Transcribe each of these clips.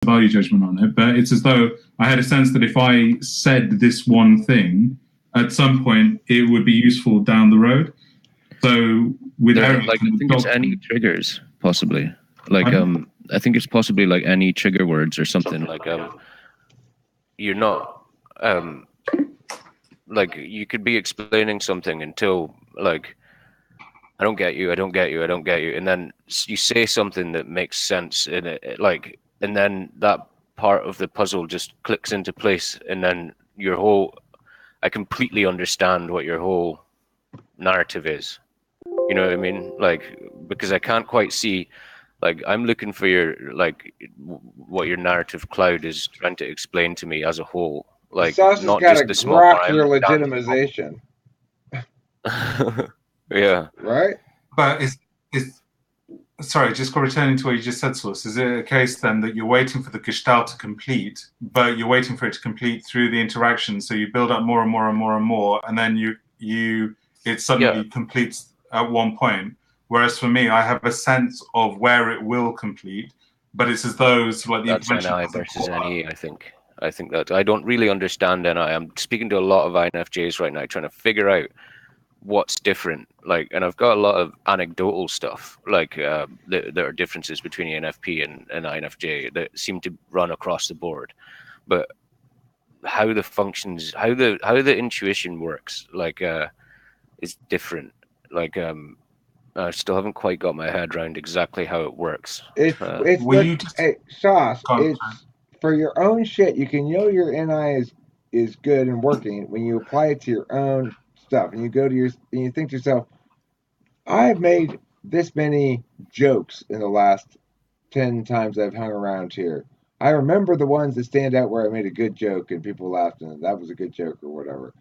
value judgment on it, but it's as though I had a sense that if I said this one thing, at some point it would be useful down the road. So with Eric, like, I think it's any triggers possibly. Like I think it's possibly like any trigger words or something. Like you're not like you could be explaining something until like I don't get you, I don't get you, I don't get you, and then you say something that makes sense in it, like, and then that part of the puzzle just clicks into place, and then your whole, I completely understand what your whole narrative is. You know what I mean? Like, because I can't quite see, like, I'm looking for your, like, what your narrative cloud is trying to explain to me as a whole. Like, not just the small grok your legitimization. Yeah. Right? But it's sorry, just returning to what you just said, Source. Is it a case then that you're waiting for the gestalt to complete, but you're waiting for it to complete through the interaction, so you build up more and more and more and more, and then it suddenly completes at one point. Whereas for me, I have a sense of where it will complete, but it's as though sort of like the that's NI versus NE, I think. I think that I don't really understand NI. I'm speaking to a lot of INFJs right now, trying to figure out what's different. Like, and I've got a lot of anecdotal stuff, like there are differences between ENFP and INFJ that seem to run across the board. But how the functions, how the intuition works, like, is different. Like, I still haven't quite got my head around exactly how it works. Hey, Sauce, it's for your own shit. You can know your NI is good and working when you apply it to your own stuff, and you go to and you think to yourself, I've made this many jokes in the last 10 times I've hung around here. I remember the ones that stand out where I made a good joke and people laughed and that was a good joke or whatever.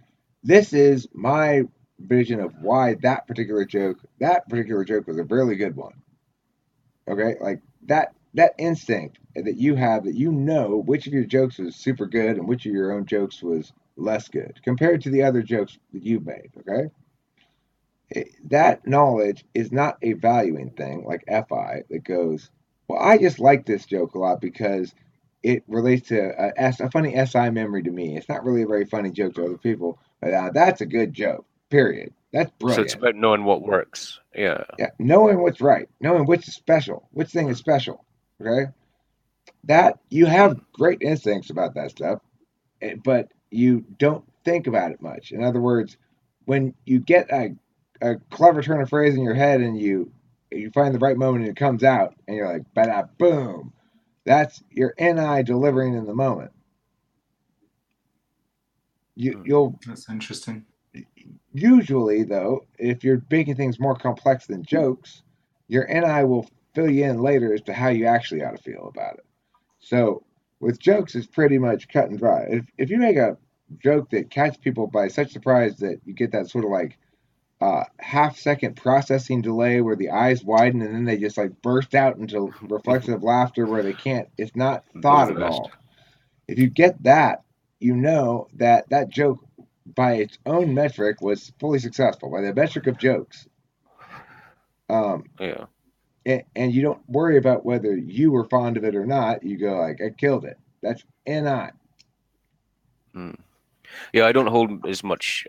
This is my vision of why that particular joke was a really good one. Okay, like that instinct that you have, that you know which of your jokes was super good and which of your own jokes was less good compared to the other jokes that you made. Okay, that knowledge is not a valuing thing like FI that goes, well, I just like this joke a lot because it relates to a funny SI memory to me. It's not really a very funny joke to other people, but that's a good joke. Period. That's brilliant. So it's about knowing what works. Yeah. Yeah, knowing what's right, knowing which is special, which thing is special. Okay, that you have great instincts about that stuff, but you don't think about it much. In other words, when you get a clever turn of phrase in your head and you find the right moment and it comes out and you're like, bada boom, that's your NI delivering in the moment. You'll. That's interesting. Usually, though, if you're making things more complex than jokes, your NI will fill you in later as to how you actually ought to feel about it. So with jokes, it's pretty much cut and dry. If you make a joke that catches people by such surprise that you get that sort of like half-second processing delay where the eyes widen and then they just like burst out into reflexive laughter where they can't, it's not thought at all. If you get that, you know that joke by its own metric was fully successful, by the metric of jokes. Yeah. And you don't worry about whether you were fond of it or not. You go like, I killed it. That's NI. Yeah, I don't hold as much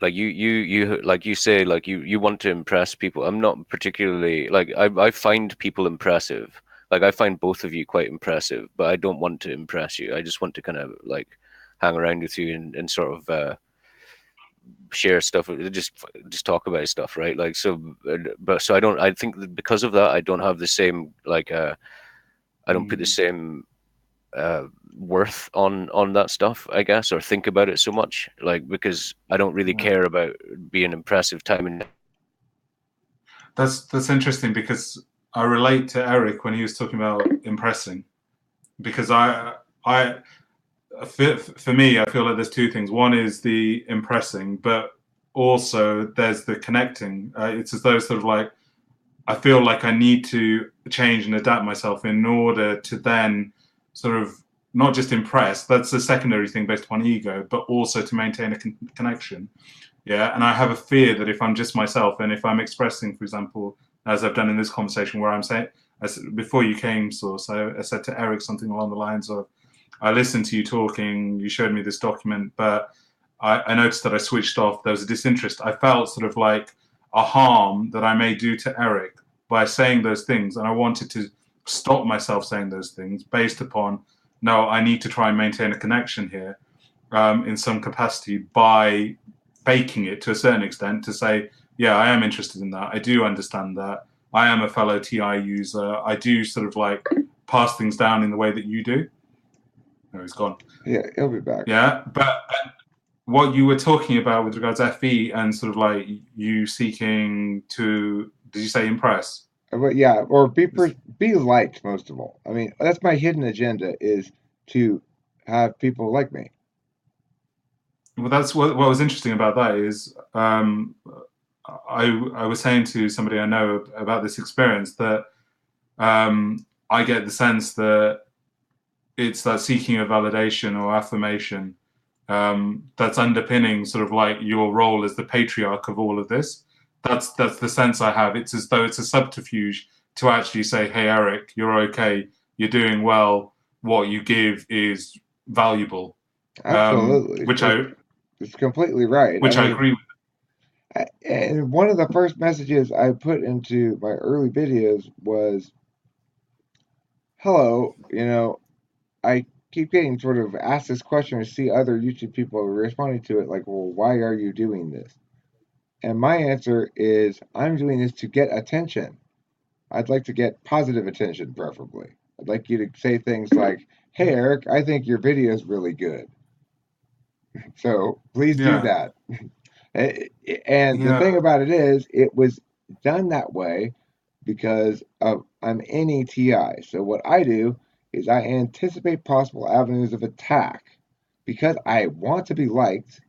like you like you say, like you want to impress people. I'm not particularly like I find people impressive. Like I find both of you quite impressive, but I don't want to impress you. I just want to kind of like hang around with you and sort of share stuff, just talk about stuff, right? Like, so, but so I think that because of that I don't have the same like I don't put the same worth on that stuff, I guess, or think about it so much, like, because I don't really care about being impressive time and That's interesting because I relate to Eric when he was talking about impressing, because for me, I feel like there's two things. One is the impressing, but also there's the connecting. It's as though sort of like I feel like I need to change and adapt myself in order to then sort of not just impress. That's a secondary thing based upon ego, but also to maintain a connection. Yeah, and I have a fear that if I'm just myself and if I'm expressing, for example, as I've done in this conversation, where I'm saying before you came, Source, I said to Eric something along the lines of, I listened to you talking, you showed me this document, but I noticed that I switched off. There was a disinterest. I felt sort of like a harm that I may do to Eric by saying those things. And I wanted to stop myself saying those things based upon, no, I need to try and maintain a connection here in some capacity by faking it to a certain extent to say, yeah, I am interested in that. I do understand that. I am a fellow TI user. I do sort of like pass things down in the way that you do. No, he's gone. Yeah, he'll be back. Yeah, but what you were talking about with regards to FE and sort of like you seeking to, did you say impress? But yeah, or be liked most of all. I mean, that's my hidden agenda, is to have people like me. Well, that's what was interesting about that is I was saying to somebody I know about this experience that I get the sense that it's that seeking of validation or affirmation that's underpinning sort of like your role as the patriarch of all of this. That's the sense I have. It's as though it's a subterfuge to actually say, hey, Eric, you're okay. You're doing well. What you give is valuable. Absolutely. It's completely right. Which I agree with. And one of the first messages I put into my early videos was, hello, I keep getting sort of asked this question or see other YouTube people responding to it like, well, why are you doing this? And my answer is, I'm doing this to get attention. I'd like to get positive attention, preferably. I'd like you to say things like, hey, Eric, I think your video is really good. So please do that. And the thing about it is, it was done that way because I'm NETI. So what I do is I anticipate possible avenues of attack. Because I want to be liked,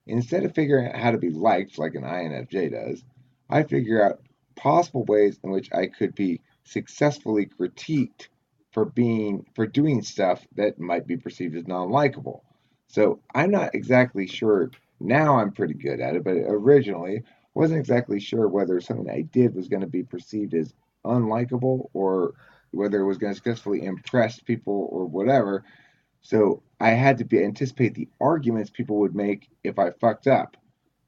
instead of figuring out how to be liked like an INFJ does, I figure out possible ways in which I could be successfully critiqued for doing stuff that might be perceived as non-likable. So I'm not exactly sure. Now I'm pretty good at it, but originally wasn't exactly sure whether something I did was going to be perceived as unlikable or whether it was going to successfully impress people or whatever. So I had to anticipate the arguments people would make if I fucked up.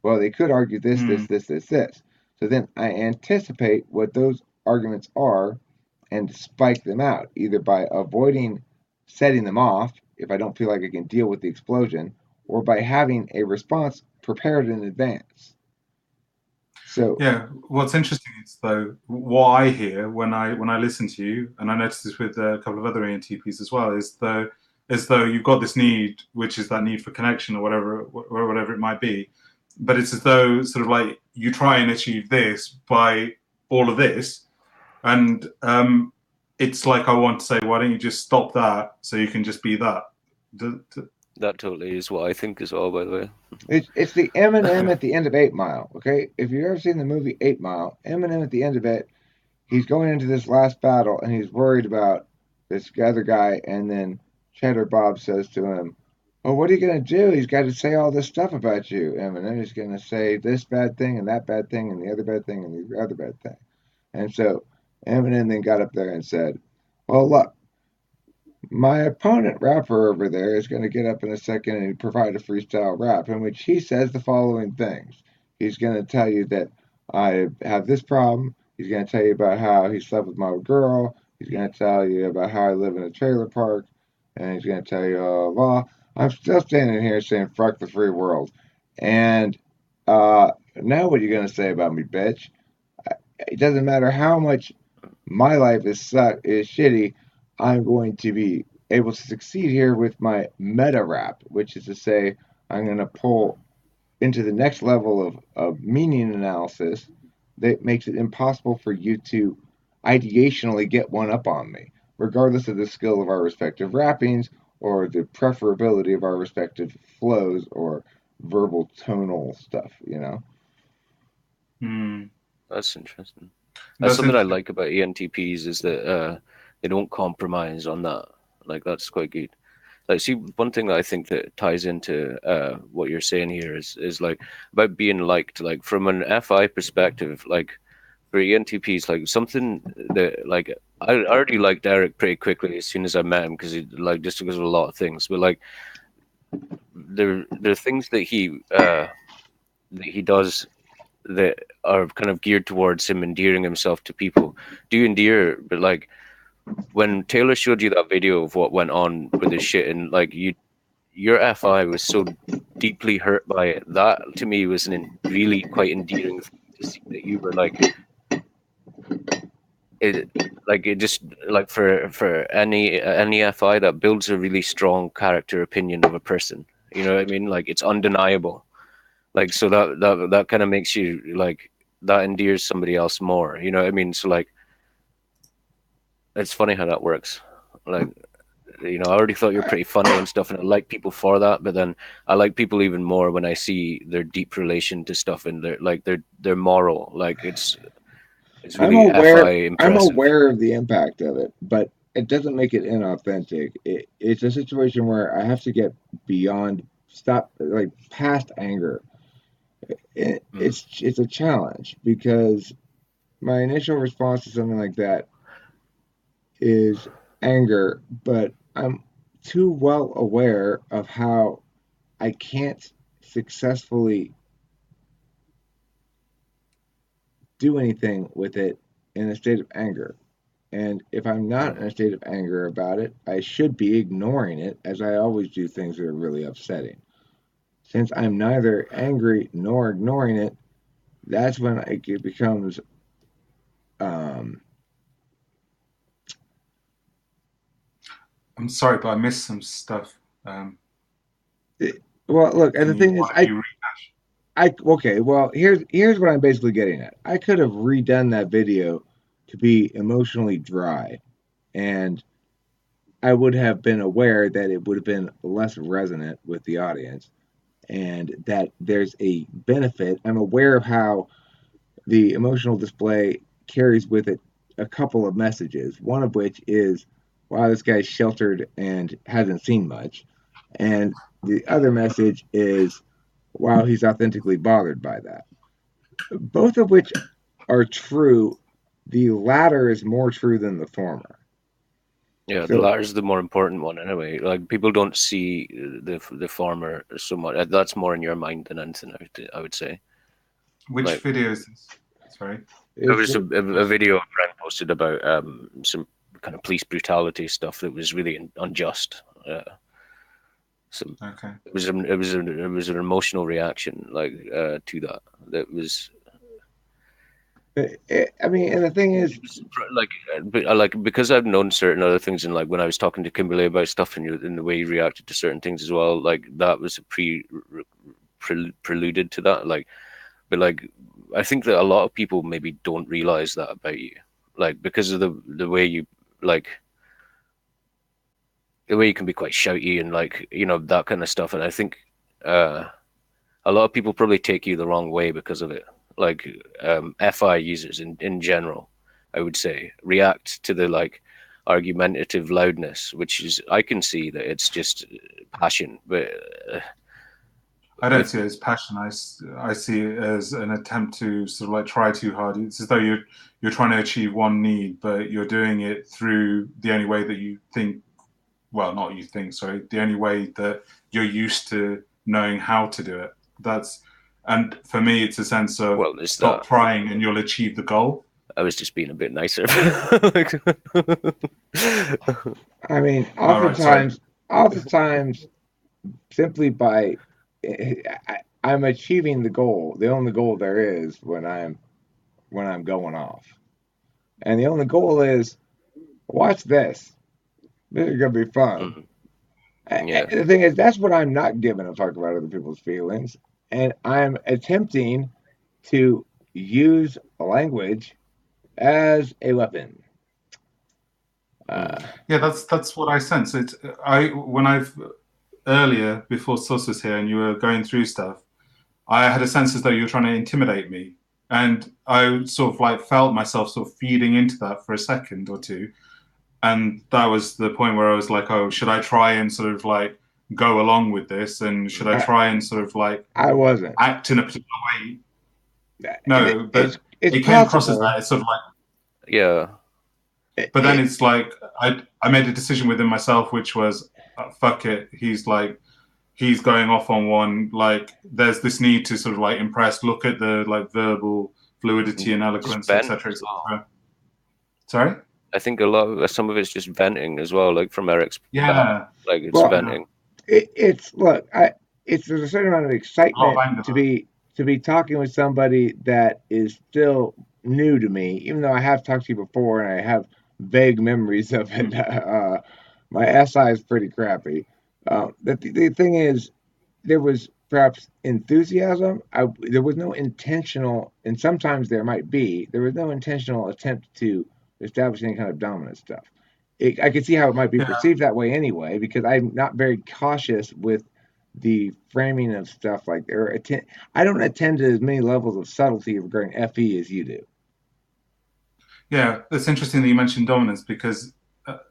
Well, they could argue this, this, this, this, this. So then I anticipate what those arguments are and spike them out, either by avoiding setting them off if I don't feel like I can deal with the explosion, or by having a response prepared in advance. So yeah, what's interesting is though what I hear when I listen to you, and I noticed this with a couple of other ENTPs as well, is as though you've got this need, which is that need for connection or whatever it might be, but it's as though sort of like you try and achieve this by all of this, and it's like I want to say, why don't you just stop that so you can just be that? That totally is what I think as well, by the way. It's the Eminem at the end of 8 Mile, okay? If you've ever seen the movie 8 Mile, Eminem at the end of it, he's going into this last battle, and he's worried about this other guy, and then Cheddar Bob says to him, well, what are you going to do? He's got to say all this stuff about you, Eminem. He's going to say this bad thing, and that bad thing, and the other bad thing, and the other bad thing. And so Eminem then got up there and said, well, look, my opponent rapper over there is going to get up in a second and provide a freestyle rap in which he says the following things. He's going to tell you that I have this problem. He's going to tell you about how he slept with my girl. He's going to tell you about how I live in a trailer park. And he's going to tell you, well, I'm still standing here saying, fuck the free world. And now what are you going to say about me, bitch? It doesn't matter how much my life is shitty. I'm going to be able to succeed here with my meta rap, which is to say, I'm going to pull into the next level of meaning analysis that makes it impossible for you to ideationally get one up on me, regardless of the skill of our respective rappings or the preferability of our respective flows or verbal tonal stuff, That's interesting. That's something I like about ENTPs is that they don't compromise on that. Like, that's quite good. Like, see, one thing that I think that ties into what you're saying here is like about being liked. Like, from an FI perspective, like for ENTPs, like something that like I already liked Eric pretty quickly as soon as I met him because he like just because of a lot of things, but like there are things that he does that are kind of geared towards him endearing himself to people. Do endear, but like when Taylor showed you that video of what went on with his shit, and like your FI was so deeply hurt by it. That to me was really quite endearing thing to see that you were like it. Like it just like for any FI that builds a really strong character opinion of a person. You know what I mean? Like it's undeniable. Like so that kind of makes you like that endears somebody else more. You know what I mean? So like it's funny how that works. Like you know, I already thought you're pretty funny and stuff, and I like people for that. But then I like people even more when I see their deep relation to stuff and their moral. Like it's really FI impressive. I'm aware of the impact of it, but it doesn't make it inauthentic. It's a situation where I have to get beyond, past anger. It's a challenge because my initial response to something like that is anger, but I'm too well aware of how I can't successfully do anything with it in a state of anger. And if I'm not in a state of anger about it, I should be ignoring it, as I always do things that are really upsetting. Since I'm neither angry nor ignoring it, that's when it becomes I'm sorry, but I missed some stuff. Well, look, and the thing is, here's what I'm basically getting at. I could have redone that video to be emotionally dry, and I would have been aware that it would have been less resonant with the audience, and that there's a benefit. I'm aware of how the emotional display carries with it a couple of messages, one of which is, wow, this guy's sheltered and hasn't seen much. And the other message is, wow, he's authentically bothered by that. Both of which are true. The latter is more true than the former. Yeah, the latter is the more important one anyway. Like people don't see the former so much. That's more in your mind than anything, I would say. Which video is this? Sorry. It was a video a friend posted about some kind of police brutality stuff that was really unjust. Okay. It was an emotional reaction to that. That was. I mean, and the thing is, because I've known certain other things, and like when I was talking to Kimberly about stuff, and in the way you reacted to certain things as well, like that was a preluded to that. But I think that a lot of people maybe don't realize that about you, like because of the way you the way you can be quite shouty and that kind of stuff. And I think a lot of people probably take you the wrong way because of it. Like FI users in general, I would say, react to the argumentative loudness, which is, I can see that it's just passion, but I don't see it as passion. I see it as an attempt to sort of try too hard. It's as though you're trying to achieve one need, but you're doing it through the only way that you think. Well, not you think. Sorry, the only way that you're used to knowing how to do it. And for me, it's a sense of stop trying and you'll achieve the goal. I was just being a bit nicer. I mean, oftentimes, simply by I'm achieving the goal, the only goal there is when I'm going off, and the only goal is watch this. This is gonna be fun. Yeah. The thing is, that's what I'm not giving a fuck about other people's feelings, and I'm attempting to use language as a weapon. Yeah, that's what I sense. When I've earlier before Sus was here and you were going through stuff, I had a sense as though you were trying to intimidate me, and I sort of felt myself sort of feeding into that for a second or two, and that was the point where I was like, oh, should I try and sort of go along with this, and should I try and sort of I wasn't act in a particular way? No, but it came across as that. It's sort of like, yeah. But then it's like I made a decision within myself, which was fuck it. He's going off on one. Like there's this need to sort of like impress. Look at the like verbal fluidity and eloquence, etc., etc. Sorry. I think some of it's just venting as well, like from Eric's. Yeah. Like it's venting. It's there's a certain amount of excitement to be talking with somebody that is still new to me, even though I have talked to you before and I have vague memories of it. My SI is pretty crappy. The thing is, there was perhaps enthusiasm. There was no intentional, and sometimes there might be. There was no intentional attempt to establish any kind of dominant stuff. I could see how it might be perceived that way anyway, because I'm not very cautious with the framing of stuff like I don't attend to as many levels of subtlety regarding FE as you do. Yeah, it's interesting that you mentioned dominance, because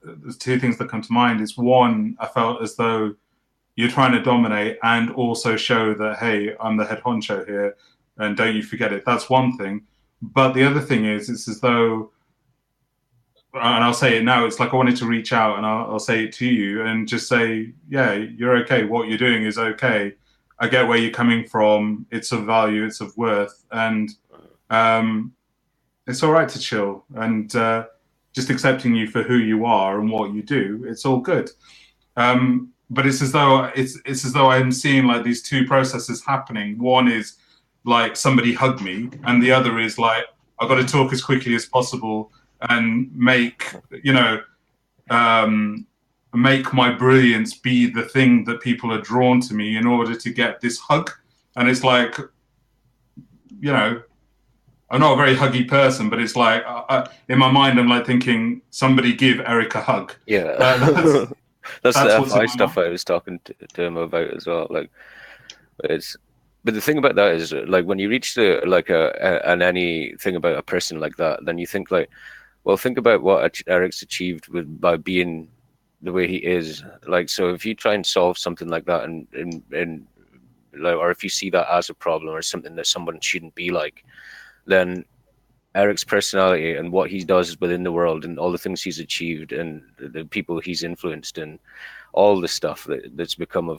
there's two things that come to mind. Is one, I felt as though you're trying to dominate and also show that, hey, I'm the head honcho here, and don't you forget it. That's one thing. But the other thing is, it's as though, and I'll say it now, it's like I wanted to reach out and I'll say it to you and just say, yeah, you're okay. What you're doing is okay. I get where you're coming from. It's of value. It's of worth. And it's all right to chill. And just accepting you for who you are and what you do, it's all good. But it's as though I'm seeing like these two processes happening. One is like somebody hug me, and the other is like I've got to talk as quickly as possible and make my brilliance be the thing that people are drawn to me in order to get this hug. And it's like, I'm not a very huggy person, but it's like in my mind I'm like thinking, somebody give Eric a hug. Yeah. That's the FI stuff I was talking to him about as well. Like, but the thing about that is, like, when you reach anything about a person like that, then you think like, well, think about what Eric's achieved by being the way he is. Like, so if you try and solve something like that, or if you see that as a problem or something that someone shouldn't be like, then Eric's personality and what he does within the world and all the things he's achieved and the people he's influenced and all the stuff that's become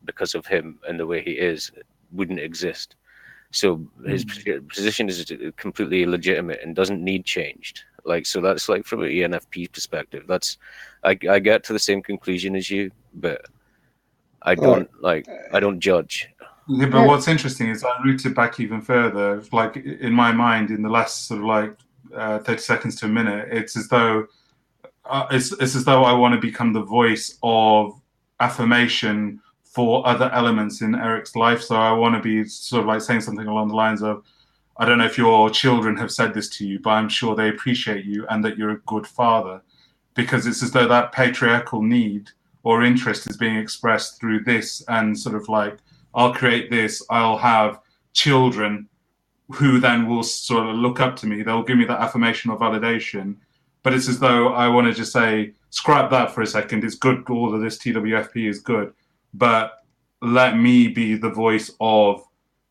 because of him and the way he is wouldn't exist. So his position is completely legitimate and doesn't need changed. Like, so that's like from an ENFP perspective. I get to the same conclusion as you, but I don't judge. Yeah, but what's interesting is I rooted back even further. Like in my mind, in the last sort of like 30 seconds to a minute, it's as though I want to become the voice of affirmation for other elements in Eric's life. So I want to be sort of like saying something along the lines of, I don't know if your children have said this to you, but I'm sure they appreciate you and that you're a good father, because it's as though that patriarchal need or interest is being expressed through this, and sort of like, I'll create this, I'll have children who then will sort of look up to me. They'll give me that affirmation or validation. But it's as though I want to just say, scrap that for a second. It's good. All of this TWFP is good. But let me be the voice of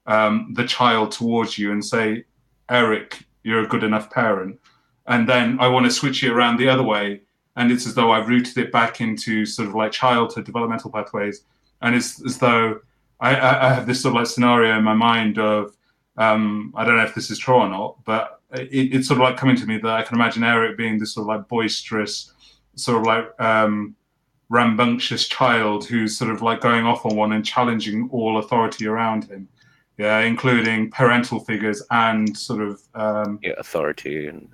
the child towards you and say, Eric, you're a good enough parent. And then I want to switch it around the other way. And it's as though I've rooted it back into sort of like childhood developmental pathways. And it's as though I have this sort of like scenario in my mind of, I don't know if this is true or not, but it's sort of like coming to me that I can imagine Eric being this sort of like boisterous, sort of like rambunctious child who's sort of like going off on one and challenging all authority around him. Yeah, including parental figures and sort of authority and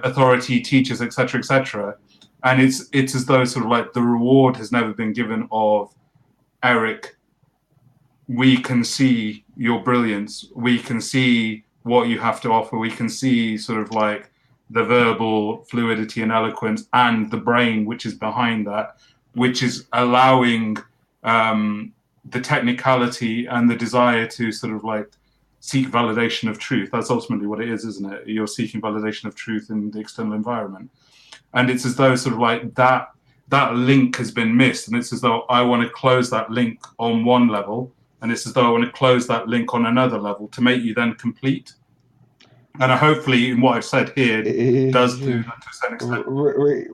authority, teachers, etc., etc. And it's as though sort of like the reward has never been given of Eric. We can see your brilliance. We can see what you have to offer. We can see sort of like the verbal fluidity and eloquence and the brain, which is behind that, which is allowing the technicality and the desire to sort of like seek validation of truth. That's ultimately what it is, isn't it? You're seeking validation of truth in the external environment. And it's as though sort of like that link has been missed. And it's as though I want to close that link on one level. And it's as though I want to close that link on another level to make you then complete. And hopefully, in what I've said here, does do that to a certain extent.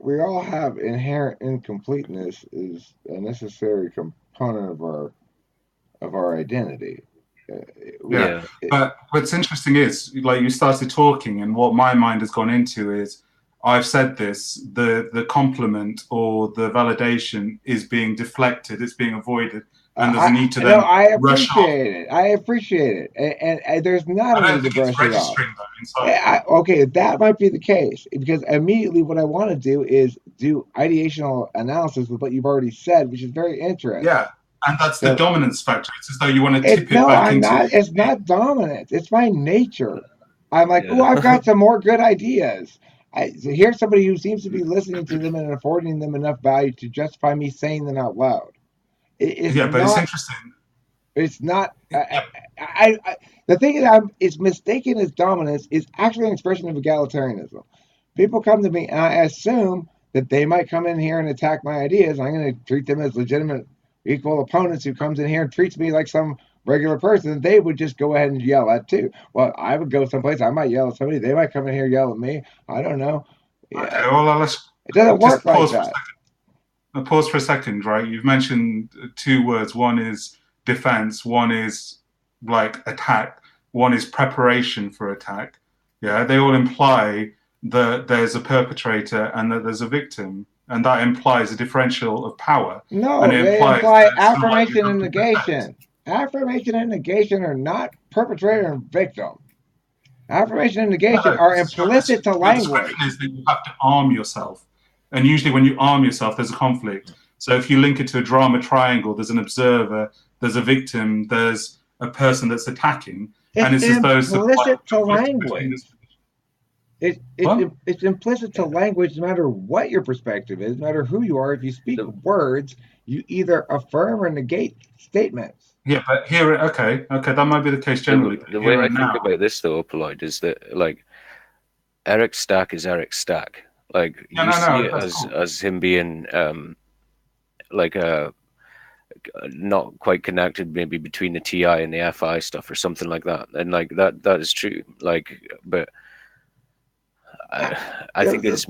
We all have inherent incompleteness is a necessary component of our identity. But what's interesting is, like, you started talking, and what my mind has gone into is, I've said this, the compliment or the validation is being deflected, it's being avoided, and there's a need to then rush off. I appreciate it, and there's not a need to brush it off. Though, okay, that might be the case, because immediately what I want to do is do ideational analysis with what you've already said, which is very interesting. Yeah. And that's the dominance factor. It's as though you want to tip it back into... It's not dominance. It's my nature. I'm like, oh, I've got some more good ideas. So here's somebody who seems to be listening to them and affording them enough value to justify me saying them out loud. But it's interesting. It's not... the thing is mistaken as dominance is actually an expression of egalitarianism. People come to me and I assume that they might come in here and attack my ideas. I'm going to treat them as legitimate equal opponents who comes in here and treats me like some regular person. They would just go ahead and yell at too. Well, I would go someplace, I might yell at somebody, they might come in here and yell at me. I don't know. Okay, well, it doesn't work like that. Pause for a second, right? You've mentioned two words. One is defense, one is like attack, one is preparation for attack. Yeah, they all imply that there's a perpetrator and that there's a victim. And that implies a differential of power. No, and they imply affirmation and negation. Affirmation and negation are not perpetrator and victim. Affirmation and negation are implicit to language. The description is that you have to arm yourself. And usually when you arm yourself, there's a conflict. So if you link it to a drama triangle, there's an observer, there's a victim, there's a person that's attacking. It's implicit to language. It's implicit to language no matter what your perspective is, no matter who you are. If you speak words, you either affirm or negate statements. Yeah, but here, okay, that might be the case generally. The way I think about this, though, Opaloid, is that, like, Eric's stack is Eric's stack. Like, you see it as him being, like, not quite connected maybe between the TI and the FI stuff or something like that. And, like, that is true. Like, but... I think it's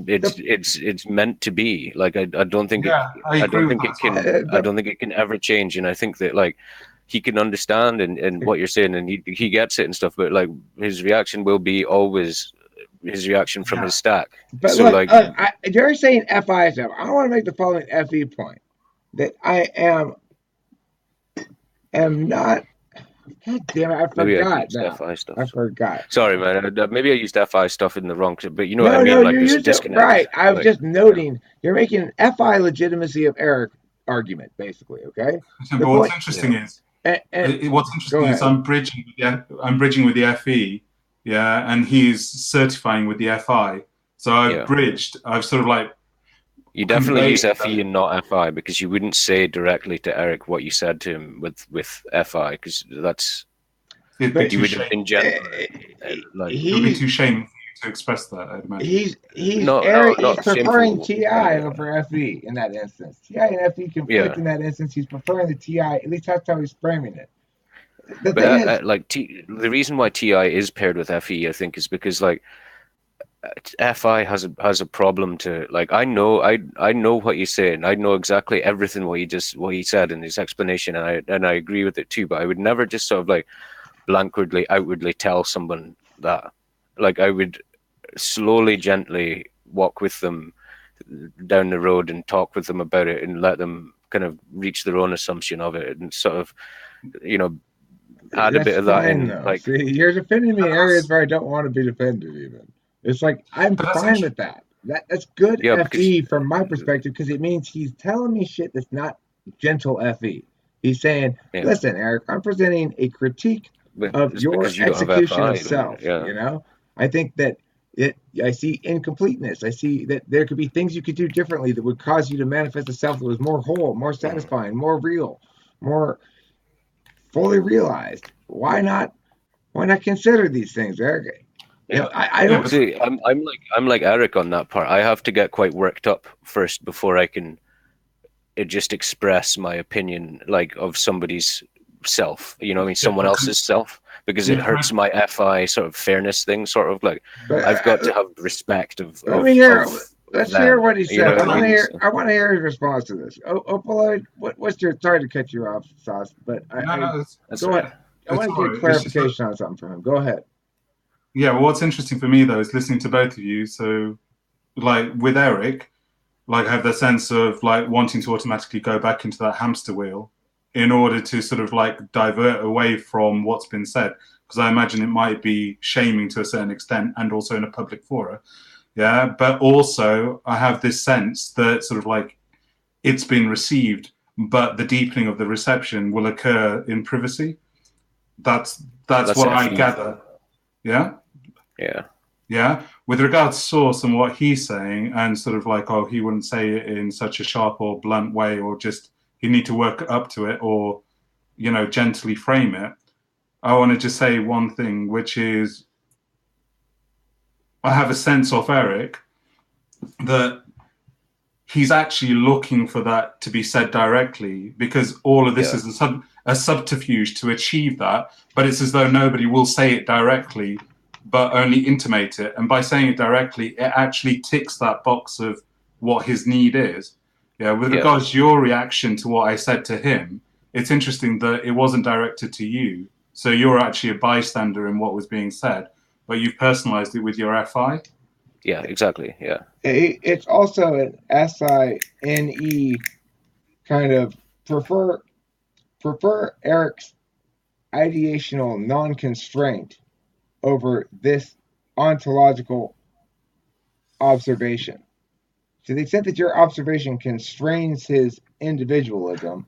meant to be. Like, I don't think I don't think it can ever change. And I think that, like, he can understand and what you're saying, and he gets it and stuff. But, like, his reaction will be always his reaction from his stack. But so, look, you're saying FI stuff. I want to make the following FE point: that I am not. God damn it, I forgot. I forgot. Sorry, man. Maybe I used FI stuff in the wrong, but you know what I mean? Like, there's a disconnect. Right. I was just noting, you're making an FI legitimacy of Eric argument, basically, okay? But what's interesting is, I'm bridging with the FE, and he's certifying with the FI. So I've sort of like... You definitely use FE and not FI, because you wouldn't say directly to Eric what you said to him with FI, because that's... You would have been gentle. Like, it would be too shameful for you to express that, I'd imagine. He's preferring TI over FE in that instance. TI and FE conflict in that instance. He's preferring the TI. At least that's how he's framing it. The reason why TI is paired with FE, I think, is because, like, FI has a problem to, like, I know what he's saying. I know exactly everything what he said in his explanation, and I agree with it too. But I would never just sort of like blankly outwardly tell someone that. Like, I would slowly, gently walk with them down the road and talk with them about it and let them kind of reach their own assumption of it and sort of, you know, add a bit of that in. Though. Like, see, you're defending me in areas where I don't want to be defended even. It's like, I'm fine with that. That's good FE from my perspective, because it means he's telling me shit that's not gentle FE. He's saying, listen, Eric, I'm presenting a critique of your execution of self. You know, I think that I see incompleteness. I see that there could be things you could do differently that would cause you to manifest a self that was more whole, more satisfying, more real, more fully realized. Why not consider these things, Eric? You know, I don't see. I'm like Eric on that part. I have to get quite worked up first before I can just express my opinion, like, of somebody's self. You know what I mean? Someone else's self. because it hurts my FI sort of fairness thing, sort of like I've got to have respect of. Let's hear what he said. You know what I want to hear his response to this. Opaloid, what's your? Sorry to cut you off, Sauce, but go ahead. I want to get clarification on something from him. Go ahead. Yeah, well, what's interesting for me though is listening to both of you. So, like with Eric, like I have the sense of like wanting to automatically go back into that hamster wheel in order to sort of like divert away from what's been said, because I imagine it might be shaming to a certain extent, and also in a public forum. Yeah, but also I have this sense that sort of like it's been received, but the deepening of the reception will occur in privacy. That's what I gather. Yeah. Yeah. With regards to Source and what he's saying, and sort of like, oh, he wouldn't say it in such a sharp or blunt way, or just he'd need to work up to it, or gently frame it. I want to just say one thing, which is I have a sense of Eric that he's actually looking for that to be said directly, because all of this is a subterfuge to achieve that. But it's as though nobody will say it directly, but only intimate it. And by saying it directly, it actually ticks that box of what his need is. Yeah. With regards to your reaction to what I said to him, it's interesting that it wasn't directed to you. So you're actually a bystander in what was being said, but you've personalized it with your FI. Yeah, exactly. Yeah. It's also an SINE kind of prefer Eric's ideational non-constraint over this ontological observation. To the extent that your observation constrains his individualism,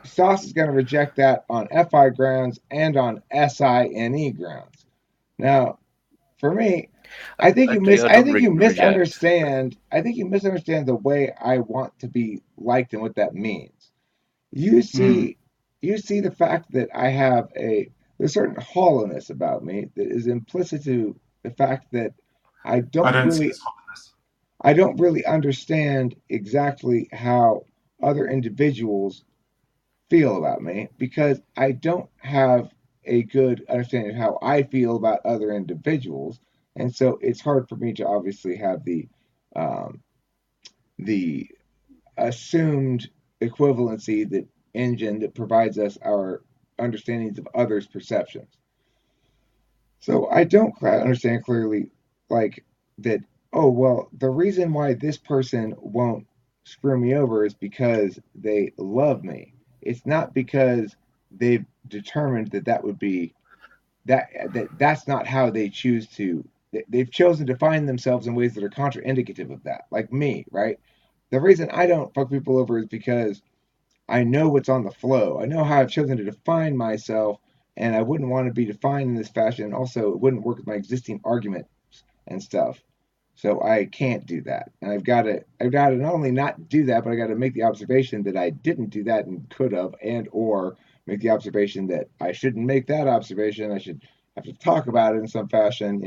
Sauce is going to reject that on FI grounds and on SINE grounds. Now, for me, I think you misunderstand the way I want to be liked and what that means. You see the fact that I have there's a certain hollowness about me that is implicit to the fact that I don't really understand exactly how other individuals feel about me, because I don't have a good understanding of how I feel about other individuals, and so it's hard for me to obviously have the assumed equivalency that engine that provides us our understandings of others' perceptions. So I don't understand clearly, like, that, oh, well, the reason why this person won't screw me over is because they love me. It's not because they've determined that would be that's not how they choose to. They've chosen to find themselves in ways that are contraindicative of that, like me, right? The reason I don't fuck people over is because I know what's on the flow. I know how I've chosen to define myself, and I wouldn't want to be defined in this fashion. Also, it wouldn't work with my existing arguments and stuff. So I can't do that. And I've got to not only not do that, but I got to make the observation that I didn't do that and could have, and or make the observation that I shouldn't make that observation. I should have to talk about it in some fashion,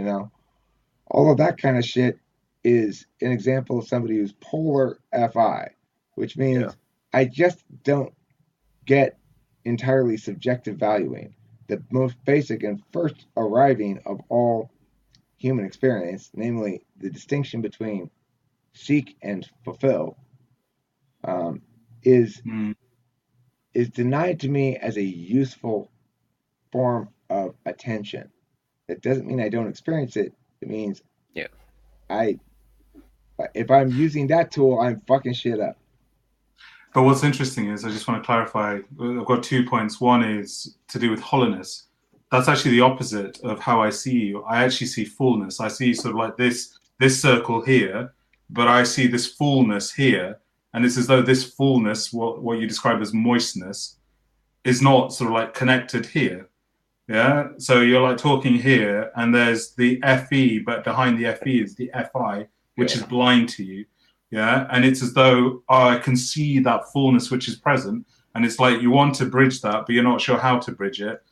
All of that kind of shit is an example of somebody who's polar FI, which means I just don't get entirely subjective valuing. The most basic and first arriving of all human experience, namely the distinction between seek and fulfill, is denied to me as a useful form of attention. That doesn't mean I don't experience it. It means if I'm using that tool, I'm fucking shit up. But what's interesting is, I just want to clarify, I've got 2 points. One is to do with hollowness. That's actually the opposite of how I see you. I actually see fullness. I see sort of like this circle here, but I see this fullness here. And it's as though this fullness, what you describe as moistness, is not sort of like connected here. Yeah. So you're like talking here, and there's the FE, but behind the FE is the FI, which is blind to you. Yeah. And it's as though I can see that fullness which is present. And it's like you want to bridge that, but you're not sure how to bridge it.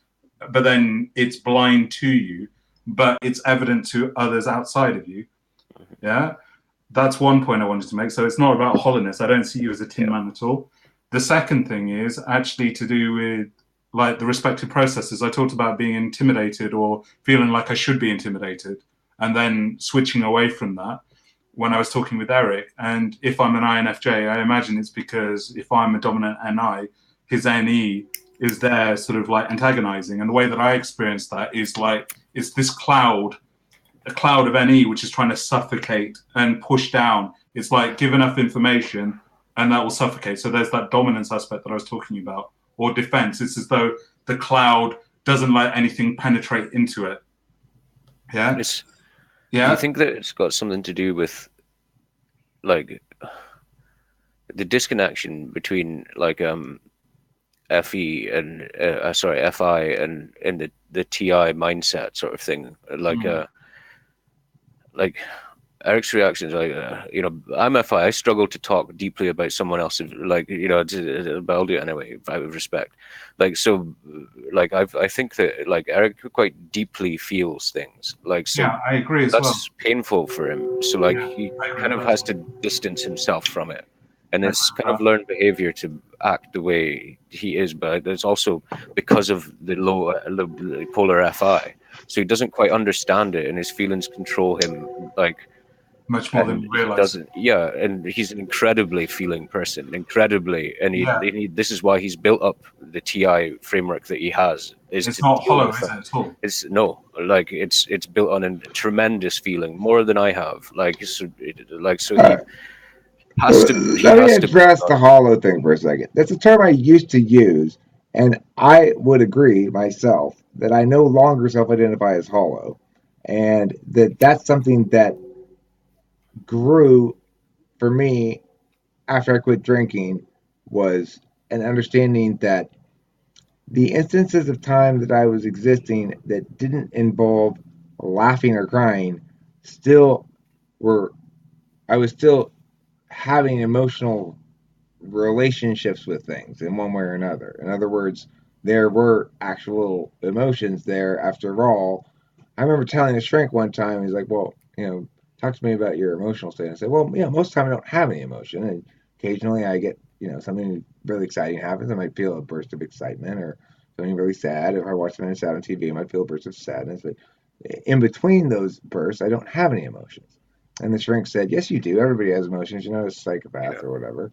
But then it's blind to you, but it's evident to others outside of you. Yeah. That's one point I wanted to make. So it's not about hollowness. I don't see you as a tin man at all. The second thing is actually to do with like the respective processes. I talked about being intimidated or feeling like I should be intimidated, and then switching away from that when I was talking with Eric. And if I'm an INFJ, I imagine it's because if I'm a dominant NI, his NE is there sort of like antagonizing. And the way that I experience that is like it's this cloud, a cloud of NE, which is trying to suffocate and push down. It's like give enough information and that will suffocate. So there's that dominance aspect that I was talking about, or defense. It's as though the cloud doesn't let anything penetrate into it. Yeah. Do you think that it's got something to do with like the disconnection between like FE and FI and the TI mindset sort of thing? Like Eric's reactions, I'm FI. I struggle to talk deeply about someone else's, but I'll do it anyway, out of respect. I think that like Eric quite deeply feels things. Yeah, I agree as well. That's painful for him. So he kind of has to distance himself from it, and it's kind of learned behavior to act the way he is. But it's also because of the low polar FI, so he doesn't quite understand it, and his feelings control him much more than you realize. Doesn't, and he's an incredibly feeling person, and this is why he's built up the TI framework that he has. It's not hollow, is it, at all? It's built on a tremendous feeling, more than I have. He has to. Let me address the hollow thing for a second. That's a term I used to use, and I would agree myself that I no longer self-identify as hollow, and that's something that grew for me after I quit drinking, was an understanding that the instances of time that I was existing that didn't involve laughing or crying I was still having emotional relationships with things in one way or another. In other words, there were actual emotions there after all. I remember telling a shrink one time, he's like, well, talk to me about your emotional state. I said, well, most of the time I don't have any emotion. And occasionally I get, something really exciting happens. I might feel a burst of excitement, or something really sad. If I watch something sad on TV, I might feel a burst of sadness. But in between those bursts, I don't have any emotions. And the shrink said, yes, you do. Everybody has emotions. You're not a psychopath or whatever.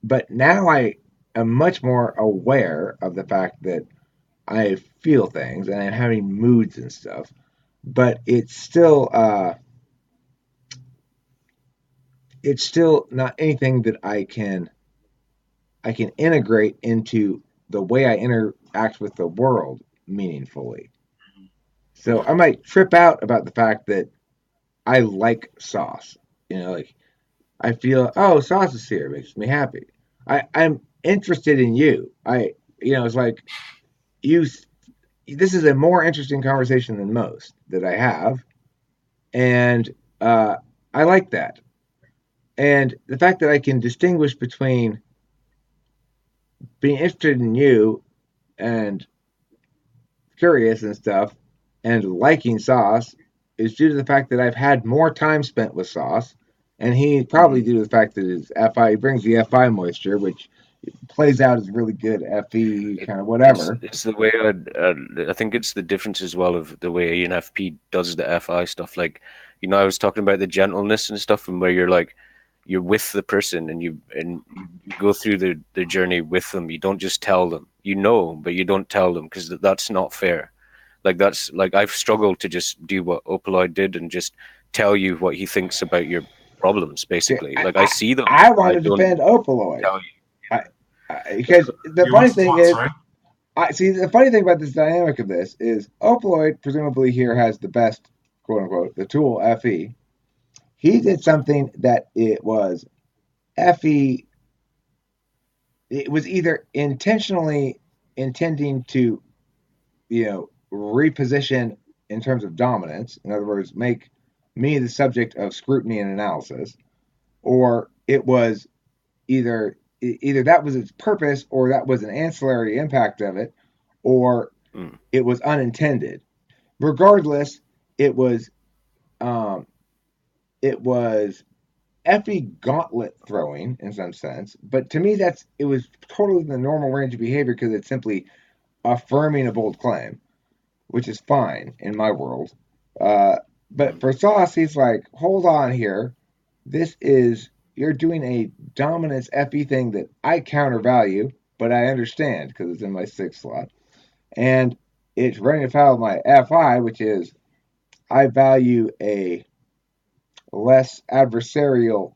But now I am much more aware of the fact that I feel things and I'm having moods and stuff. But it's still not anything that I can integrate into the way I interact with the world meaningfully. So I might trip out about the fact that I like sauce. I feel, oh, sauce is here, it makes me happy. I'm interested in you. It's like this is a more interesting conversation than most that I have, and I like that. And the fact that I can distinguish between being interested in you and curious and stuff and liking sauce is due to the fact that I've had more time spent with sauce, and he probably due to the fact that his FI brings the FI moisture, which plays out as really good FE kind of whatever. It's the way I think it's the difference as well of the way ENFP does the FI stuff. I was talking about the gentleness and stuff, and where you're with the person and you go through the journey with them. You don't just tell them, but you don't tell them, because that's not fair. I've struggled to just do what Opaloid did and just tell you what he thinks about your problems, basically. I see them. I want to defend Opaloid. Because the funny thing is, the funny thing about this dynamic of this is Opaloid presumably here has the best, quote unquote, the tool FE. He did something that it was FE. It was either intentionally intending to, reposition in terms of dominance. In other words, make me the subject of scrutiny and analysis, or it was either that was its purpose, or that was an ancillary impact of it, or it was unintended. Regardless, it was FE gauntlet throwing in some sense, but to me it was totally the normal range of behavior, because it's simply affirming a bold claim, which is fine in my world. But for Sauce, he's like, hold on here. You're doing a dominance FE thing that I countervalue, but I understand because it's in my 6th slot. And it's running afoul of my FI, which is I value a less adversarial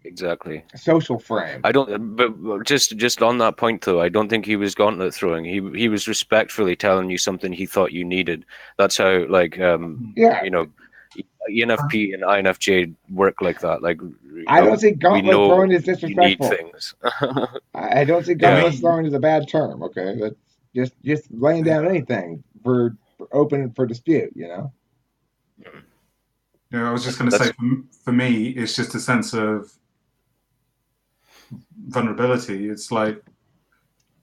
exactly social frame. I don't, but just on that point though, I don't think he was gauntlet throwing. He was respectfully telling you something he thought you needed. That's how, like, you know, ENFP and INFJ work like that. Like, I don't think we gauntlet know throwing is you need disrespectful. things. I don't think gauntlet throwing is a bad term. Okay, that's just laying down anything for open for dispute. You know. Yeah, I was just going to say, for me, it's just a sense of vulnerability. It's like,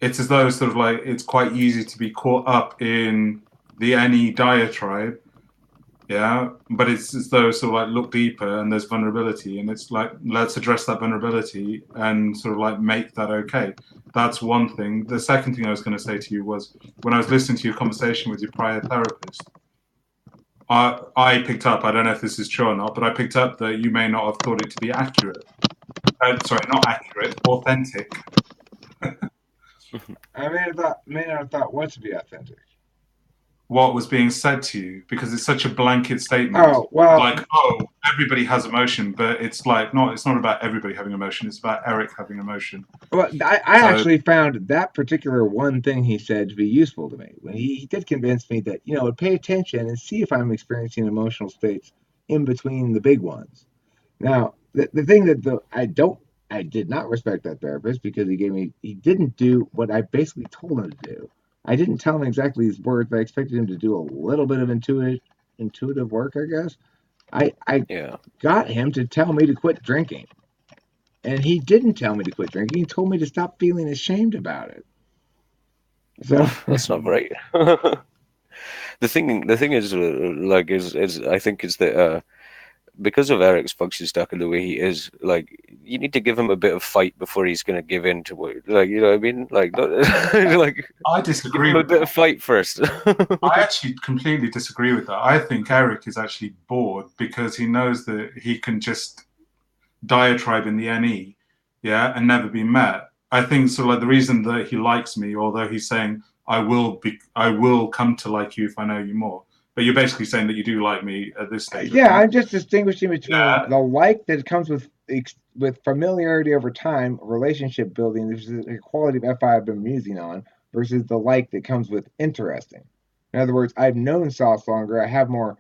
it's as though sort of like it's quite easy to be caught up in the any diatribe, yeah, but it's as though sort of like look deeper and there's vulnerability, and it's like, let's address that vulnerability and sort of like make that okay. That's one thing. The second thing I was going to say to you was, when I was listening to your conversation with your prior therapist, I picked up, I don't know if this is true or not, but I picked up that you may not have thought it to be accurate. Sorry, not accurate, authentic. I may not have thought what to be authentic. What was being said to you, because it's such a blanket statement. Oh, well, like, oh, everybody has emotion, but it's like, no, it's not about everybody having emotion. It's about Eric having emotion. Well, I actually found that particular one thing he said to be useful to me. When he did convince me that, pay attention and see if I'm experiencing emotional states in between the big ones. Now, the thing that I did not respect that therapist because he didn't do what I basically told him to do. I didn't tell him exactly these words, but I expected him to do a little bit of intuitive work, I guess. I got him to tell me to quit drinking. And he didn't tell me to quit drinking. He told me to stop feeling ashamed about it. So that's not right. The thing is, I think is that because of Eric's function stack and the way he is, like, you need to give him a bit of fight before he's going to give in to what, like, you know what I mean? Like, like, I disagree give him a bit of fight first. I actually completely disagree with that. I think Eric is actually bored because he knows that he can just diatribe in the NE, yeah, and never be met. I think sort of like the reason that he likes me, although he's saying I will come to like you if I know you more. But you're basically saying that you do like me at this stage. Yeah, I'm just distinguishing between the like that comes with familiarity over time, relationship building, which is a quality of FI I've been musing on, versus the like that comes with interesting. In other words, I've known Sauce longer. I have more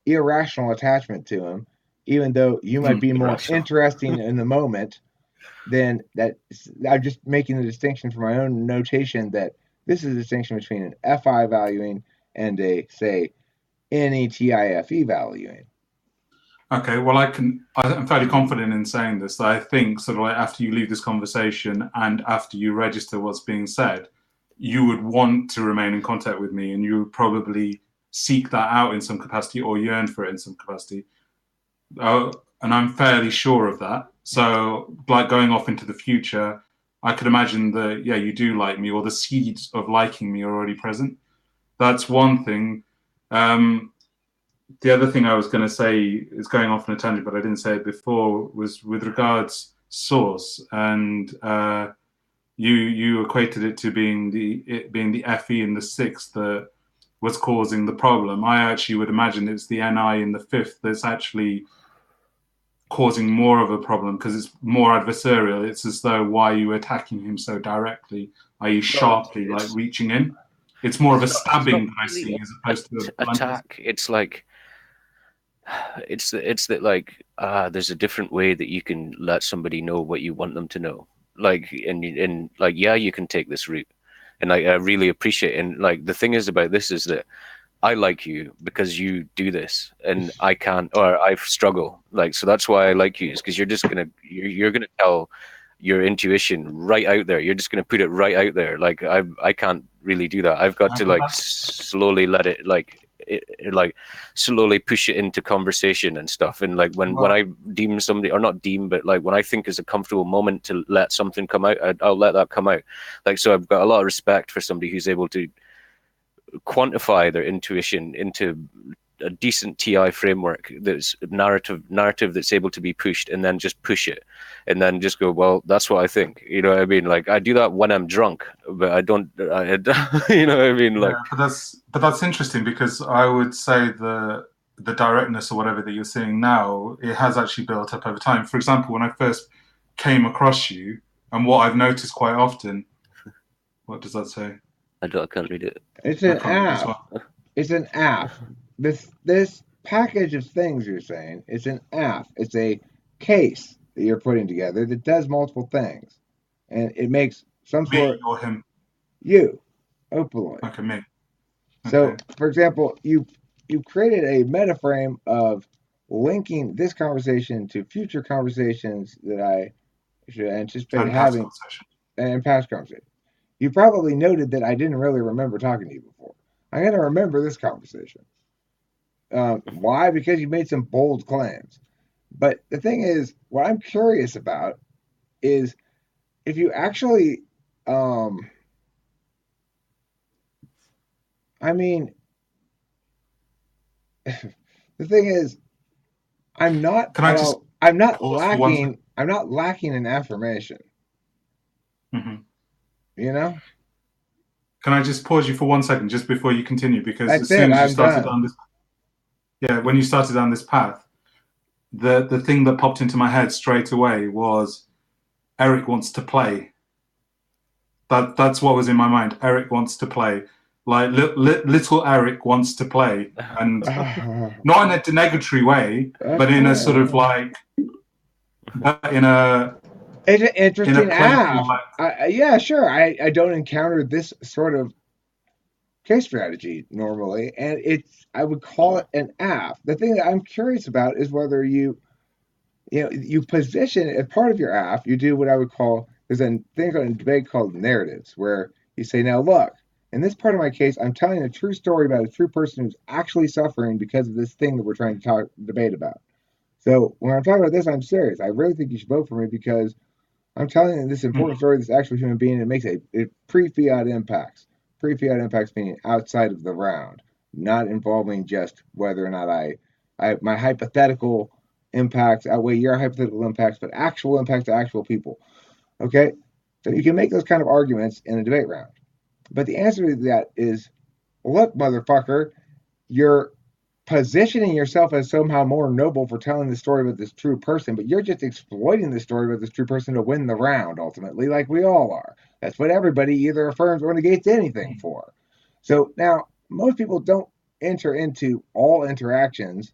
irrational attachment to him, even though you might be more interesting in the moment. Then that I'm just making the distinction for my own notation that this is a distinction between an FI valuing and a, say, NETIFE valuing. Okay, well, I'm fairly confident in saying this, that I think sort of like after you leave this conversation and after you register what's being said, you would want to remain in contact with me and you would probably seek that out in some capacity or yearn for it in some capacity. And I'm fairly sure of that. So, like, going off into the future, I could imagine that, yeah, you do like me, or the seeds of liking me are already present. That's one thing. The other thing I was going to say is going off on a tangent, but I didn't say it before, was with regards source, and you equated it to being the FE in the 6th that was causing the problem. I actually would imagine it's the NI in the 5th that's actually causing more of a problem because it's more adversarial. It's as though, why are you attacking him so directly, i.e. sharply, like reaching in? It's more of a stabbing that I see as opposed to a attack. It's like it's that like there's a different way that you can let somebody know what you want them to know. Like and like, yeah, you can take this route, and I really appreciate it. And like the thing is about this is that I like you because you do this, and I can't, or I struggle. Like, so that's why I like you, is because you're gonna tell your intuition right out there. You're just gonna put it right out there. Like I can't really do that. I've got to like slowly let it like like slowly push it into conversation and stuff. And like when I deem somebody, or not deem, but like when I think is a comfortable moment to let something come out, I'll let that come out. Like, so I've got a lot of respect for somebody who's able to quantify their intuition into a decent TI framework that's narrative that's able to be pushed, and then just push it, and then just go, well, that's what I think. You know what I mean? Like, I do that when I'm drunk, but I don't. You know what I mean? Like, yeah, but that's interesting, because I would say the directness or whatever that you're seeing now, it has actually built up over time. For example, when I first came across you, and what I've noticed quite often, what does that say? I can't read it. It's an app. It's an app. This package of things you're saying, it's an app. It's a case that you're putting together that does multiple things, and it makes some sort. Me or him? You, Opaloid. Okay, me. Okay. So, for example, you created a metaframe of linking this conversation to future conversations that I should anticipate having, and past conversations. You probably noted that I didn't really remember talking to you before. I'm going to remember this conversation. Why? Because you made some bold claims. But the thing is, what I'm curious about is if you actually, I mean, the thing is, I'm not lacking in affirmation. Mm-hmm. You know? Can I just pause you for 1 second just before you continue? Because That's as soon as you started done. on this, when you started down this path, the thing that popped into my head straight away was Eric wants to play. That's what was in my mind. Eric wants to play. Like little Eric wants to play, and not in a denegatory way, but in a sort of like, but in a. It's an interesting app. Yeah, sure. I don't encounter this sort of case strategy normally, and I would call it an app. The thing that I'm curious about is whether you position as part of your app. You do what I would call, there's a thing in debate called narratives, where you say, now look, in this part of my case, I'm telling a true story about a true person who's actually suffering because of this thing that we're trying to debate about. So when I'm talking about this, I'm serious. I really think you should vote for me, because I'm telling you this important story of this actual human being, and it makes a pre-fiat impacts. Pre-fiat impacts meaning outside of the round, not involving just whether or not my hypothetical impacts outweigh your hypothetical impacts, but actual impacts to actual people. Okay? So you can make those kind of arguments in a debate round. But the answer to that is, look, motherfucker, you're positioning yourself as somehow more noble for telling the story about this true person, but you're just exploiting the story about this true person to win the round, ultimately, like we all are. That's what everybody either affirms or negates anything for. So now, most people don't enter into all interactions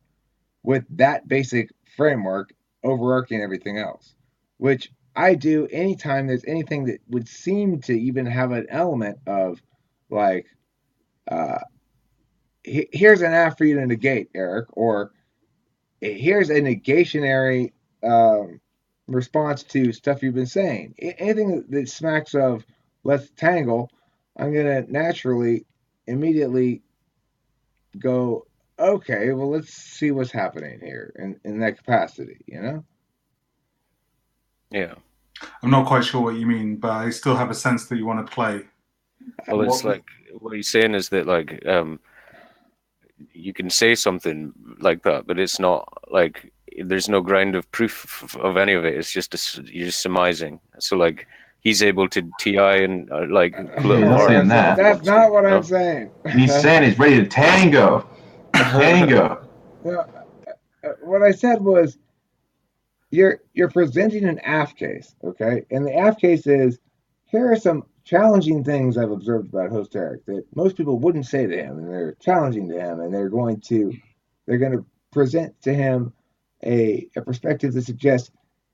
with that basic framework overarching everything else, which I do anytime there's anything that would seem to even have an element of like, here's an app for you to negate, Eric, or here's a negationary response to stuff you've been saying. Anything that smacks of let's tangle, I'm going to naturally, immediately go, okay, well, let's see what's happening here in that capacity, you know? Yeah. I'm not quite sure what you mean, but I still have a sense that you want to play. Well, it's like, what he's saying is that, like, you can say something like that, but it's not like, there's no ground of proof of any of it. It's just you're just surmising. So like, he's able to TI and like pull it apart. That's not what I'm saying. He's saying he's ready to tango. Tango. Well, what I said was, you're presenting an AF case, okay? And the AF case is, here are some challenging things I've observed about host Eric that most people wouldn't say to him, and they're challenging to him, and they're going to present to him a perspective that suggests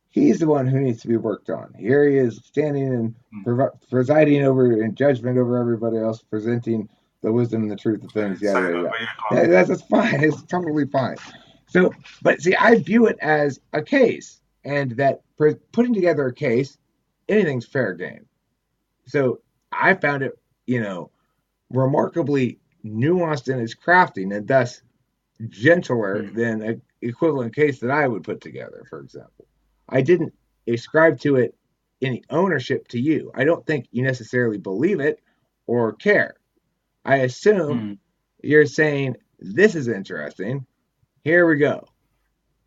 he's the one who needs to be worked on. Here he is standing and presiding over in judgment over everybody else, presenting the wisdom and the truth of things. That's fine. It's totally fine. So, but see, I view it as a case, and that putting together a case, anything's fair game. So I found it, remarkably nuanced in its crafting and thus gentler than an equivalent case that I would put together, for example. I didn't ascribe to it any ownership to you. I don't think you necessarily believe it or care. I assume you're saying, this is interesting. Here we go.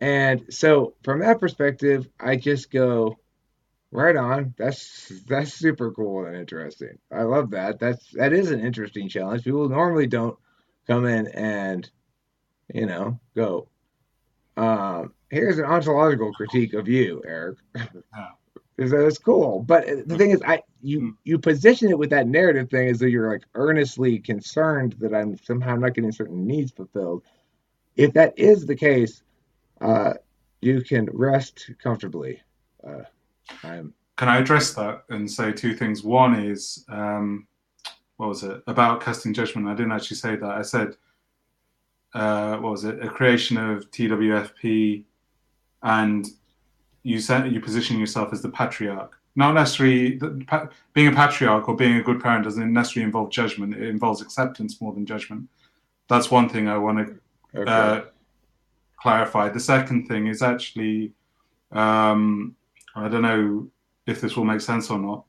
And so from that perspective, I just go, right on. That's super cool and interesting. I love that. That is an interesting challenge. People normally don't come in and, go, here's an ontological critique of you, Eric. So it's cool. But the thing is, you position it with that narrative thing as though you're like earnestly concerned that I'm somehow not getting certain needs fulfilled. If that is the case, you can rest comfortably. Can I address that and say two things? One is, what was it? About casting judgment. I didn't actually say that. I said, what was it? A creation of TwFP, and you position yourself as the patriarch. Not necessarily being a patriarch or being a good parent doesn't necessarily involve judgment. It involves acceptance more than judgment. That's one thing I want to clarify. The second thing is actually, I don't know if this will make sense or not,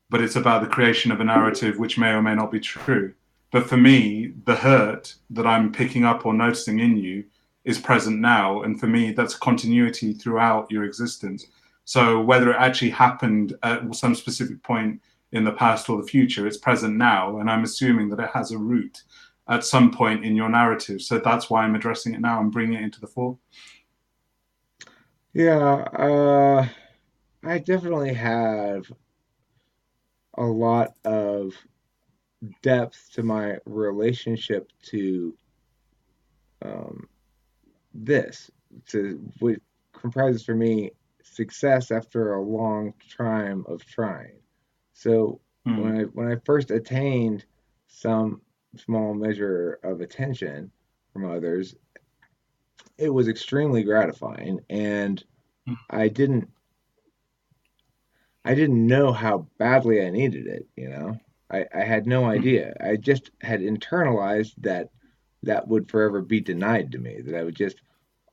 but it's about the creation of a narrative which may or may not be true. But for me, the hurt that I'm picking up or noticing in you is present now. And for me, that's continuity throughout your existence. So whether it actually happened at some specific point in the past or the future, it's present now. And I'm assuming that it has a root at some point in your narrative. So that's why I'm addressing it now and bringing it into the fore. Yeah, I definitely have a lot of depth to my relationship to this, to what comprises for me success after a long time of trying. So when I first attained some small measure of attention from others, it was extremely gratifying, and I didn't know how badly I needed it, I had no idea. I just had internalized that would forever be denied to me, that I would just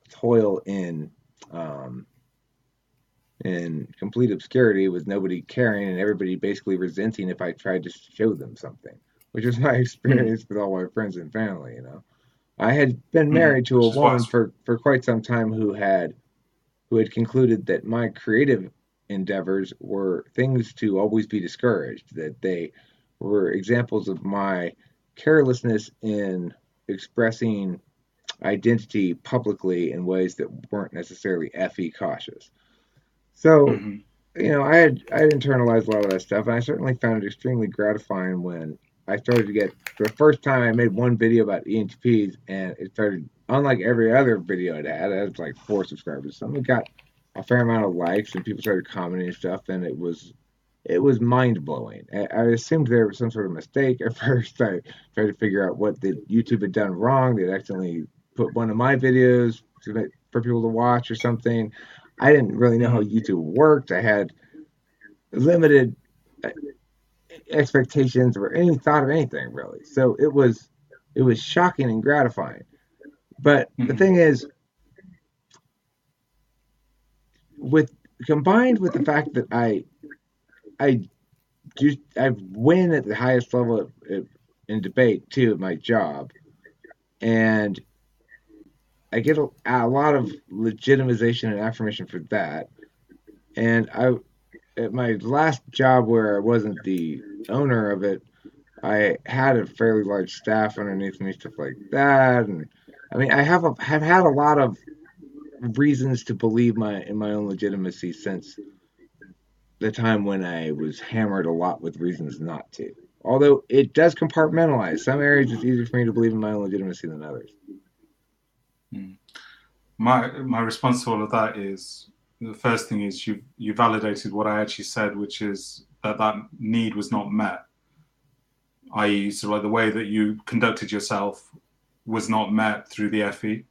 toil in complete obscurity with nobody caring and everybody basically resenting if I tried to show them something, which was my experience with all my friends and family, I had been married to a woman for quite some time who had concluded that my creative endeavors were things to always be discouraged, that they were examples of my carelessness in expressing identity publicly in ways that weren't necessarily FE cautious. So, I had internalized a lot of that stuff, and I certainly found it extremely gratifying when I started to get, for the first time, I made one video about ENTPs, and it started, unlike every other video I'd had like 4 subscribers. Something got a fair amount of likes, and people started commenting and stuff, and it was mind blowing. I assumed there was some sort of mistake at first. I tried to figure out what YouTube had done wrong. They'd accidentally put one of my videos for people to watch or something. I didn't really know how YouTube worked. I had limited expectations or any thought of anything really. So it was shocking and gratifying. But the thing is, combined with the fact that I win at the highest level in debate too at my job, and I get a lot of legitimization and affirmation for that. And at my last job where I wasn't the owner of it, I had a fairly large staff underneath me, stuff like that. And I mean, I have had a lot of reasons to believe in my own legitimacy since the time when I was hammered a lot with reasons not to. Although it does compartmentalize. Some areas it's easier for me to believe in my own legitimacy than others. My response to all of that is, the first thing is you validated what I actually said, which is that need was not met. I.e., sort of like the way that you conducted yourself was not met through the FE.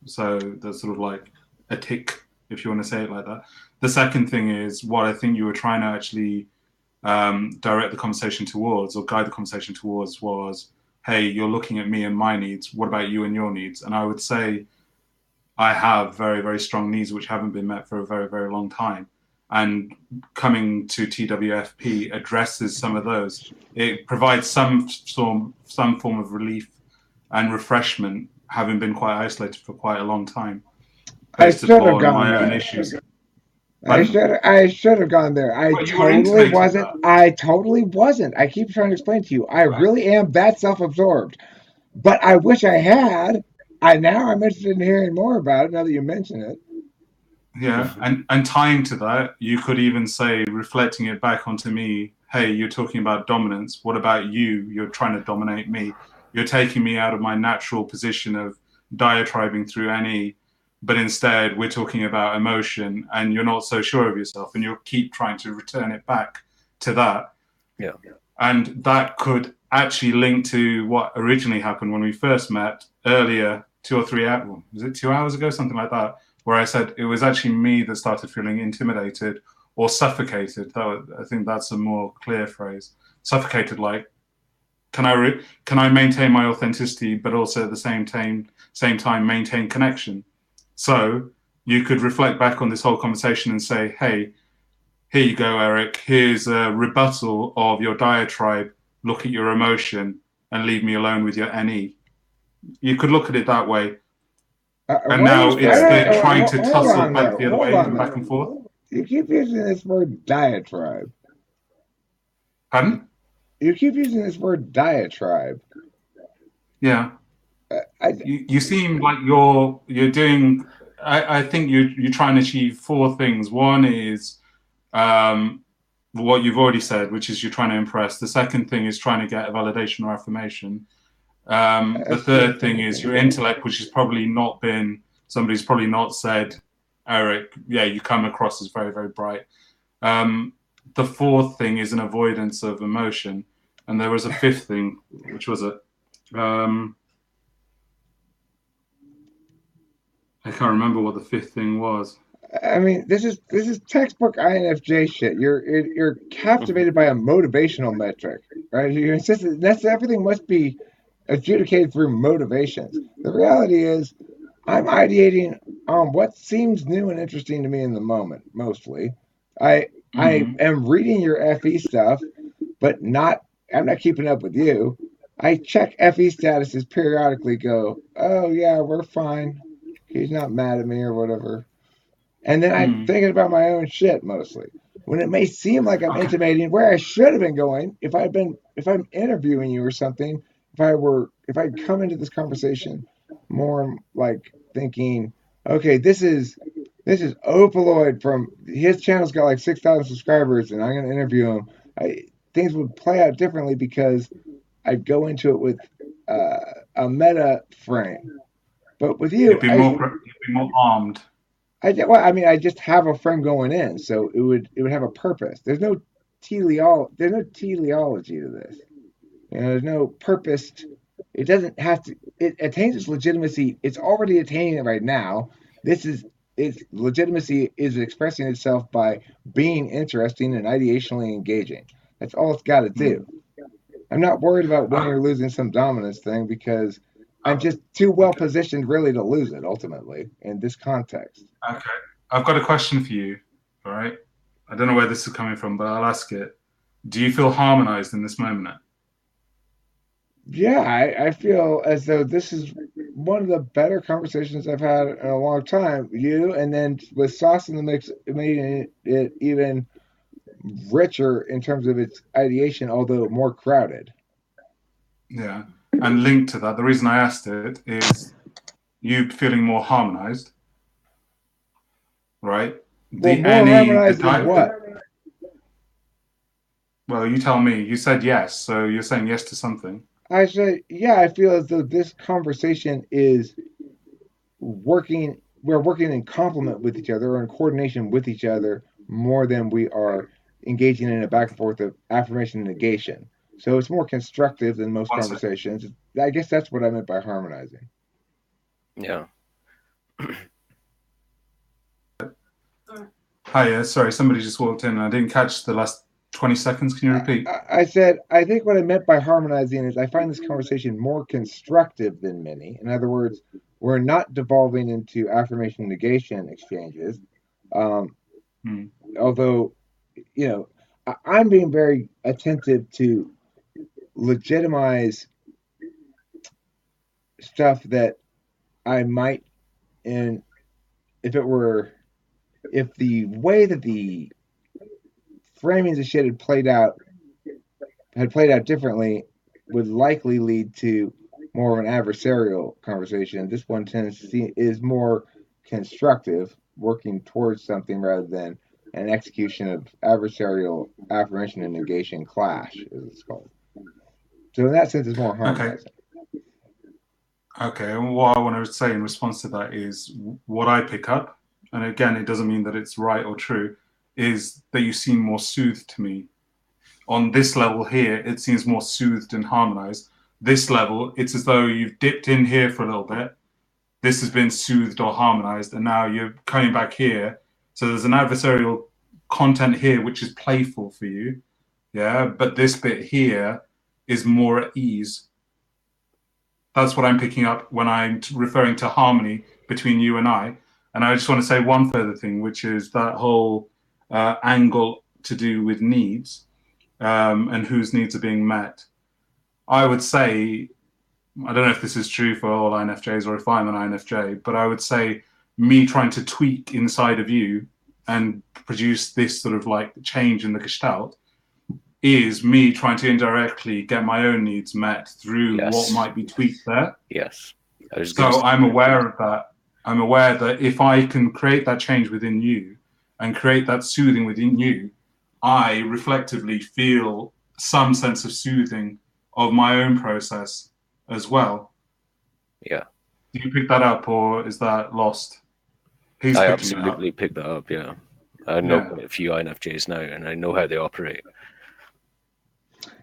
So that's sort of like a tick, if you want to say it like that. The second thing is what I think you were trying to actually direct the conversation towards, or guide the conversation towards, was hey, you're looking at me and my needs. What about you and your needs? And I would say I have very, very strong needs which haven't been met for a very, very long time. And coming to TwFP addresses some of those. It provides some form of relief and refreshment, having been quite isolated for quite a long time, based upon my own issues. I should have gone there. I totally wasn't. I totally wasn't. I keep trying to explain to you. I really am that self-absorbed. But I wish I had. I'm interested in hearing more about it now that you mention it. Yeah, and tying to that, you could even say, reflecting it back onto me, hey, you're talking about dominance. What about you? You're trying to dominate me. You're taking me out of my natural position of diatribing through NE, but instead we're talking about emotion, and you're not so sure of yourself, and you'll keep trying to return it back to that. Yeah. And that could actually link to what originally happened when we first met earlier, 2 or 3 hours, was it 2 hours ago, something like that, where I said it was actually me that started feeling intimidated or suffocated. I think that's a more clear phrase. Suffocated, like, can I maintain my authenticity, but also at the same time maintain connection? So you could reflect back on this whole conversation and say, hey, here you go, Eric. Here's a rebuttal of your diatribe. Look at your emotion and leave me alone with your NE. You could look at it that way. And now it's trying to tussle back the other way and back and forth. You keep using this word diatribe. Pardon? You keep using this word diatribe. Yeah. You seem like you're doing. I think you're trying to achieve 4 things. One is what you've already said, which is you're trying to impress. The second thing is trying to get a validation or affirmation. The third thing is your intellect, which has probably not been, somebody's probably not said, Eric, yeah, you come across as very, very bright. The fourth thing is an avoidance of emotion. And there was a fifth thing, which was I can't remember what the fifth thing was. I mean, this is textbook INFJ shit. You're captivated by a motivational metric, right? You insist that everything must be adjudicated through motivations. The reality is, I'm ideating on what seems new and interesting to me in the moment. Mostly, I am reading your FE stuff, but I'm not keeping up with you. I check FE statuses periodically. Go, oh yeah, we're fine. He's not mad at me or whatever. And then I'm thinking about my own shit mostly. When it may seem like I'm intimating where I should have been going, if I'm interviewing you or something, if I'd come into this conversation more like thinking, okay, this is Opaloid from his channel's got like 6,000 subscribers, and I'm going to interview him. Things would play out differently because I'd go into it with a meta frame. But with you, you'd be more armed. I just have a frame going in, so it would have a purpose. There's no teleology to this. There's no purpose. It doesn't have to. It attains its legitimacy. It's already attaining it right now. Its legitimacy is expressing itself by being interesting and ideationally engaging. That's all it's got to do. I'm not worried about winning or losing some dominance thing because I'm just too well positioned really to lose it ultimately in this context. Okay. I've got a question for you, all right? I don't know where this is coming from, but I'll ask it. Do you feel harmonized in this moment? Yeah, I feel as though this is one of the better conversations I've had in a long time. You, and then with sauce in the mix, making it even richer in terms of its ideation, although more crowded. Yeah. And linked to that, the reason I asked it is you feeling more harmonized, right? Well, more harmonized than what? Well, you tell me. You said yes, so you're saying yes to something. I say, yeah, I feel as though this conversation is working. We're working in complement with each other or in coordination with each other more than we are engaging in a back and forth of affirmation and negation. So it's more constructive than most conversations. I guess that's what I meant by harmonizing. Yeah. Hi, sorry, somebody just walked in and I didn't catch the last 20 seconds. Can you repeat? I said, I think what I meant by harmonizing is I find this conversation more constructive than many. In other words, we're not devolving into affirmation negation exchanges. Although, you know, I'm being very attentive to legitimize stuff that I might, and if the way that the framings of shit had played out differently, would likely lead to more of an adversarial conversation. This one is more constructive, working towards something rather than an execution of adversarial affirmation and negation clash, as it's called. So in that sense, it's more harmonizing. Okay, and what I want to say in response to that is what I pick up, and again, it doesn't mean that it's right or true, is that you seem more soothed to me. On this level here, it seems more soothed and harmonized. This level, it's as though you've dipped in here for a little bit. This has been soothed or harmonized, and now you're coming back here. So there's an adversarial content here, which is playful for you. Yeah, but this bit here is more at ease. That's what I'm picking up when I'm referring to harmony between you and I. And I just want to say one further thing, which is that whole angle to do with needs. And whose needs are being met. I would say, I don't know if this is true for all INFJs or if I'm an INFJ, but I would say me trying to tweak inside of you and produce this sort of like change in the gestalt is me trying to indirectly get my own needs met through what might be tweaked there. Yes. So I'm aware of that. I'm aware that if I can create that change within you and create that soothing within you, I reflectively feel some sense of soothing of my own process as well. Yeah. Do you pick that up, or is that lost? I absolutely pick that up, yeah. I know quite a few INFJs now, and I know how they operate.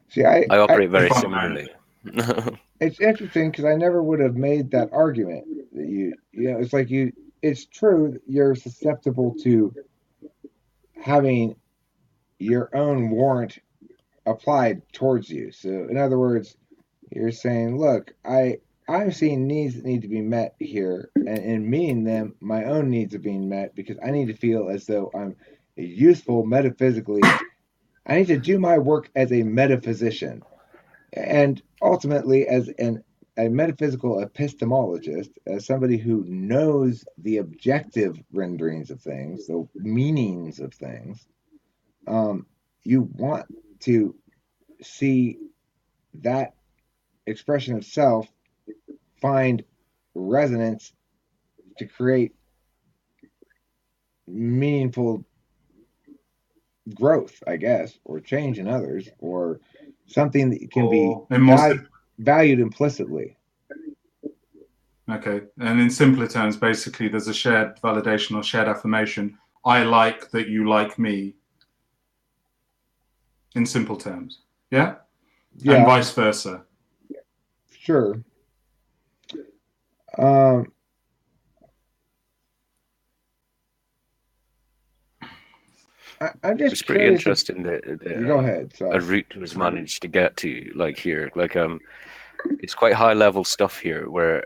See, I operate very similarly. It's interesting because I never would have made that argument. That you know, it's like it's true you're susceptible to having your own warrant applied towards you. So in other words, you're saying, look, I'm seeing needs that need to be met here, and in meeting them, my own needs are being met because I need to feel as though I'm useful metaphysically. I need to do my work as a metaphysician, and ultimately as a metaphysical epistemologist, as somebody who knows the objective renderings of things, the meanings of things. You want to see that expression of self find resonance to create meaningful growth, I guess, or change in others, or something that can be valued implicitly. Okay, and in simpler terms, basically, there's a shared validation or shared affirmation. I like that you like me. In simple terms, yeah, and vice versa. Sure. I'm just it's pretty interesting that go ahead. A route was managed to get to like here, like it's quite high level stuff here where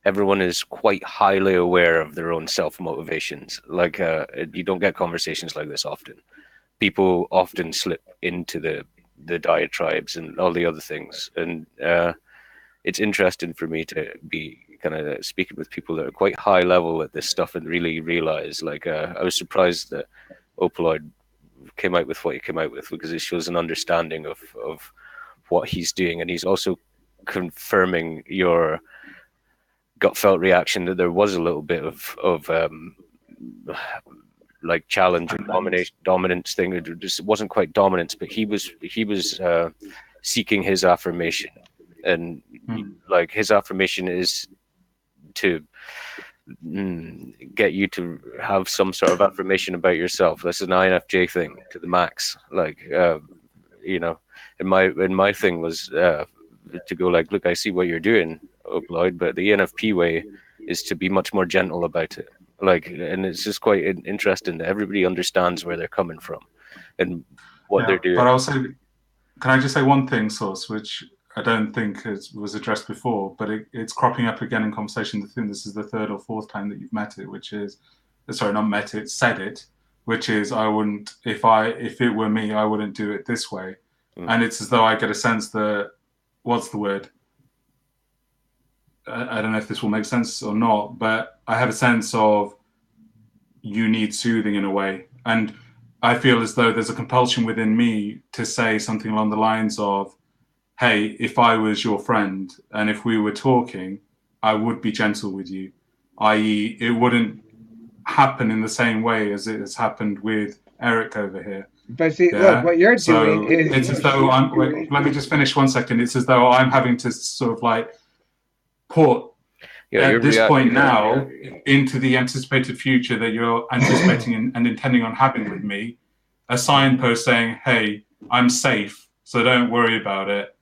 everyone is quite highly aware of their own self motivations. Like you don't get conversations like this often. People often slip into the diatribes and all the other things, and it's interesting for me to be kind of speaking with people that are quite high level at this stuff and really realize, like, I was surprised that Opaloid came out with what he came out with, because it shows an understanding of what he's doing, and he's also confirming your gut felt reaction that there was a little bit of like challenge and dominance thing. It just wasn't quite dominance, but he was seeking his affirmation, and like his affirmation is to get you to have some sort of affirmation about yourself. That's an INFJ thing to the max. Like you know, and my thing was to go like, look, I see what you're doing, Opaloid, but the ENFP way is to be much more gentle about it. Like, and it's just quite interesting that everybody understands where they're coming from. and what they're doing. But also, can I just say one thing, Source, which I don't think was addressed before, but it's cropping up again in conversation. I think this is the third or fourth time that you've met it, which is, sorry, not met it, said it, which is, I wouldn't, if it were me, I wouldn't do it this way. And it's as though I get a sense that, what's the word? I don't know if this will make sense or not, but I have a sense of you need soothing in a way. And I feel as though there's a compulsion within me to say something along the lines of, hey, if I was your friend and if we were talking, I would be gentle with you, i.e. it wouldn't happen in the same way as it has happened with Eric over here. But see, look, what you're doing is... It's as though let me just finish 1 second. It's as though I'm having to sort of like put at this point now into the anticipated future that you're anticipating and intending on having with me, a signpost saying, hey, I'm safe, so don't worry about it.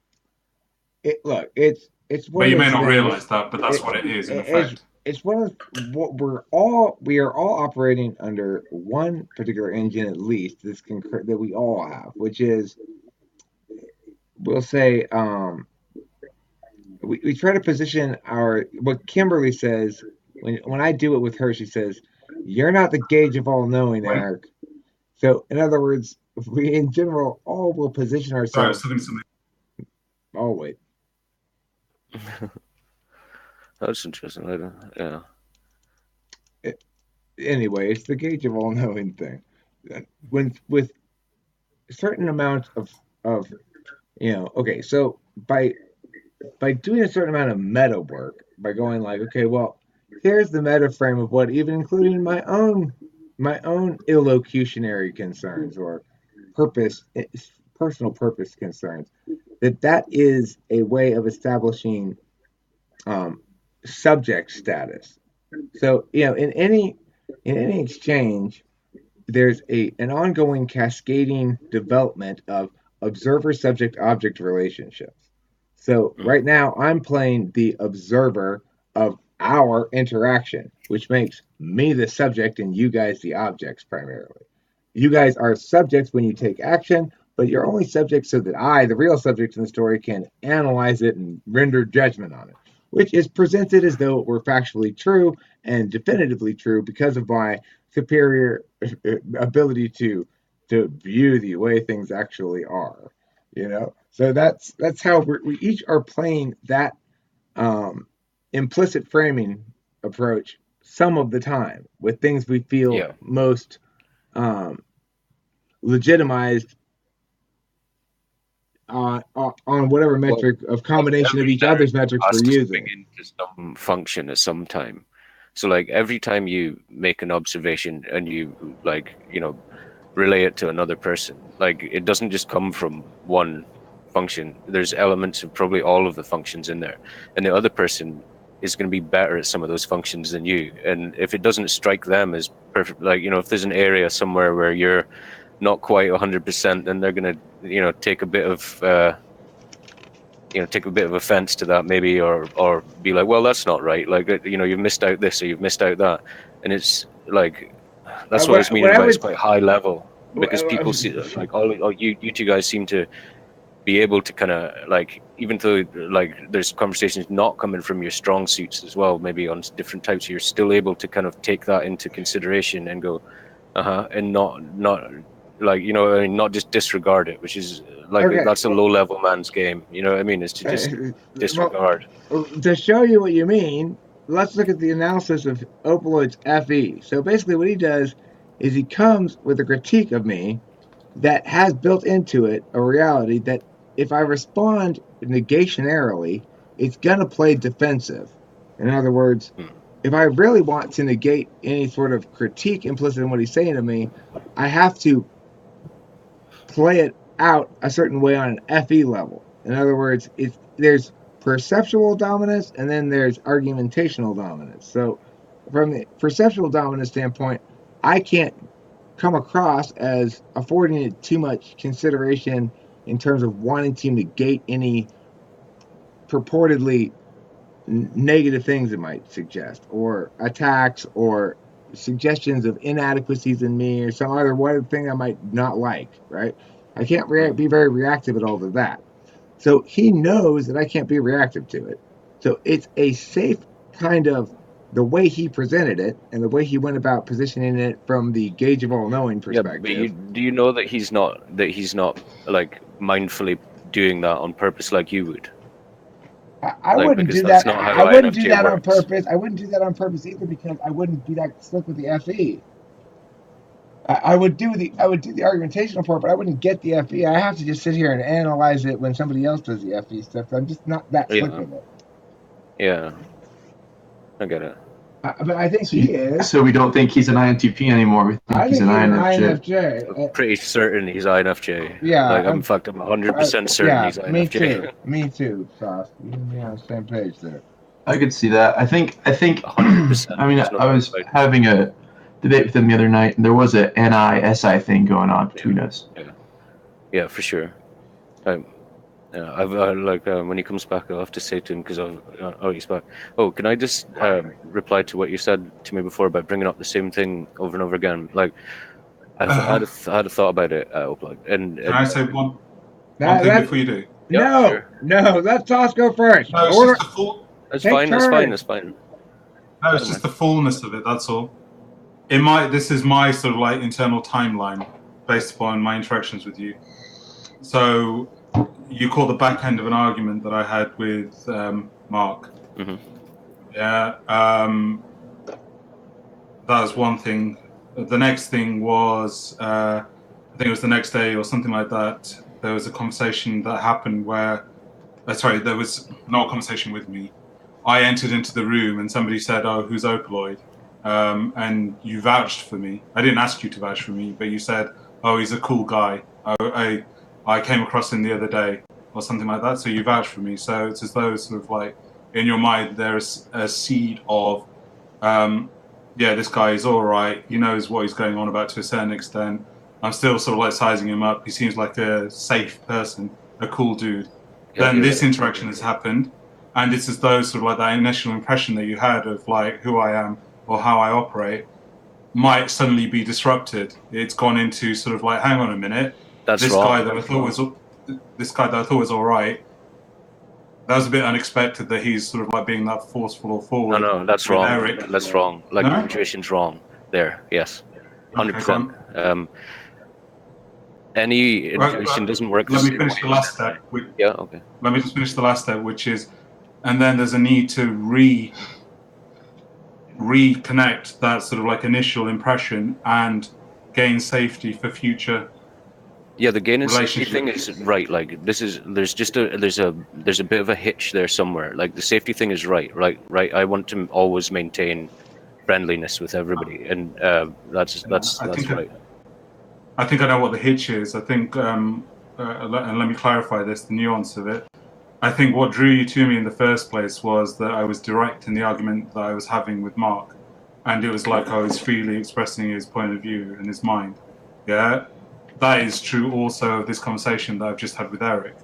Look, it's but you may not realize that, but that's what it is in effect. It's one of what we are all operating under one particular engine, at least that we all have, which is, we'll say, we try to position what Kimberly says when I do it with her. She says, "You're not the gauge of all knowing, Eric." So, in other words, we in general all will position ourselves. Sorry, something. Oh wait. That's interesting. Yeah. Anyway, it's the gauge of all knowing thing. When with a certain amount of okay, so by doing a certain amount of meta work, by going like, okay, well, here's the meta frame of what, even including my own illocutionary concerns or personal purpose concerns, that is a way of establishing subject status. So, in any exchange, there's an ongoing cascading development of observer subject object relationships. So right now I'm playing the observer of our interaction, which makes me the subject and you guys the objects primarily. You guys are subjects when you take action, but you're only subjects so that I, the real subject in the story, can analyze it and render judgment on it, which is presented as though it were factually true and definitively true because of my superior ability to view the way things actually are. So that's how we each are playing that implicit framing approach some of the time with things we feel most legitimized on whatever metric of combination of each other's metrics we're using. Into some function at some time. So like every time you make an observation and you relay it to another person, like it doesn't just come from one function. There's elements of probably all of the functions in there, and the other person is going to be better at some of those functions than you. And if it doesn't strike them as perfect, if there's an area somewhere where you're not quite 100%, then they're going to take a bit of offense to that, maybe, or be like, well, that's not right, you've missed out this or you've missed out that. And it's like, that's what I was meaning by it's quite high level, because people see, like, all you two guys seem to be able to kind of, like, even though like there's conversations not coming from your strong suits as well, maybe on different types, you're still able to kind of take that into consideration and go and not like, not just disregard it, which is like, that's a low level man's game, you know what I mean? Is to just disregard. To show you what you mean, let's look at the analysis of Opaloid's FE. So basically what he does is he comes with a critique of me that has built into it a reality that if I respond negationarily, it's going to play defensive. In other words, if I really want to negate any sort of critique implicit in what he's saying to me, I have to play it out a certain way on an FE level. In other words, there's perceptual dominance and then there's argumentational dominance. So from the perceptual dominance standpoint, I can't come across as affording it too much consideration in terms of wanting to negate any purportedly negative things it might suggest, or attacks, or suggestions of inadequacies in me or some other one thing I might not like, right? I can't be very reactive at all to that. So he knows that I can't be reactive to it. So it's a safe kind of the way he presented it and the way he went about positioning it from the gauge of all knowing perspective. Yeah, but do you know that he's not like mindfully doing that on purpose like you would? I wouldn't do that. I wouldn't do that on purpose. I wouldn't do that on purpose either because I wouldn't be that slick with the FE. I would do the argumentational part, but I wouldn't get the FE. I have to just sit here and analyze it when somebody else does the FE stuff. I'm just not that slick with it. Yeah, I get it. But I think he is. So we don't think he's an INTP anymore. We think he's an INFJ. I'm pretty certain he's INFJ. Yeah. Like I'm 100% certain he's INFJ. Me too, Sauce. You and me on the same page there. I could see that. I think 100%. I mean, I was having a debate with him the other night, and there was a NI-SI thing going on between us. Yeah, for sure. I've when he comes back, I'll have to say to him because he's back. Oh, can I just reply to what you said to me before about bringing up the same thing over and over again? Like, I had a thought about it, Opaloid. And can I say one thing before you do? No, let Sauce go first. No, it's just the full. That's fine. No, it's just the fullness of it. That's all. This is my sort of like internal timeline based upon my interactions with you. So you call the back end of an argument that I had with Mark. Mm-hmm. Yeah, that was one thing. The next thing was, I think it was the next day or something like that. There was a conversation that happened where, there was not a conversation with me. I entered into the room and somebody said, "Oh, who's Opaloid?" And you vouched for me. I didn't ask you to vouch for me, but you said, "Oh, he's a cool guy. I came across him the other day," or something like that. So you vouched for me. So it's as though sort of like in your mind there's a seed of, this guy is all right. He knows what he's going on about to a certain extent. I'm still sort of like sizing him up. He seems like a safe person, a cool dude. Then this interaction has happened, and it's as though sort of like that initial impression that you had of like who I am or how I operate might suddenly be disrupted. It's gone into sort of like, hang on a minute. This guy that I thought was all right. That was a bit unexpected that he's sort of like being that forceful or forward. No, that's wrong. Eric. That's wrong. Like your intuition's wrong there. Yes, 100%. Any intuition doesn't work. Let me finish the last step. Okay. Let me just finish the last step, which is, and then there's a need to reconnect that sort of like initial impression and gain safety for future. Yeah, the gain and safety thing is right. Like there's a bit of a hitch there somewhere. Like the safety thing is right. I want to always maintain friendliness with everybody, and that's right. I think I know what the hitch is. I think, and let me clarify this, the nuance of it. I think what drew you to me in the first place was that I was direct in the argument that I was having with Mark, and it was like I was freely expressing his point of view and his mind. Yeah. That is true also of this conversation that I've just had with Eric.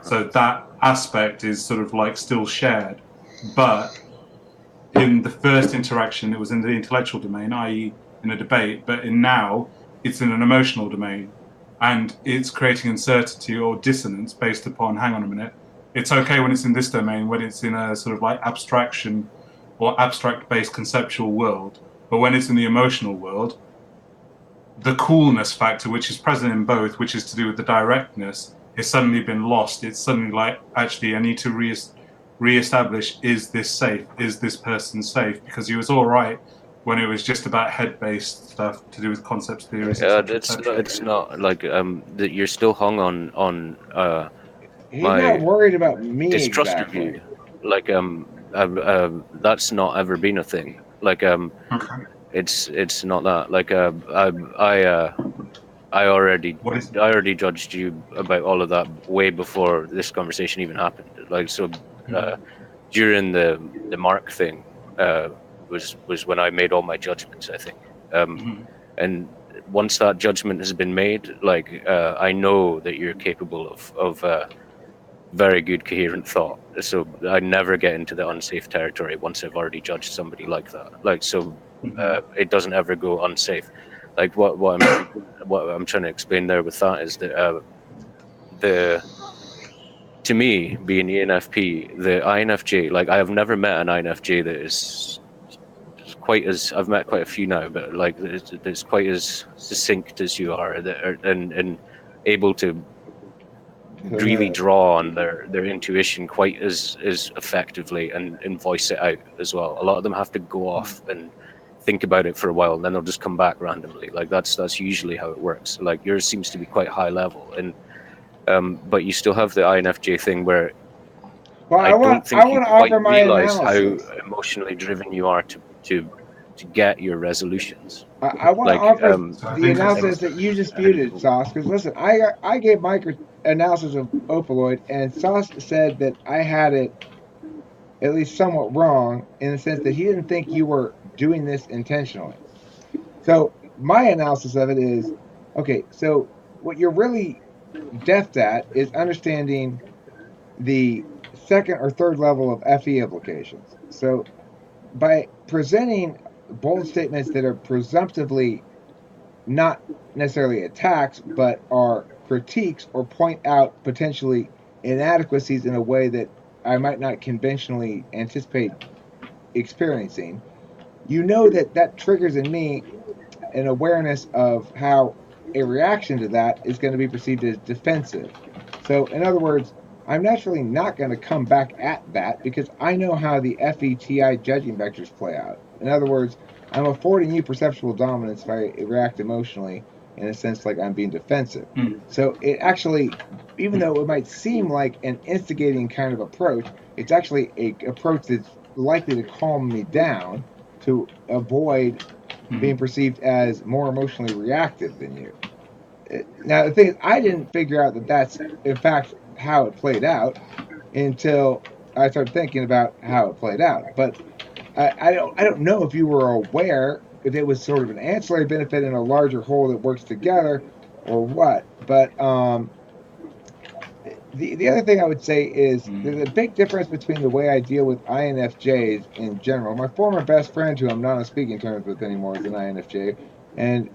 So that aspect is sort of like still shared. But in the first interaction, it was in the intellectual domain, i.e. in a debate, but now it's in an emotional domain. And it's creating uncertainty or dissonance based upon, hang on a minute, it's okay when it's in this domain, when it's in a sort of like abstraction or abstract-based conceptual world. But when it's in the emotional world, the coolness factor, which is present in both, which is to do with the directness, has suddenly been lost. It's suddenly like, actually, I need to re-establish, is this safe? Is this person safe? Because he was all right when it was just about head-based stuff to do with concepts, theories, etc. It's not like that you're still hung on he's not worried about me distrust exactly. of you. Like that's not ever been a thing. Like Okay. It's not that. Like I already judged you about all of that way before this conversation even happened. Like so, during the Mark thing was when I made all my judgments. I think, and once that judgment has been made, like I know that you're capable of very good coherent thought. So I never get into the unsafe territory once I've already judged somebody like that. Like so. it doesn't ever go unsafe. Like what I'm trying to explain there with that is that to me, being ENFP, the INFJ, like I have never met an INFJ that is quite as, I've met quite a few now, but like that's quite as succinct as you are, and able to really draw on their intuition quite as effectively and voice it out as well. A lot of them have to go off and think about it for a while, and then they'll just come back randomly. Like that's usually how it works. Like yours seems to be quite high level, and but you still have the INFJ thing where I don't think you quite realize how emotionally driven you are to get your resolutions. I want to offer the analysis that you disputed, Sauce, because listen, I gave my analysis of Opaloid, and Sauce said that I had it at least somewhat wrong in the sense that he didn't think you were doing this intentionally. So my analysis of it is, okay, so what you're really deft at is understanding the second or third level of FE implications. So by presenting bold statements that are presumptively not necessarily attacks, but are critiques or point out potentially inadequacies in a way that I might not conventionally anticipate experiencing, you know that triggers in me an awareness of how a reaction to that is going to be perceived as defensive. So, in other words, I'm naturally not going to come back at that because I know how the FETI judging vectors play out. In other words, I'm affording you perceptual dominance if I react emotionally in a sense like I'm being defensive. So it actually, even though it might seem like an instigating kind of approach, it's actually an approach that's likely to calm me down to avoid being perceived as more emotionally reactive than you. Now, the thing is, I didn't figure out that that's, in fact, how it played out until I started thinking about how it played out. But I don't know if you were aware if it was sort of an ancillary benefit in a larger whole that works together or what. But the other thing I would say is there's a big difference between the way I deal with INFJs in general. My former best friend, who I'm not on speaking terms with anymore, is an INFJ, and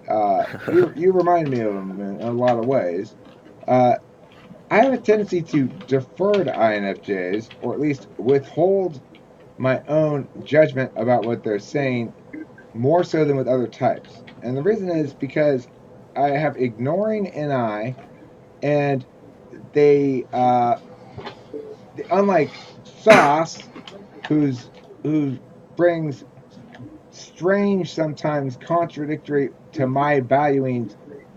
you remind me of him in a lot of ways. I have a tendency to defer to INFJs, or at least withhold my own judgment about what they're saying more so than with other types. And the reason is because I have ignoring NI, and they unlike Sauce, who brings strange, sometimes contradictory to my valuing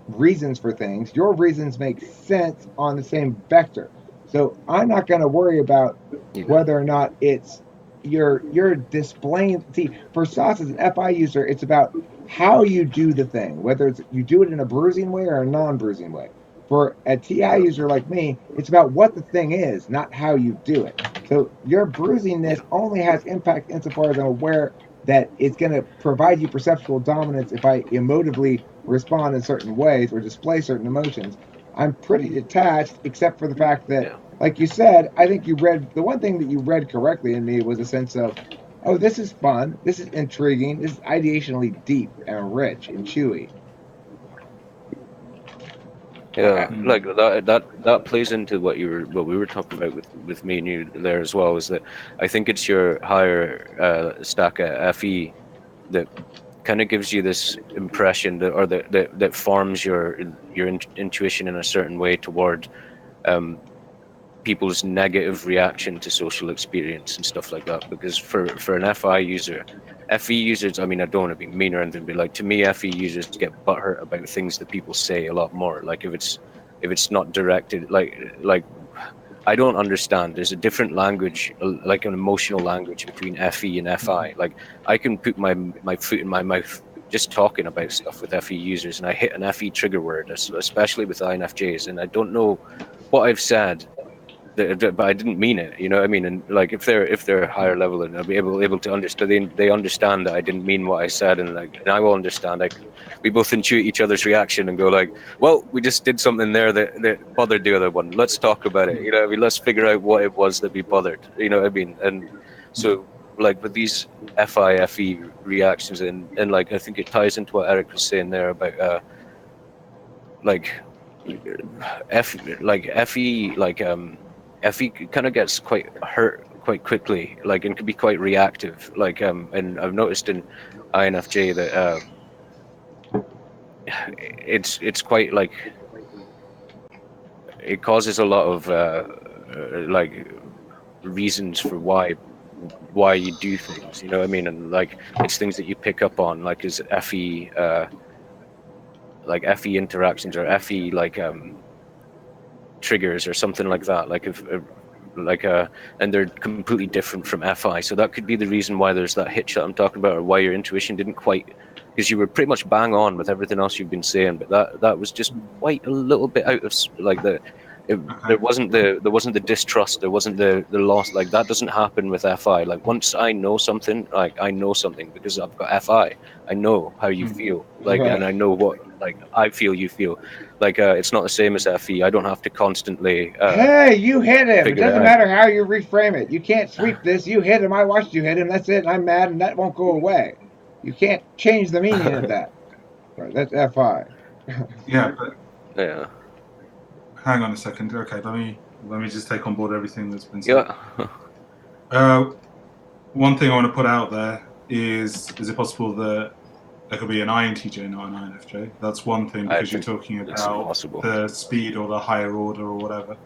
reasons for things, your reasons make sense on the same vector. So I'm not going to worry about whether or not it's you're displaying. See, for Sauce as an FI user, it's about how you do the thing, whether it's you do it in a bruising way or a non-bruising way. For a TI user like me, it's about what the thing is, not how you do it. So your bruisingness only has impact insofar as I'm aware that it's going to provide you perceptual dominance if I emotively respond in certain ways or display certain emotions. I'm pretty detached, except for the fact that, like you said, I think you read the one thing that you read correctly in me was a sense of, oh, this is fun, this is intriguing, this is ideationally deep and rich and chewy. Yeah, like that plays into what we were talking about with me and you there as well. Is that I think it's your higher stack at FE that kind of gives you this impression that, or that forms your intuition in a certain way toward people's negative reaction to social experience and stuff like that. Because for an FI user, FE users, I mean, I don't want to be mean or anything, but like to me, FE users get butthurt about things that people say a lot more. Like if it's not directed, like I don't understand. There's a different language, like an emotional language between FE and FI. Like I can put my foot in my mouth just talking about stuff with FE users, and I hit an FE trigger word, especially with INFJs, and I don't know what I've said, but I didn't mean it. You know what I mean? And like if they're higher level and I'll be able to understand, they understand that I didn't mean what I said, and I will understand. We both intuit each other's reaction and go like, well, we just did something there that bothered the other one. Let's talk about it. You know what I mean? Let's figure out what it was that we bothered. You know what I mean? And so like with these FI-FE reactions, and like I think it ties into what Eric was saying there about like FE FE kind of gets quite hurt quite quickly, like, and can be quite reactive, like and I've noticed in INFJ that it's quite like it causes a lot of like reasons for why you do things, you know what I mean? And like it's things that you pick up on, like as FE like FE interactions or FE like triggers or something like that, like if and they're completely different from FI, so that could be the reason why there's that hitch that I'm talking about, or why your intuition didn't quite, because you were pretty much bang on with everything else you've been saying, but that was just quite a little bit out of like there wasn't the distrust, there wasn't the loss, like that doesn't happen with FI. Like once I know something, like I know something because I've got FI, I know how you feel, like, and I know what like I feel you feel, like it's not the same as FE. I don't have to constantly hey, you hit him. It doesn't matter how you reframe it. You can't sweep this. You hit him. I watched you hit him. That's it. I'm mad, and that won't go away. You can't change the meaning of that. Right, that's FI. Yeah, but yeah. Hang on a second. Okay, let me just take on board everything that's been said. Yeah. One thing I want to put out there is it possible that there could be an INTJ, not an INFJ? That's one thing, because you're talking about the speed or the higher order or whatever.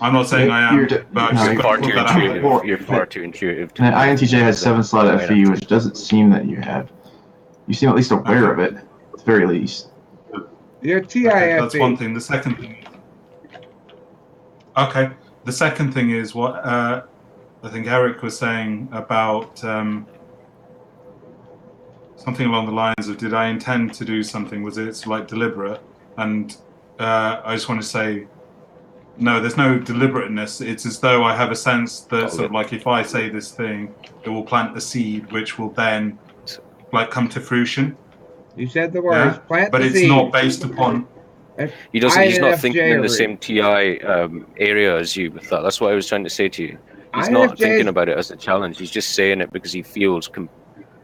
I'm not saying I am, but you're far too intuitive. You're far too intuitive. And INTJ has 7 slot FE, which doesn't seem that you have. You seem at least aware of it, at the very least. You're TIFE. Okay, that's one thing. The second thing. Okay, the second thing is what I think Eric was saying about something along the lines of, did I intend to do something? Was it like deliberate? And I just want to say, no, there's no deliberateness. It's as though I have a sense that sort of like if I say this thing, it will plant the seed, which will then like come to fruition. You said the words, yeah? plant but the it's seed. Not based upon. He's not thinking in the same TI area as you with that. That's what I was trying to say to you. He's not thinking about it as a challenge. He's just saying it because he feels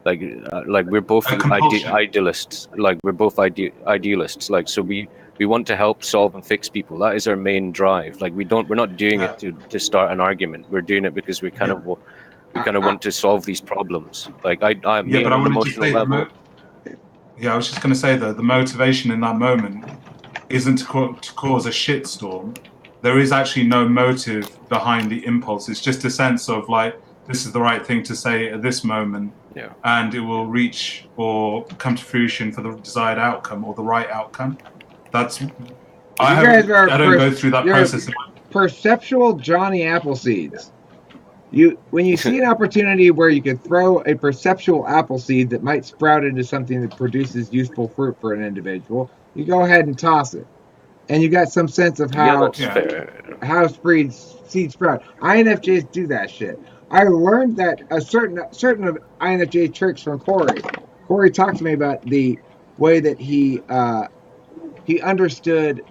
like we're both idealists. Like we're both idealists. Like so we want to help solve and fix people. That is our main drive. Like we're not doing it to start an argument. We're doing it because we kind of want to solve these problems. Like I'm on an emotional level. I was just going to say that the motivation in that moment isn't to cause a shitstorm. There is actually no motive behind the impulse. It's just a sense of like, this is the right thing to say at this moment, and it will reach or come to fruition for the desired outcome or the right outcome. That's I don't go through that process. Perceptual Johnny Appleseeds. When you see an opportunity where you could throw a perceptual apple seed that might sprout into something that produces useful fruit for an individual, you go ahead and toss it. And you got some sense of how seeds sprout. INFJs do that shit. I learned that a certain of INFJ tricks from Corey. Corey talked to me about the way that he understood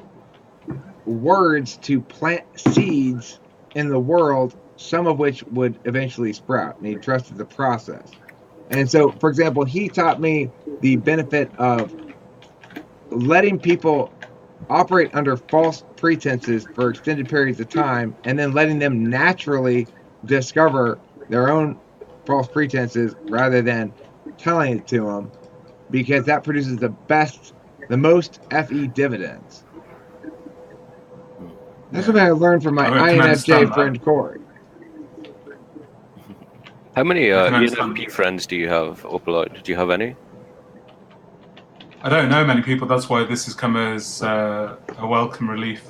words to plant seeds in the world, some of which would eventually sprout, and he trusted the process. And so, for example, he taught me the benefit of letting people operate under false pretenses for extended periods of time, and then letting them naturally discover their own false pretenses rather than telling it to them, because that produces the most FE dividends. That's something I learned from my INFJ friend Corey. How many ENFP friends do you have, Opaloid? Do you have any? I don't know many people. That's why this has come as a welcome relief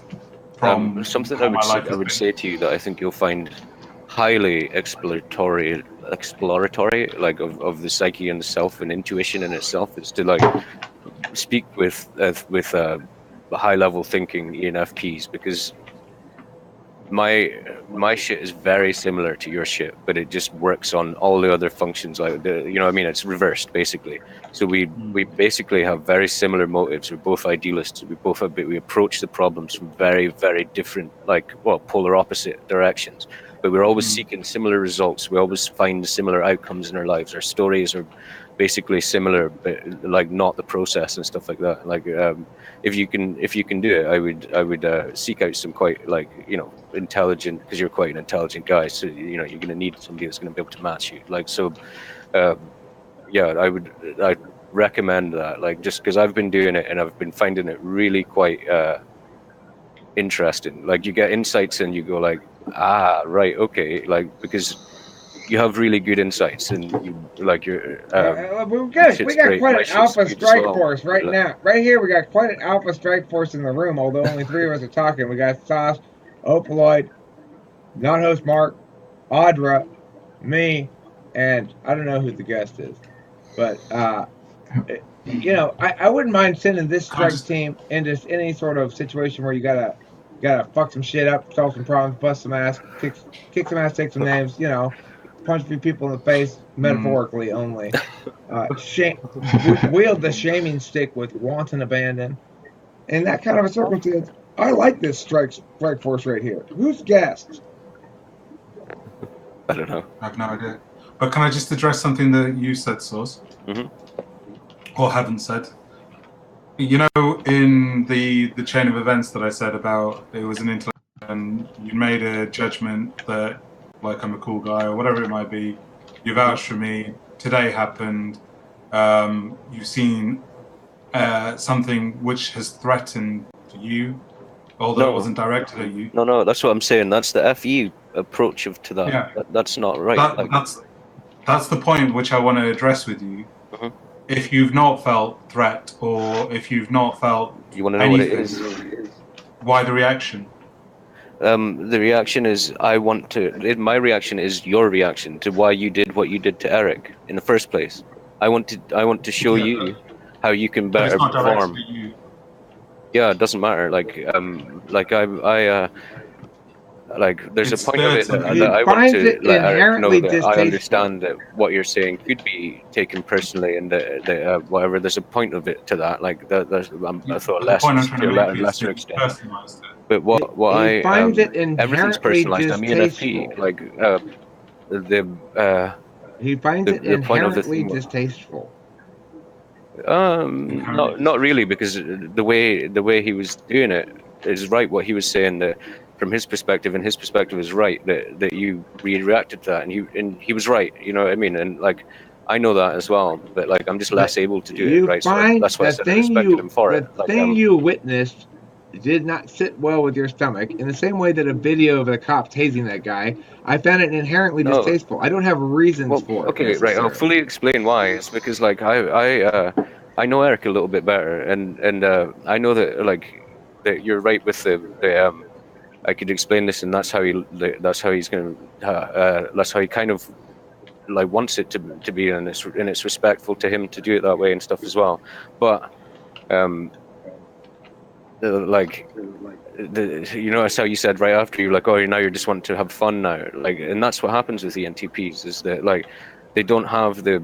from something I would say to you that I think you'll find highly exploratory, like of the psyche and the self and intuition in itself, is to like speak with high level thinking ENFPs, because my shit is very similar to your shit, but it just works on all the other functions. Like you know what I mean? It's reversed basically. So we basically have very similar motives. We're both idealists. We approach the problems from very, very different, like polar opposite directions. but we're always seeking similar results. We always find similar outcomes in our lives. Our stories are basically similar, but like not the process and stuff like that. Like if you can do it, I would seek out some quite, like, you know, intelligent, because you're quite an intelligent guy, so you know you're going to need somebody that's going to be able to match you. Like, so yeah, I'd recommend that, like, just because I've been doing it and I've been finding it really quite interesting. Like, you get insights and you go like, ah, right, okay, like, because you have really good insights and you like you're we're good. We got quite an alpha strike force right now. Right here, we got quite an alpha strike force in the room, although only 3 of us are talking. We got Sauce, Opaloid, non-host Mark, Audra, me, and I don't know who the guest is. But you know, I wouldn't mind sending this strike team into any sort of situation where you gotta fuck some shit up, solve some problems, bust some ass, kick some ass, take some names, you know, punch a few people in the face, metaphorically only. Wield the shaming stick with wanton abandon. In that kind of a circumstance, I like this strike force right here. Who's guest? I don't know. I have no idea. But can I just address something that you said, Source? Or haven't said? You know, in the chain of events that I said about it was an intellect, and you made a judgment that, like, I'm a cool guy or whatever it might be. You vouched for me. Today happened. You've seen something which has threatened you, although it wasn't directed at you. No, that's what I'm saying. That's the FE approach to that. Yeah. That's not right. That's the point which I want to address with you. If you've not felt threat, or if you've not felt you want to know anything, what it is, why the reaction? The reaction is my reaction is your reaction to why you did what you did to Eric in the first place. I want to show you how you can better perform. Yeah, it doesn't matter. Like like there's a point of it that I want to let Eric know that I understand that what you're saying could be taken personally, and that whatever, there's a point of it to that. Like I thought lesser extent. But what I finds it everything's personalized. I'm ENFP. Like he finds it inherently distasteful. Not really, because the way he was doing it is right. What he was saying, that from his perspective, and his perspective is right, that you reacted to that, and he was right. You know what I mean? And like, I know that as well, but like, I'm just less able to do it, right? So that's why I said I respected him for it. The thing you witnessed did not sit well with your stomach, in the same way that a video of the cops tasing that guy, I found it inherently distasteful. I don't have reasons for it. Okay, right. I'll fully explain why. It's because, like, I know Eric a little bit better, and I know that, like, that you're right with the I could explain this, and that's how he's going to that's how he kind of like wants it to be, and it's respectful to him to do it that way and stuff as well. But like, you know, that's how you said right after, you're like, oh, now you're just wanting to have fun now, like, and that's what happens with the ENTPs, is that, like, they don't have the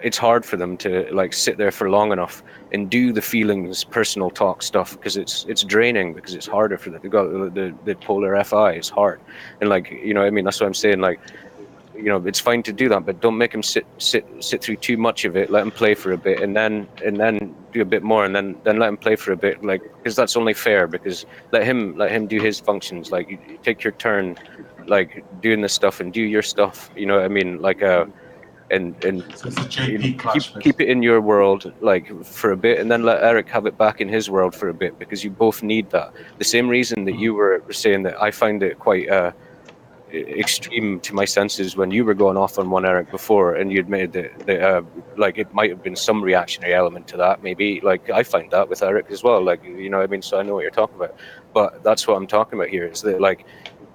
it's hard for them to, like, sit there for long enough and do the feelings, personal talk stuff, because it's draining, because it's harder for them. They got the polar FI, it's hard, and, like, you know what I mean, that's what I'm saying. Like, you know, it's fine to do that, but don't make him sit through too much of it. Let him play for a bit, and then do a bit more, and then let him play for a bit, like, because that's only fair. Because let him do his functions. Like, you take your turn, like, doing this stuff, and do your stuff. You know what I mean? Like, and so it's a JP keep it in your world, like, for a bit, and then let Eric have it back in his world for a bit, because you both need that. The same reason that you were saying that I find it quite extreme to my senses when you were going off on one, Eric, before, and you admitted that like, it might have been some reactionary element to that, maybe. Like, I find that with Eric as well, like, you know what I mean? So I know what you're talking about, but that's what I'm talking about here, is that, like,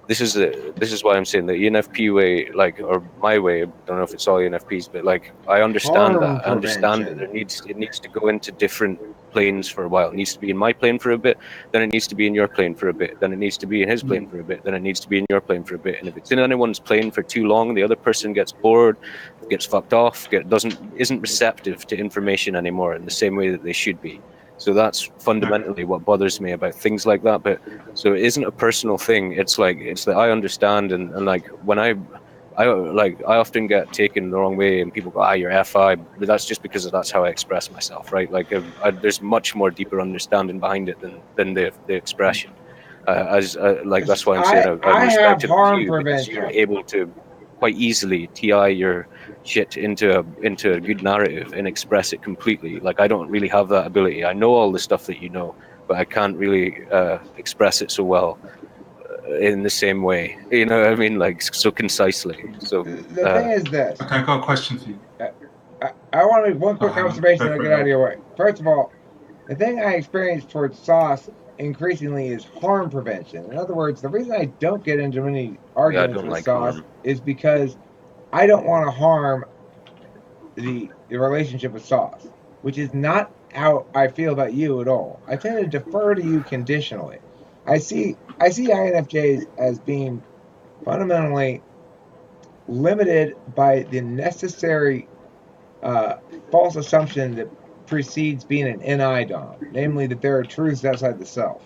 this is why I'm saying the ENFP way, like, or my way, I don't know if it's all ENFPs, but, like, I understand that. I understand that it needs to go into different planes for a while. It needs to be in my plane for a bit, then it needs to be in your plane for a bit, then it needs to be in his plane for a bit, then it needs to be in your plane for a bit. And if it's in anyone's plane for too long, the other person gets bored, gets fucked off, isn't receptive to information anymore in the same way that they should be. So that's fundamentally what bothers me about things like that. But so it isn't a personal thing. It's like, it's that I understand, and like when I often get taken the wrong way, and people go, you're FI, but that's just because that's how I express myself, right? Like there's much more deeper understanding behind it than the expression. That's why I'm saying I have respect it with harm you, because prevention. you're able to quite easily TI your shit into a good narrative and express it completely. Like I don't really have that ability. I know all the stuff that you know, but I can't really express it so well in the same way. You know what I mean? Like so concisely. So the thing is this. Okay, I've got a question for you. I want to make one quick observation and get out of your way. First of all, the thing I experience towards sauce increasingly is harm prevention. In other words, the reason I don't get into many arguments with like sauce harm. is because I don't want to harm the relationship with sauce, which is not how I feel about you at all. I tend to defer to you conditionally. I see INFJs as being fundamentally limited by the necessary false assumption that precedes being an NI dom, namely that there are truths outside the self.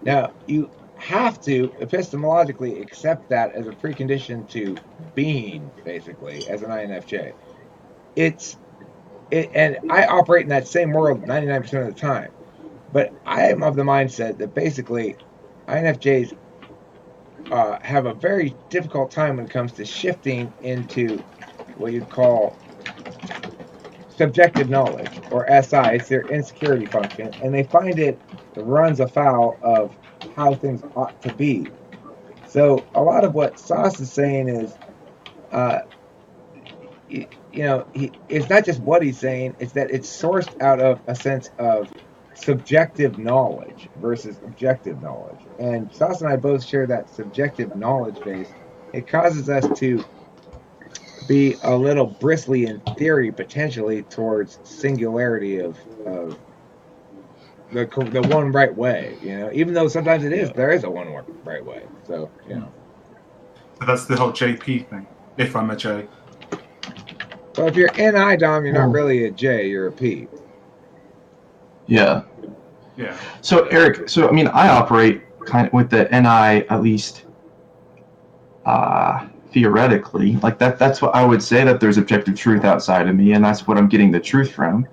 Now, you have to epistemologically accept that as a precondition to being, basically, as an INFJ. And I operate in that same world 99% of the time. But I am of the mindset that basically INFJs have a very difficult time when it comes to shifting into what you'd call subjective knowledge, or SI. It's their insecurity function, and they find it runs afoul of how things ought to be. So a lot of what Sauce is saying is, it's not just what he's saying; it's that it's sourced out of a sense of subjective knowledge versus objective knowledge. And Sauce and I both share that subjective knowledge base. It causes us to be a little bristly in theory, potentially, towards singularity of the one right way, even though sometimes there is a one right way. So, So that's the whole JP thing, if I'm a J. Well, if you're NI Dom, you're not really a J, you're a P. Yeah. So Eric, I operate kind of with the NI, at least theoretically. Like that's what I would say, that there's objective truth outside of me, and that's what I'm getting the truth from.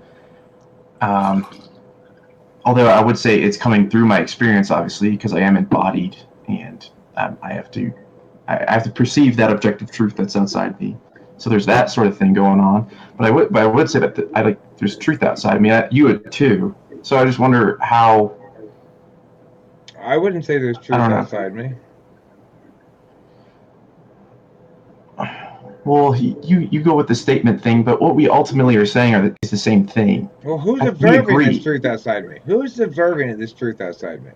Although I would say it's coming through my experience, obviously, because I am embodied, and I have to perceive that objective truth that's outside me. So there's that sort of thing going on. But I would say that there's truth outside me. You would too. So I just wonder how. I wouldn't say there's truth outside me. Well, you go with the statement thing, but what we ultimately are saying is the same thing. Well, who's observing this truth outside me? Who's observing this truth outside me?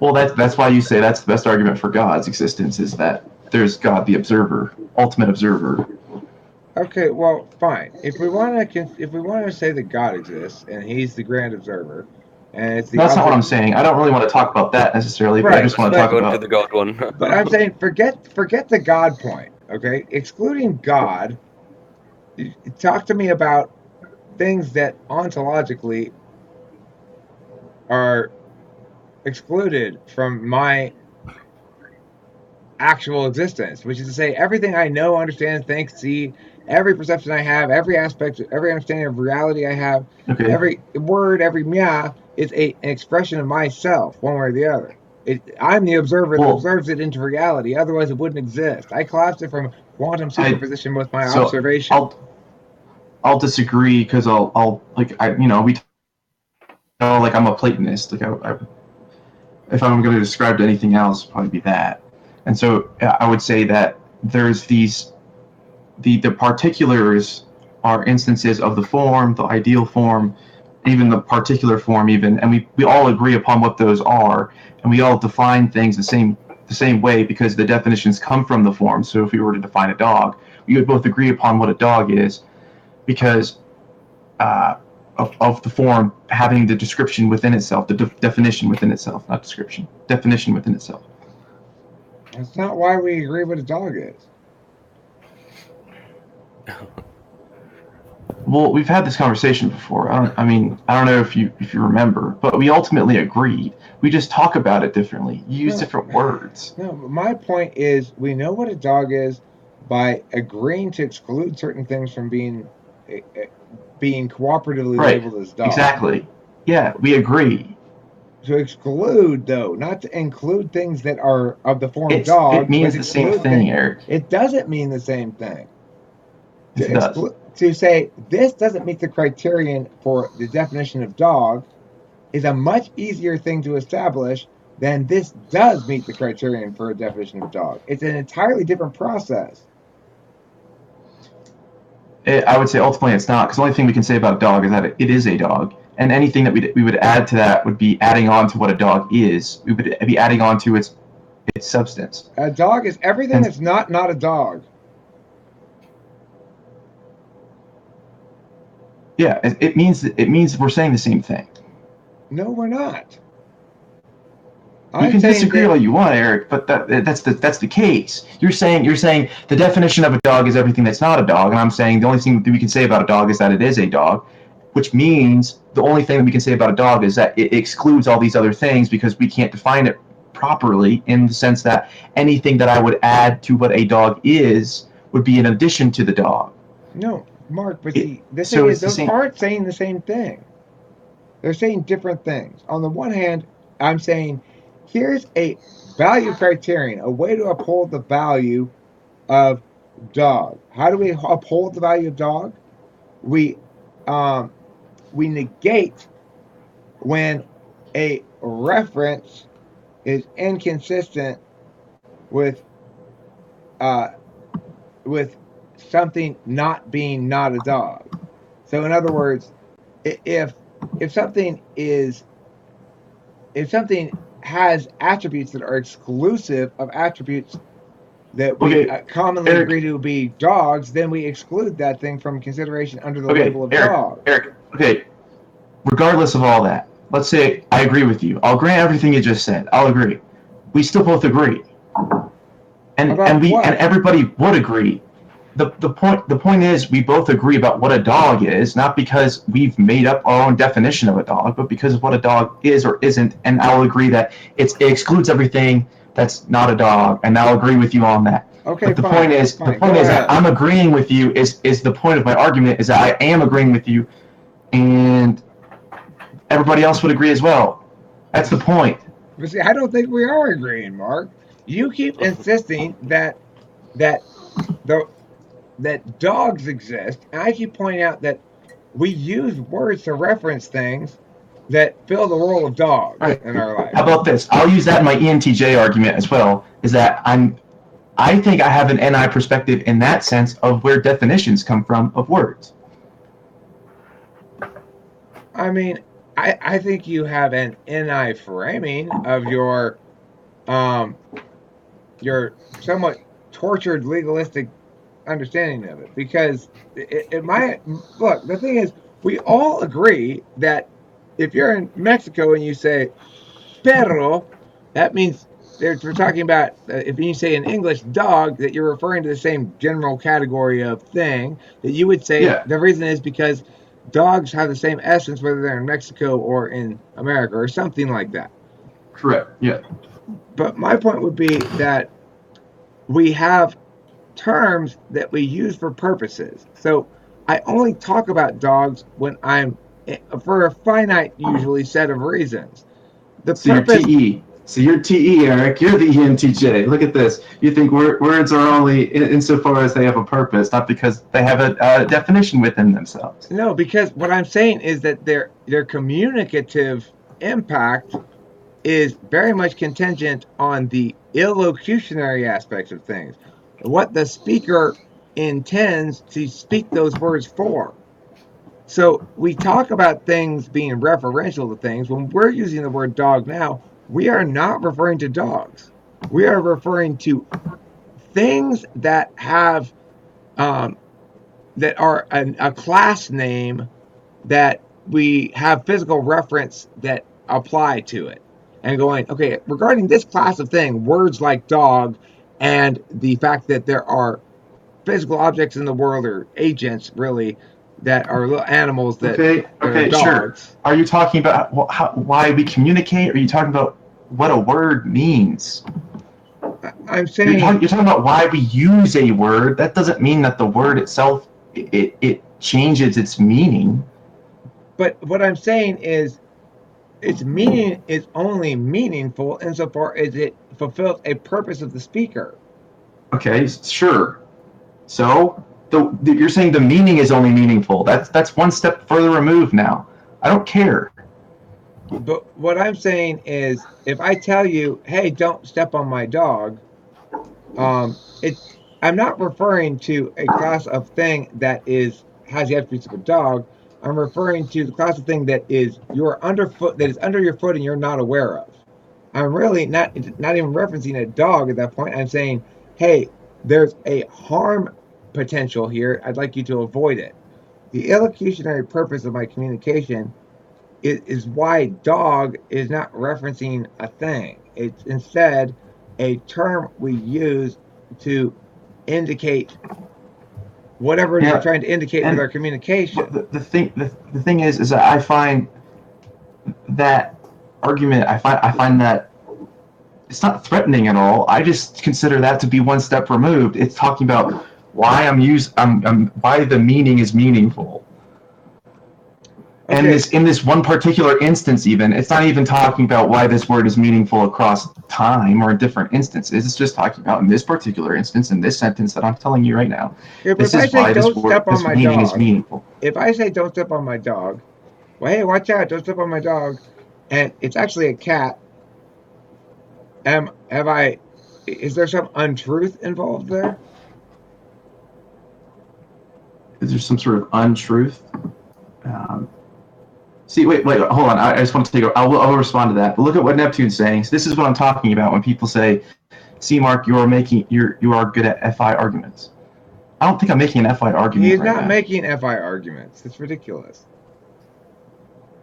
Well, that's why you say that's the best argument for God's existence, is that there's God, the observer, ultimate observer. Okay, well, fine. If we want to say that God exists and He's the grand observer, and it's that's not what I'm saying. I don't really want to talk about that necessarily, but I just want to talk about the God one. But I'm saying forget the God point. Okay, excluding God, talk to me about things that ontologically are excluded from my actual existence, which is to say everything I know, understand, think, see, every perception I have, every aspect, every understanding of reality I have, every word, every meow is an expression of myself, one way or the other. I'm the observer that observes it into reality. Otherwise, it wouldn't exist. I collapsed it from quantum superposition with my observation. I'll disagree, because we I'm a Platonist. If I'm going to describe anything else, it'd probably be that. And so I would say that there's the particulars are instances of the form, the ideal form, even the particular form, and we all agree upon what those are, and we all define things the same way, because the definitions come from the form. So if we were to define a dog, we would both agree upon what a dog is, because of the form having the description within itself, the definition within itself, not description, definition within itself. That's not why we agree what a dog is. Well, we've had this conversation before. I don't know if you remember, but we ultimately agreed. We just talk about it differently. You use different words. No, my point is we know what a dog is by agreeing to exclude certain things from being cooperatively labeled as dog. Exactly. Yeah, we agree. To exclude, though, not to include things that are of the form dog. It means the same thing, Eric. It doesn't mean the same thing. Yes, it does. To say this doesn't meet the criterion for the definition of dog is a much easier thing to establish than this does meet the criterion for a definition of dog. It's an entirely different process. I would say ultimately it's not, because the only thing we can say about a dog is that it is a dog, and anything that we would add to that would be adding on to what a dog is. We would be adding on to its substance. A dog is everything that's not a dog. Yeah, it means we're saying the same thing. No, we're not. You can disagree all you want, Eric, but that's the case. You're saying the definition of a dog is everything that's not a dog, and I'm saying the only thing that we can say about a dog is that it is a dog, which means the only thing that we can say about a dog is that it excludes all these other things because we can't define it properly, in the sense that anything that I would add to what a dog is would be in addition to the dog. No, Mark, but the thing is, those aren't saying the same thing. They're saying different things. On the one hand, I'm saying, here's a value criterion, a way to uphold the value of dog. How do we uphold the value of dog? We negate when a reference is inconsistent with something not being not a dog. So in other words, if something has attributes that are exclusive of attributes that we commonly agree to be dogs, then we exclude that thing from consideration under the label of dog. Eric, okay, regardless of all that, let's say I agree with you. I'll grant everything you just said. I'll agree. We still both agree. And everybody would agree. The point is, we both agree about what a dog is, not because we've made up our own definition of a dog, but because of what a dog is or isn't. And I'll agree that it excludes everything that's not a dog, and I'll agree with you on that. Okay, but the point is that I'm agreeing with you is the point of my argument, is that I am agreeing with you, and everybody else would agree as well. That's the point. But see, I don't think we are agreeing, Mark. You keep insisting that dogs exist, and I keep pointing out that we use words to reference things that fill the role of dog in our life. How about this? I'll use that in my ENTJ argument as well, is that I think I have an NI perspective in that sense of where definitions come from of words. I mean, I think you have an NI framing of your somewhat tortured legalistic understanding of it, because the thing is, we all agree that if you're in Mexico and you say perro, that means we're talking about, if you say in English dog, that you're referring to the same general category of thing that you would say. The reason is because dogs have the same essence whether they're in Mexico or in America or something like that. Correct. Yeah. But my point would be that we have terms that we use for purposes. So I only talk about dogs when I'm for a finite, usually, set of reasons. You're TE, Eric. You're the ENTJ. Look at this. You think words are only insofar as they have a purpose, not because they have a definition within themselves. No, because what I'm saying is that their communicative impact is very much contingent on the illocutionary aspects of things, what the speaker intends to speak those words for. So we talk about things being referential to things. When we're using the word dog now, we are not referring to dogs. We are referring to things that have that are a class name that we have physical reference that apply to it. And going, okay, regarding this class of thing, words like dog and the fact that there are physical objects in the world, or agents really, that are little animals that okay, are dogs. sure. Are you talking about why we communicate? Or are you talking about what a word means? I'm saying you're talking about why we use a word. That doesn't mean that the word itself it changes its meaning. But what I'm saying is, its meaning is only meaningful insofar as it fulfills a purpose of the speaker. Okay, sure. So you're saying the meaning is only meaningful. That's one step further removed now. I don't care. But what I'm saying is, if I tell you, "Hey, don't step on my dog," I'm not referring to a class of thing that has the attributes of a dog. I'm referring to the class of thing that is that is under your foot and you're not aware of. I'm really not even referencing a dog at that point. I'm saying, hey, there's a harm potential here. I'd like you to avoid it. The illocutionary purpose of my communication is why dog is not referencing a thing. It's instead a term we use to indicate whatever it is we're trying to indicate with our communication. The thing is that I find that argument. I find that it's not threatening at all. I just consider that to be one step removed. It's talking about why why the meaning is meaningful. Okay. And in this one particular instance, even it's not even talking about why this word is meaningful across time or in different instances. It's just talking about in this particular instance, in this sentence that I'm telling you right now. This is why this meaning is meaningful. If I say don't step on my dog, well, hey, watch out, don't step on my dog, and it's actually a cat, is there some untruth involved there? Is there some sort of untruth? See, wait, hold on. I just want to take I'll respond to that. But look at what Neptune's saying. So this is what I'm talking about when people say, "See, Mark, you are good at FI arguments." I don't think I'm making an FI argument. He's not making FI arguments. It's ridiculous.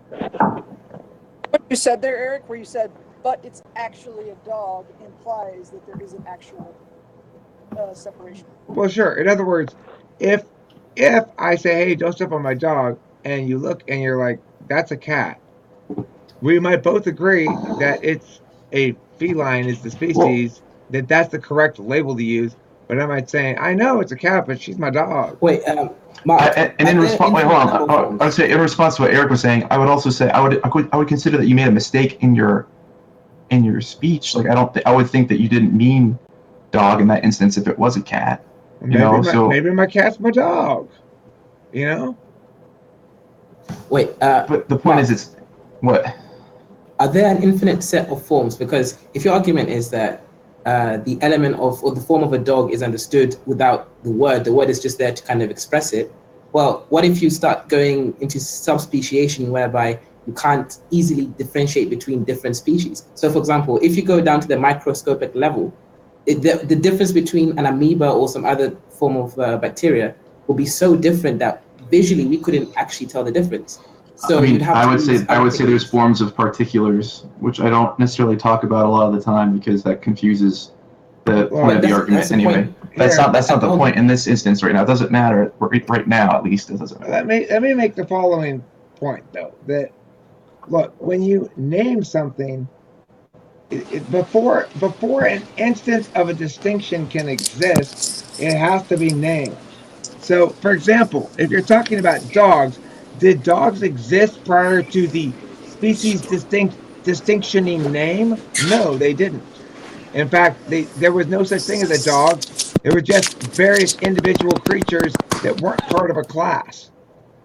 What you said there, Eric, where you said, "But it's actually a dog," implies that there is an actual separation. Well, sure. In other words, if I say, "Hey, don't step on my dog," and you look and you're like, "That's a cat," we might both agree that it's a feline is the species, that's the correct label to use. But I might say, "I know it's a cat, but she's my dog." Wait, Mark, and in response, hold on. I would say in response to what Eric was saying, I would also say I would consider that you made a mistake in your speech. Like I would think that you didn't mean dog in that instance if it was a cat. Maybe my cat's my dog. Wait, but the point is, it's what? Are there an infinite set of forms? Because if your argument is that the element of or the form of a dog is understood without the word is just there to kind of express it. Well, what if you start going into subspeciation whereby you can't easily differentiate between different species? So, for example, if you go down to the microscopic level, the difference between an amoeba or some other form of bacteria will be so different that visually we couldn't actually tell the difference. So I would say there's forms of particulars, which I don't necessarily talk about a lot of the time because that confuses the point of the argument anyway. That's not the point in this instance right now. It doesn't matter right now, at least it doesn't matter. Let me make the following point though. That look, when you name something, before an instance of a distinction can exist, it has to be named. So, for example, if you're talking about dogs, did dogs exist prior to the species distinctioning name? No, they didn't. In fact, there was no such thing as a dog. There were just various individual creatures that weren't part of a class.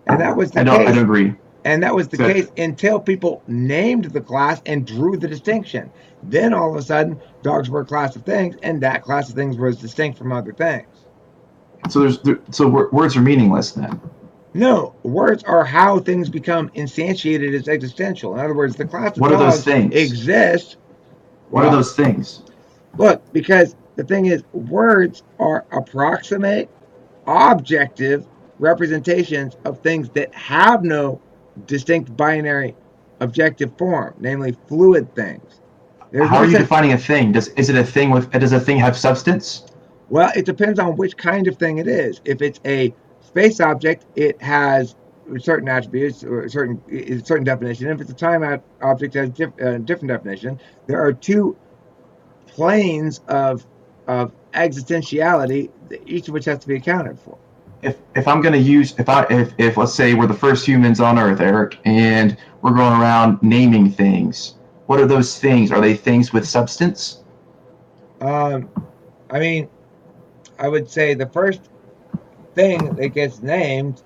And that was the case. I don't agree. And that was the case until people named the class and drew the distinction. Then all of a sudden, dogs were a class of things, and that class of things was distinct from other things. So words are meaningless then? No, words are how things become instantiated as existential. In other words, the class of dogs exists. What are those things? Look, because the thing is, words are approximate, objective representations of things that have no distinct binary objective form, namely fluid things. How are you defining a thing? Does a thing have substance? Well, it depends on which kind of thing it is. If it's a space object, it has certain attributes or certain definition. If it's a time object, it has a different definition. There are two planes of existentiality, each of which has to be accounted for. If I'm going to use, if let's say we're the first humans on Earth, Eric, and we're going around naming things, what are those things? Are they things with substance? I mean, I would say the first thing that gets named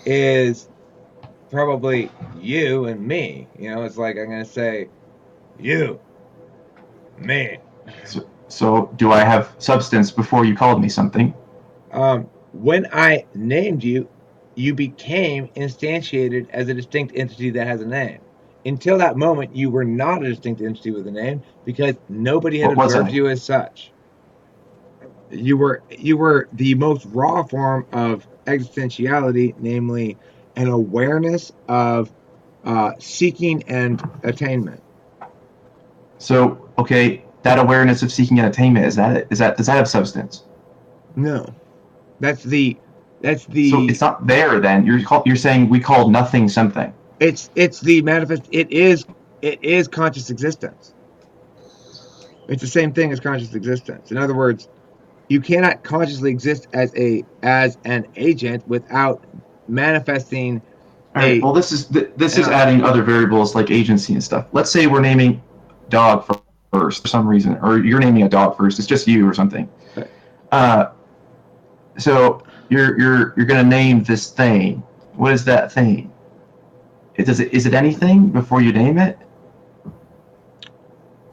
is probably you and me. You know, it's like I'm going to say you, me. So do I have substance before you called me something? When I named you, you became instantiated as a distinct entity that has a name. Until that moment, you were not a distinct entity with a name because nobody had observed you as such. You were the most raw form of existentiality, namely an awareness of seeking and attainment. So, okay, that awareness of seeking and attainment, does that have substance? No. That's the So it's not there then. You're saying we call nothing something. It's the manifest. It is conscious existence. It's the same thing as conscious existence. In other words, you cannot consciously exist as an agent without manifesting. All right. Well, this is adding other variables like agency and stuff. Let's say we're naming dog first for some reason, or you're naming a dog first. It's just you or something. So you're gonna name this thing. What is that thing? Is it anything before you name it?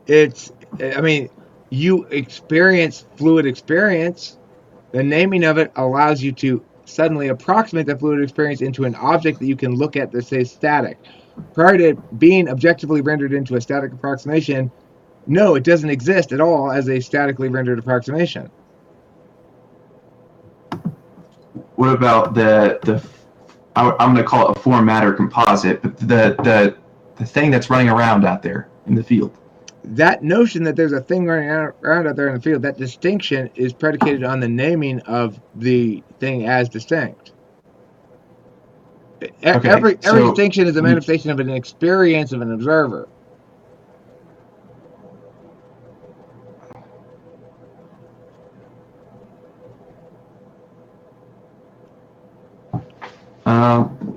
I mean, you experience fluid experience. The naming of it allows you to suddenly approximate the fluid experience into an object that you can look at that says static. Prior to being objectively rendered into a static approximation, no, it doesn't exist at all as a statically rendered approximation. What about I'm going to call it a form matter composite, but the thing that's running around out there in the field? That notion that there's a thing running around out there in the field, that distinction is predicated on the naming of the thing as distinct. Okay, every distinction is a manifestation of an experience of an observer.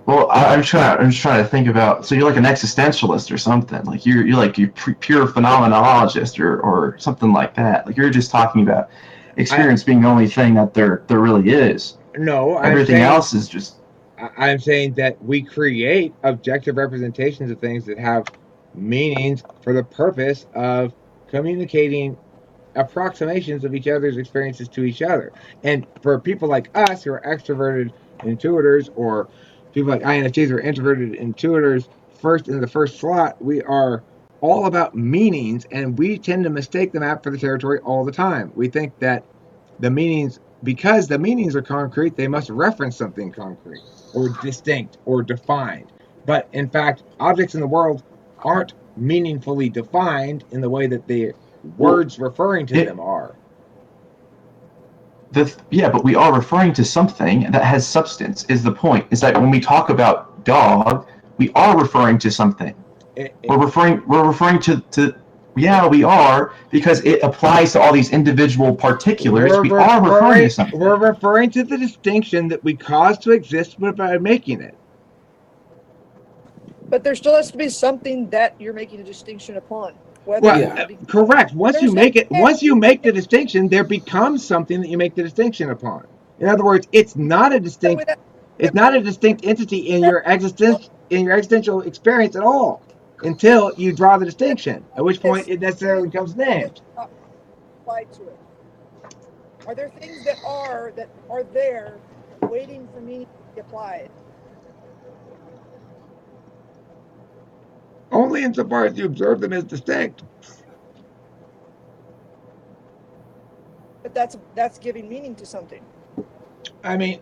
Well, I'm just trying to think about. So you're like an existentialist or something. Like you're pure phenomenologist or something like that. Like you're just talking about experience being the only thing that there really is. No, everything else is just. I'm saying that we create objective representations of things that have meanings for the purpose of communicating approximations of each other's experiences to each other. And for people like us who are extroverted intuitors, or people like INFJs who are introverted intuitors, in the first slot, we are all about meanings, and we tend to mistake the map for the territory all the time. We think that because the meanings are concrete, they must reference something concrete or distinct or defined. But in fact, objects in the world aren't meaningfully defined in the way that the words referring to them are. But we are referring to something that has substance. Is the point? Is that when we talk about dog, we are referring to something. We're referring to. Yeah, we are, because it applies to all these individual particulars. We are referring to something. We're referring to the distinction that we cause to exist by making it. But there still has to be something that you're making a distinction upon. Correct. Once you make the distinction, there becomes something that you make the distinction upon. In other words, it's not a distinct entity in your existential experience at all until you draw the distinction, at which point it necessarily becomes named. Apply to it. Are there things that are there waiting for meaning to be applied? Only insofar as you observe them as distinct. But that's giving meaning to something. I mean,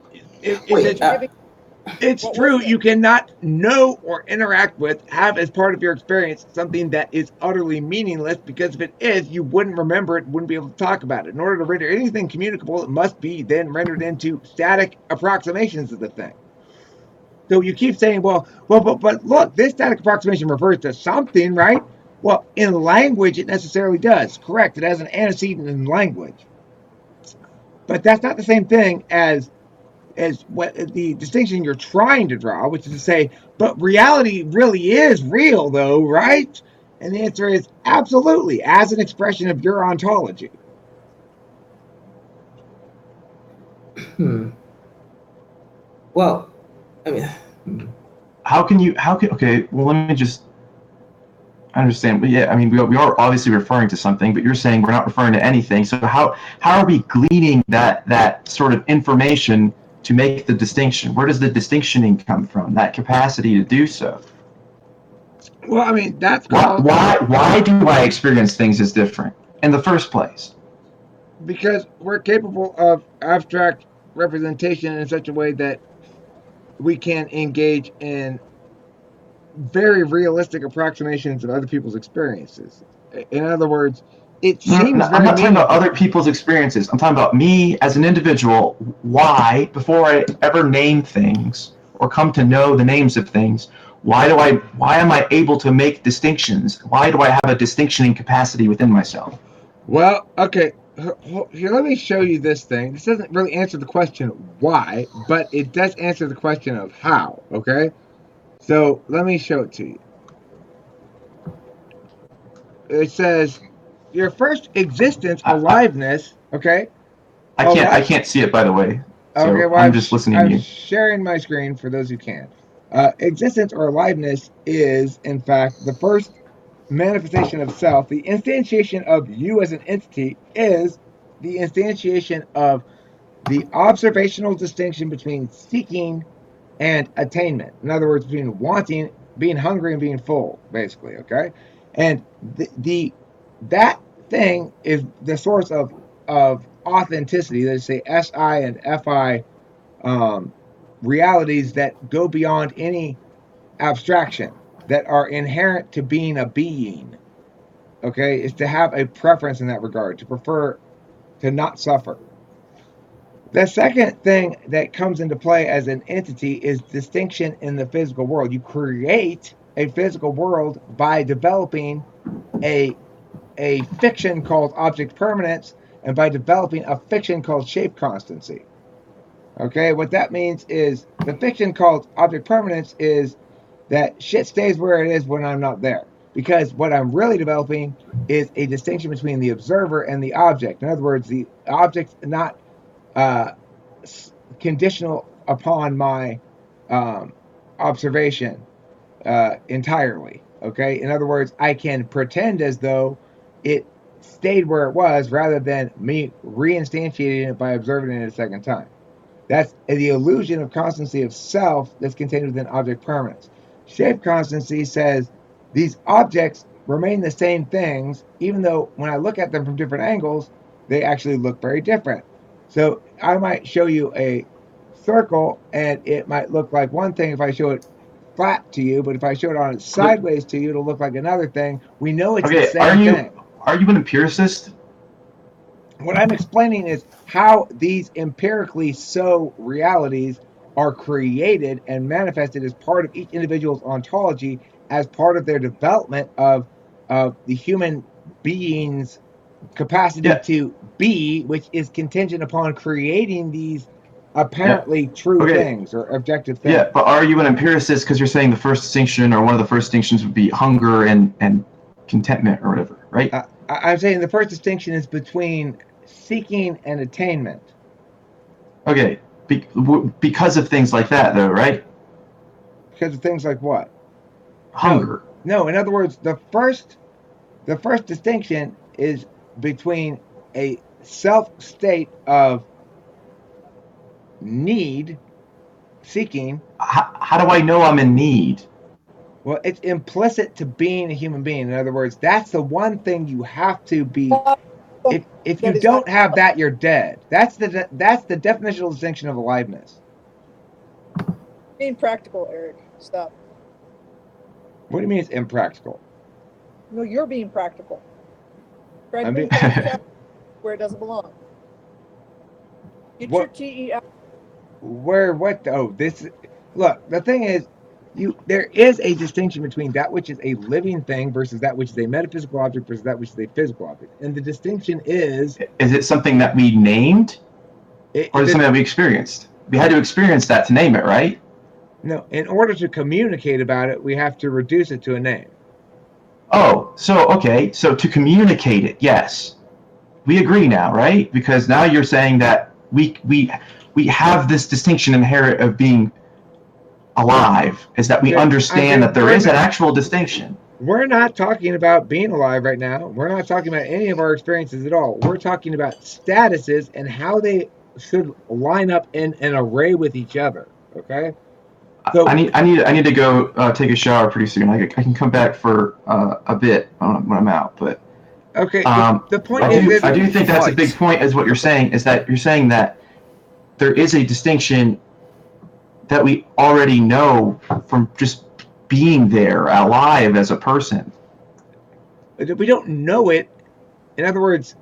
It's true. You cannot know or interact with, have as part of your experience something that is utterly meaningless, because if it is, you wouldn't remember it, wouldn't be able to talk about it. In order to render anything communicable, it must be then rendered into static approximations of the thing. So you keep saying, but look, this static approximation refers to something, right? Well, in language, it necessarily does. Correct. It has an antecedent in language. But that's not the same thing as what the distinction you're trying to draw, which is to say, but reality really is real, though, right? And the answer is absolutely, as an expression of your ontology. Well, I mean, okay, well, let me just understand. But yeah, I mean, we are obviously referring to something, but you're saying we're not referring to anything. So how are we gleaning that sort of information to make the distinction? Where does the distinctioning come from? That capacity to do so? Well, I mean, that's called... Why do I experience things as different in the first place? Because we're capable of abstract representation in such a way that we can engage in very realistic approximations of other people's experiences. In other words, it seems I'm not talking about other people's experiences. I'm talking about me as an individual. Why, before I ever name things or come to know the names of things, why am I able to make distinctions? Why do I have a distinctioning capacity within myself? Well, okay, here, let me show you this thing. This doesn't really answer the question why, but it does answer the question of how, okay? So let me show it to you. It says your first existence, aliveness, okay? I can't see it, by the way. So okay, well, I'm just listening to you. I'm sharing my screen for those who can. Existence or aliveness is, in fact, the first manifestation of self. The instantiation of you as an entity is the instantiation of the observational distinction between seeking and attainment. In other words, between wanting, being hungry, and being full, basically. Okay, and that thing is the source of authenticity. They say Si and Fi realities that go beyond any abstraction, that are inherent to being a being. Okay, is to have a preference in that regard, to prefer to not suffer. The second thing that comes into play as an entity is distinction in the physical world. You create a physical world by developing a fiction called object permanence, and by developing a fiction called shape constancy. Okay, what that means is the fiction called object permanence is that shit stays where it is when I'm not there. Because what I'm really developing is a distinction between the observer and the object. In other words, the object's not conditional upon my observation entirely. Okay, in other words, I can pretend as though it stayed where it was rather than me reinstantiating it by observing it a second time. That's the illusion of constancy of self that's contained within object permanence. Shape constancy says these objects remain the same things, even though when I look at them from different angles, they actually look very different. So I might show you a circle, and it might look like one thing if I show it flat to you, but if I show it on its sideways to you, it'll look like another thing. We know it's the same thing. Are you an empiricist? What I'm explaining is how these empirically so realities are created and manifested as part of each individual's ontology, as part of their development of the human being's capacity to be, which is contingent upon creating these apparently true things or objective things. Yeah, but are you an empiricist because you're saying the first distinction or one of the first distinctions would be hunger and contentment or whatever, right? I'm saying the first distinction is between seeking and attainment. Okay, because of things like that, though, right? Because of things like what? Hunger. No, in other words, the first distinction is between a self state of need, seeking. How do I know I'm in need? Well, it's implicit to being a human being. In other words, that's the one thing you have to be. If you don't have that, you're dead. That's the definitional distinction of aliveness. Being practical, Eric. Stop. What do you mean it's impractical? No, you're being practical. Try to I'm bring being- practicality where it doesn't belong. Get your What? TE out. Where? What? Oh, this. Look, the thing is, there is a distinction between that which is a living thing versus that which is a metaphysical object versus that which is a physical object, and the distinction is. Is it something that we named, or is it something that we experienced? We had to experience that to name it, right? No, in order to communicate about it, we have to reduce it to a name. Oh, so okay, so to communicate it, yes, we agree now, right? Because now you're saying that we have this distinction inherent of being alive, is that we understand that there is an actual distinction. We're not talking about being alive right now. We're not talking about any of our experiences at all. We're talking about statuses and how they should line up in an array with each other. Okay. So I need to go take a shower pretty soon. I can come back for a bit when I'm out, but okay. The point is, I do think that's a big point. Is what you're saying is that you're saying that there is a distinction that we already know from just being there, alive as a person. We don't know it. In other words,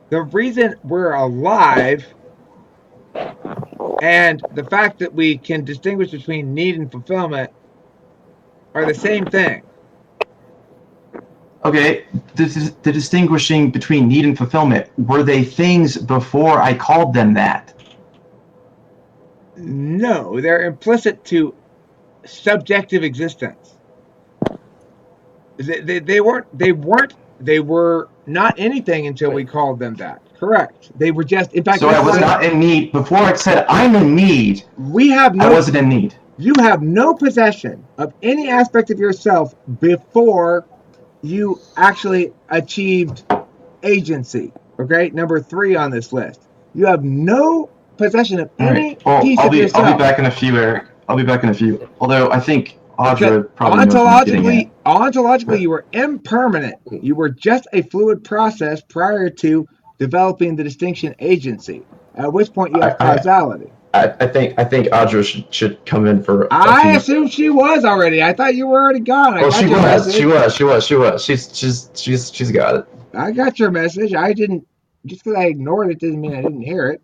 the reason we're alive and the fact that we can distinguish between need and fulfillment are the same thing. Okay, the distinguishing between need and fulfillment, were they things before I called them that? No, they're implicit to subjective existence. They were not anything until we called them that. Correct. They were just, in fact. So I was not in need before I said I'm in need. I wasn't in need. You have no possession of any aspect of yourself before you actually achieved agency. Okay, number 3 on this list. You have no possession of any piece of yourself. I'll be back in a few, Eric. I'll be back in a few. Although I think Audra probably knows what I'm getting at. Ontologically, you were impermanent. You were just a fluid process prior to developing the distinction agency. At which point you have causality. I think Audra should come in for. I assumed she was already. I thought you were already gone. She was. She's got it. I got your message. I didn't. Just because I ignored it doesn't mean I didn't hear it.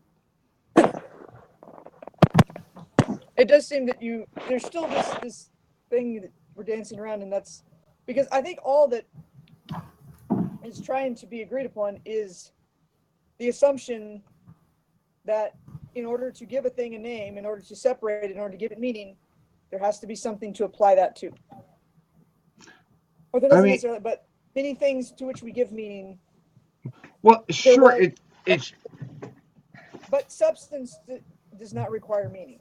It does seem that there's still this thing that we're dancing around, and that's because I think all that is trying to be agreed upon is the assumption that in order to give a thing a name, in order to separate it, in order to give it meaning, there has to be something to apply that to. Or there doesn't necessarily, but many things to which we give meaning. Well, sure, it's. But substance does not require meaning.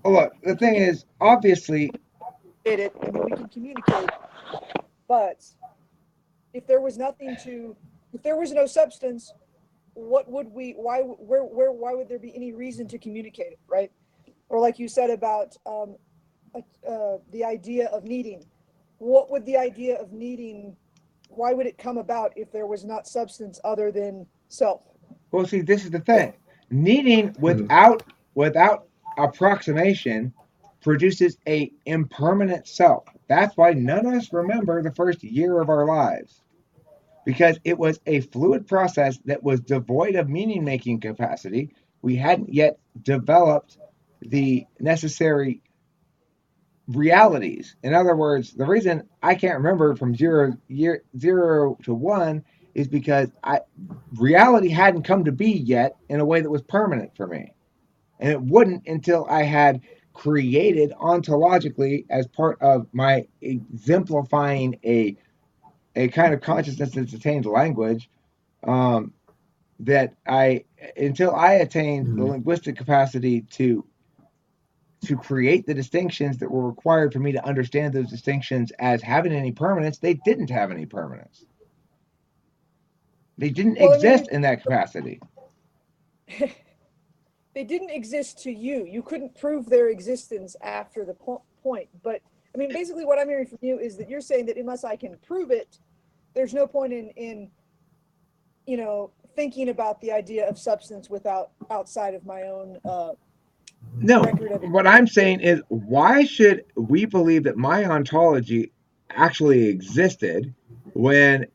Oh, look, the thing is, obviously, we can communicate, but if there was no substance, what would why would there be any reason to communicate it, right? Or like you said about the idea of needing. What would the idea of needing, why would it come about if there was not substance other than self? Well, see, this is the thing. Needing without approximation produces a impermanent self. That's why none of us remember the first year of our lives. Because it was a fluid process that was devoid of meaning-making capacity. We hadn't yet developed the necessary realities. In other words, the reason I can't remember from 0 to 1 is because reality hadn't come to be yet in a way that was permanent for me. And it wouldn't until I had created ontologically as part of my exemplifying a kind of consciousness that's attained language, that until I attained the linguistic capacity to create the distinctions that were required for me to understand those distinctions as having any permanence, they didn't have any permanence. They didn't exist in that capacity. They didn't exist to you. You couldn't prove their existence after the point. But I mean, basically what I'm hearing from you is that you're saying that unless I can prove it, there's no point in thinking about the idea of substance outside of my own No, record of it. what I'm saying is, why should we believe that my ontology actually existed when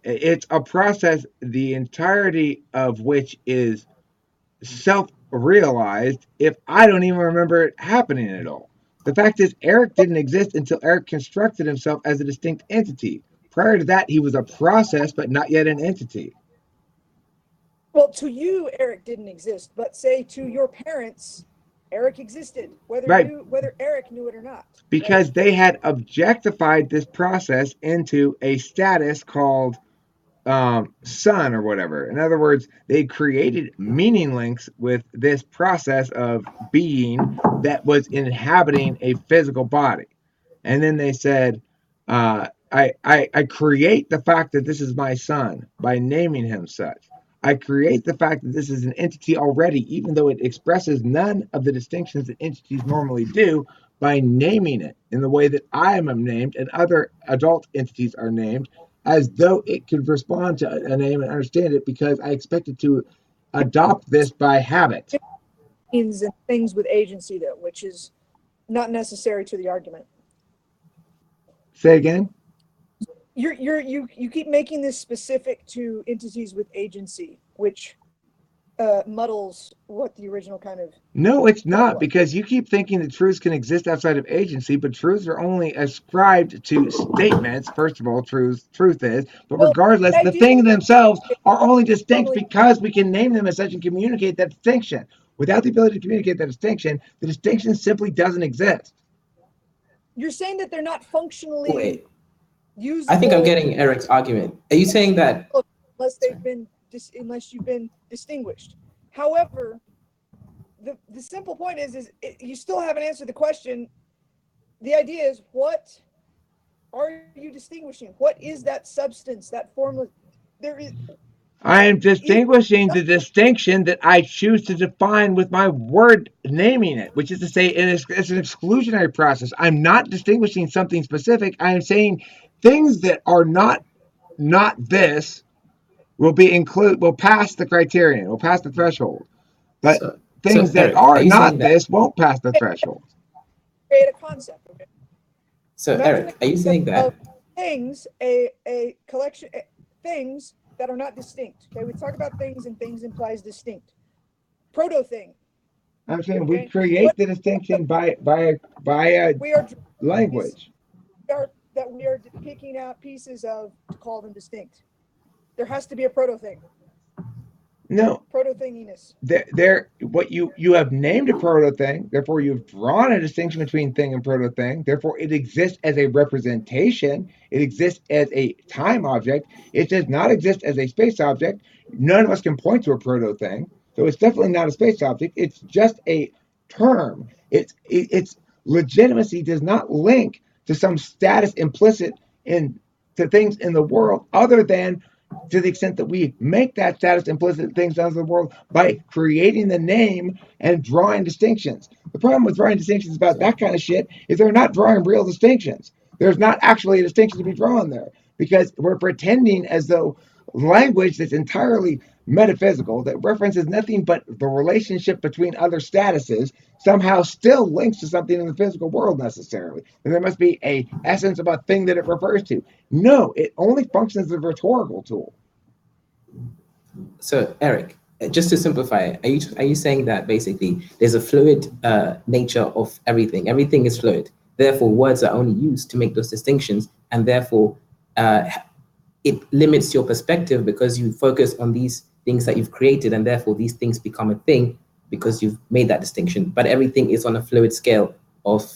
it's a process the entirety of which is self-realized if I don't even remember it happening at all? The fact is, Eric didn't exist until Eric constructed himself as a distinct entity. Prior to that, he was a process, but not yet an entity. Well, to you, Eric didn't exist, but say to your parents, Eric existed, whether Right. whether Eric knew it or not. Because they had objectified this process into a status called son or whatever. In other words, they created meaning links with this process of being that was inhabiting a physical body. And then they said, I create the fact that this is my son by naming him such. I create the fact that this is an entity already, even though it expresses none of the distinctions that entities normally do, by naming it in the way that I am named and other adult entities are named, as though it could respond to a name and understand it, because I expect it to adopt this by habit. Means and things with agency, though, which is not necessary to the argument. Say again? You keep making this specific to entities with agency, which muddles what the original kind of. No, it's not, because you keep thinking that truths can exist outside of agency, but truths are only ascribed to statements. First of all, truth is, but regardless, the thing themselves are only distinct because we can name them as such and communicate that distinction. Without the ability to communicate that distinction, the distinction simply doesn't exist. You're saying that they're not functionally usable. I think I'm getting Eric's argument. Are you saying that unless you've been distinguished? However, the simple point is you still haven't answered the question. The idea is, what are you distinguishing? What is that substance, that formula? I am distinguishing the distinction that I choose to define with my word naming it, which is to say it's an exclusionary process. I'm not distinguishing something specific. I am saying things that are not this will pass the criterion, will pass the threshold. But things that Eric, are not this won't pass the threshold. Create a concept. Okay? So Eric, are you saying that things, a collection things that are not distinct? Okay, we talk about things, and things implies distinct. Proto thing. I'm saying we create the distinction by a language. We are picking out pieces of to call them distinct. There has to be a proto thing. No. Proto thinginess. What you have named a proto thing, therefore you've drawn a distinction between thing and proto thing. Therefore, it exists as a representation. It exists as a time object. It does not exist as a space object. None of us can point to a proto thing, so it's definitely not a space object. It's just a term. Its legitimacy does not link to some status implicit to things in the world, other than to the extent that we make that status implicit things out of the world by creating the name and drawing distinctions. The problem with drawing distinctions about that kind of shit is they're not drawing real distinctions. There's not actually a distinction to be drawn there, because we're pretending as though language that's entirely metaphysical, that references nothing but the relationship between other statuses, somehow still links to something in the physical world necessarily. And there must be a essence of a thing that it refers to. No, it only functions as a rhetorical tool. So Eric, just to simplify it, are you saying that basically there's a fluid nature of everything? Everything is fluid. Therefore, words are only used to make those distinctions, and therefore it limits your perspective because you focus on these things that you've created, and therefore these things become a thing because you've made that distinction. But everything is on a fluid scale of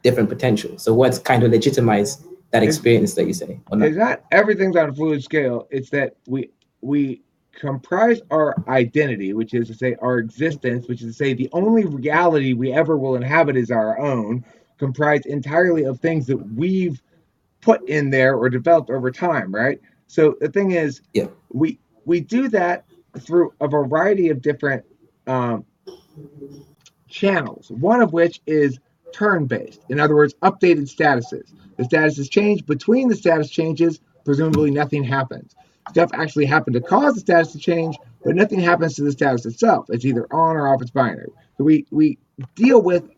different potential. So words kind of legitimize that experience that you say. It's not everything's on a fluid scale. It's that we comprise our identity, which is to say our existence, which is to say the only reality we ever will inhabit is our own, comprised entirely of things that we've put in there or developed over time, right? So the thing is, we do that through a variety of different channels, one of which is turn-based. In other words, updated statuses. The statuses change. Between the status changes, presumably nothing happens. Stuff actually happened to cause the status to change, but nothing happens to the status itself. It's either on or off. It's binary. So we deal with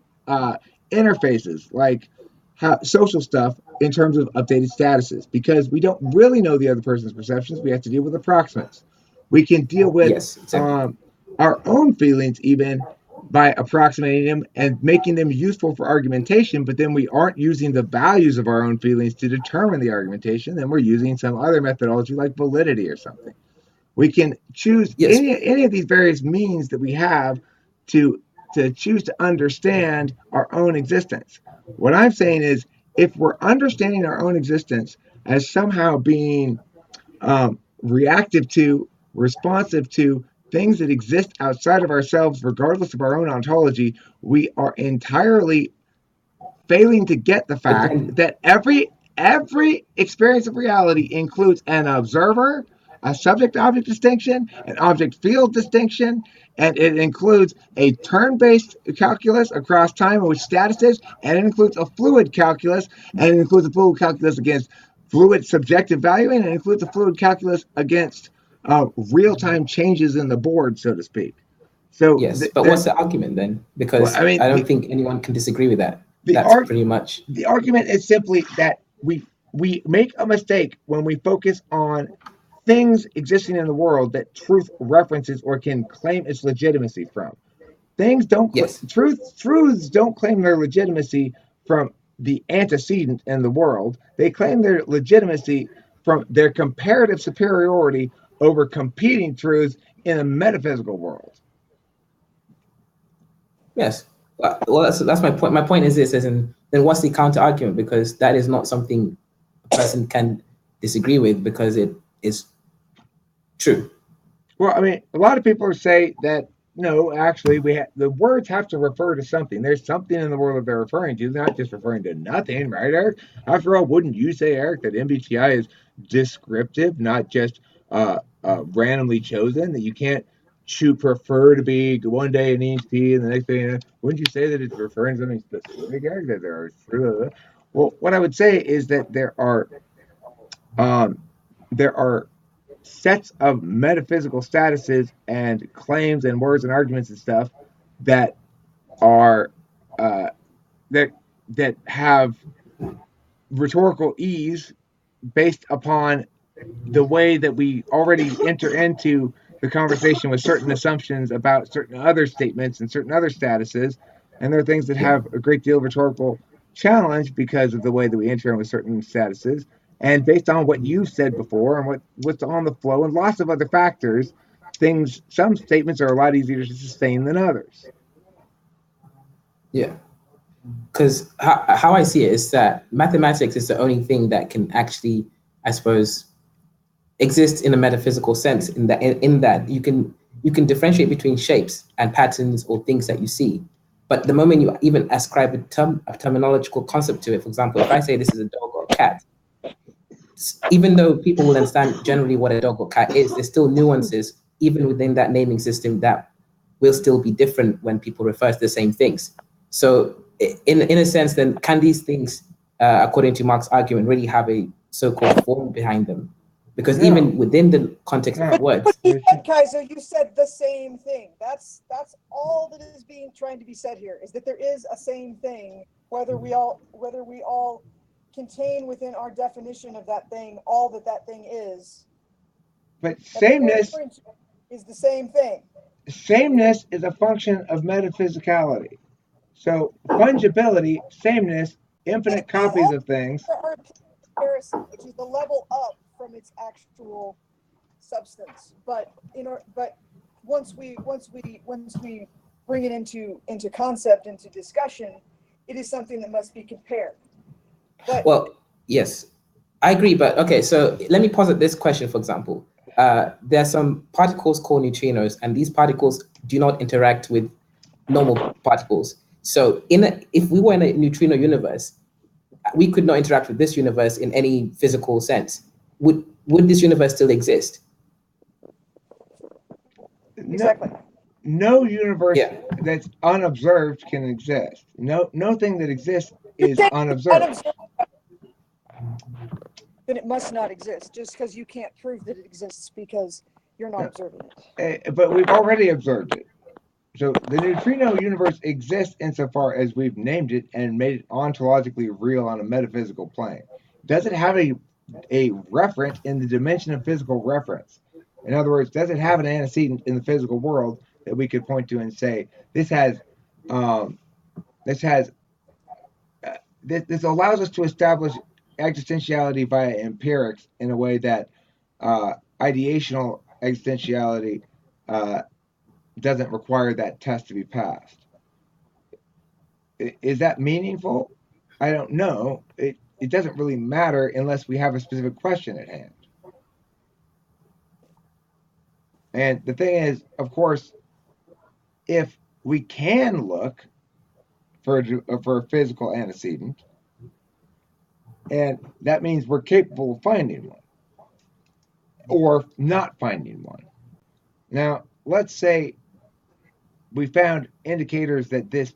interfaces like social stuff in terms of updated statuses, because we don't really know the other person's perceptions. We have to deal with approximates. We can deal with Yes, exactly. our own feelings even by approximating them and making them useful for argumentation, but then we aren't using the values of our own feelings to determine the argumentation. Then we're using some other methodology like validity or something. We can choose Yes. any of these various means that we have to choose to understand our own existence. What I'm saying is, if we're understanding our own existence as somehow being reactive to, responsive to things that exist outside of ourselves, regardless of our own ontology, we are entirely failing to get the But fact then, that every experience of reality includes an observer, a subject-object distinction, an object-field distinction, and it includes a turn-based calculus across time in which status is, and it includes a fluid calculus, and it includes a fluid calculus against fluid subjective valuing, and it includes a fluid calculus against real-time changes in the board, so to speak. So yes, but what's the argument then? well, Because I mean, I don't think anyone can disagree with that. the That's arg- pretty much. the argument is simply that we make a mistake when we focus on things existing in the world that truth references or can claim its legitimacy from. Things don't Yes. truths don't claim their legitimacy from the antecedent in the world. They claim their legitimacy from their comparative superiority over competing truths in a metaphysical world. Yes. Well, that's my point. My point is this: then what's the counter argument? Because that is not something a person can disagree with, because it is true. Well, I mean, a lot of people say that no, actually, the words have to refer to something. There's something in the world that they're referring to. They're not just referring to nothing, right, Eric? After all, wouldn't you say, Eric, that MBTI is descriptive, not just randomly chosen? That you can't prefer to be one day an ENTP and the next day, wouldn't you say that it's referring to something specific, Eric? That there are well, what I would say is that there are sets of metaphysical statuses and claims and words and arguments and stuff that are that have rhetorical ease based upon the way that we already enter into the conversation with certain assumptions about certain other statements and certain other statuses, and there are things that Yeah. have a great deal of rhetorical challenge because of the way that we enter in with certain statuses, and based on what you've said before and what's on the flow and lots of other factors, some statements are a lot easier to sustain than others. Yeah. Because how I see it is that mathematics is the only thing that can actually, I suppose, exist in a metaphysical sense. In that you can differentiate between shapes and patterns or things that you see. But the moment you even ascribe a terminological concept to it, for example, if I say this is a dog or a cat, even though people will understand generally what a dog or cat is, there's still nuances even within that naming system that will still be different when people refer to the same things. So in a sense, then can these things, according to Mark's argument, really have a so-called form behind them? Because even within the context of words. Kaiser, you said the same thing. That's all that is trying to be said here, is that there is a same thing, whether we all contain within our definition of that thing all that thing is. But sameness is the same thing. Sameness is a function of metaphysicality. So fungibility, sameness, infinite copies of things. Comparison, which is the level up from its actual substance. But once we bring it into concept, into discussion, it is something that must be compared. But, well, yes, I agree. But okay, so let me posit this question, for example. There are some particles called neutrinos, and these particles do not interact with normal particles. So if we were in a neutrino universe, we could not interact with this universe in any physical sense. Would this universe still exist? Exactly. No universe that's unobserved can exist. Nothing that exists is unobserved. Then it must not exist, just because you can't prove that it exists because you're not observing it. But we've already observed it. So the neutrino universe exists insofar as we've named it and made it ontologically real on a metaphysical plane. Does it have a referent in the dimension of physical reference? In other words, does it have an antecedent in the physical world that we could point to and say this has this allows us to establish existentiality via empirics in a way that ideational existentiality doesn't require that test to be passed. Is that meaningful? I don't know. It doesn't really matter unless we have a specific question at hand. And the thing is, of course, if we can look for a physical antecedent, and that means we're capable of finding one or not finding one. Now, let's say we found indicators that this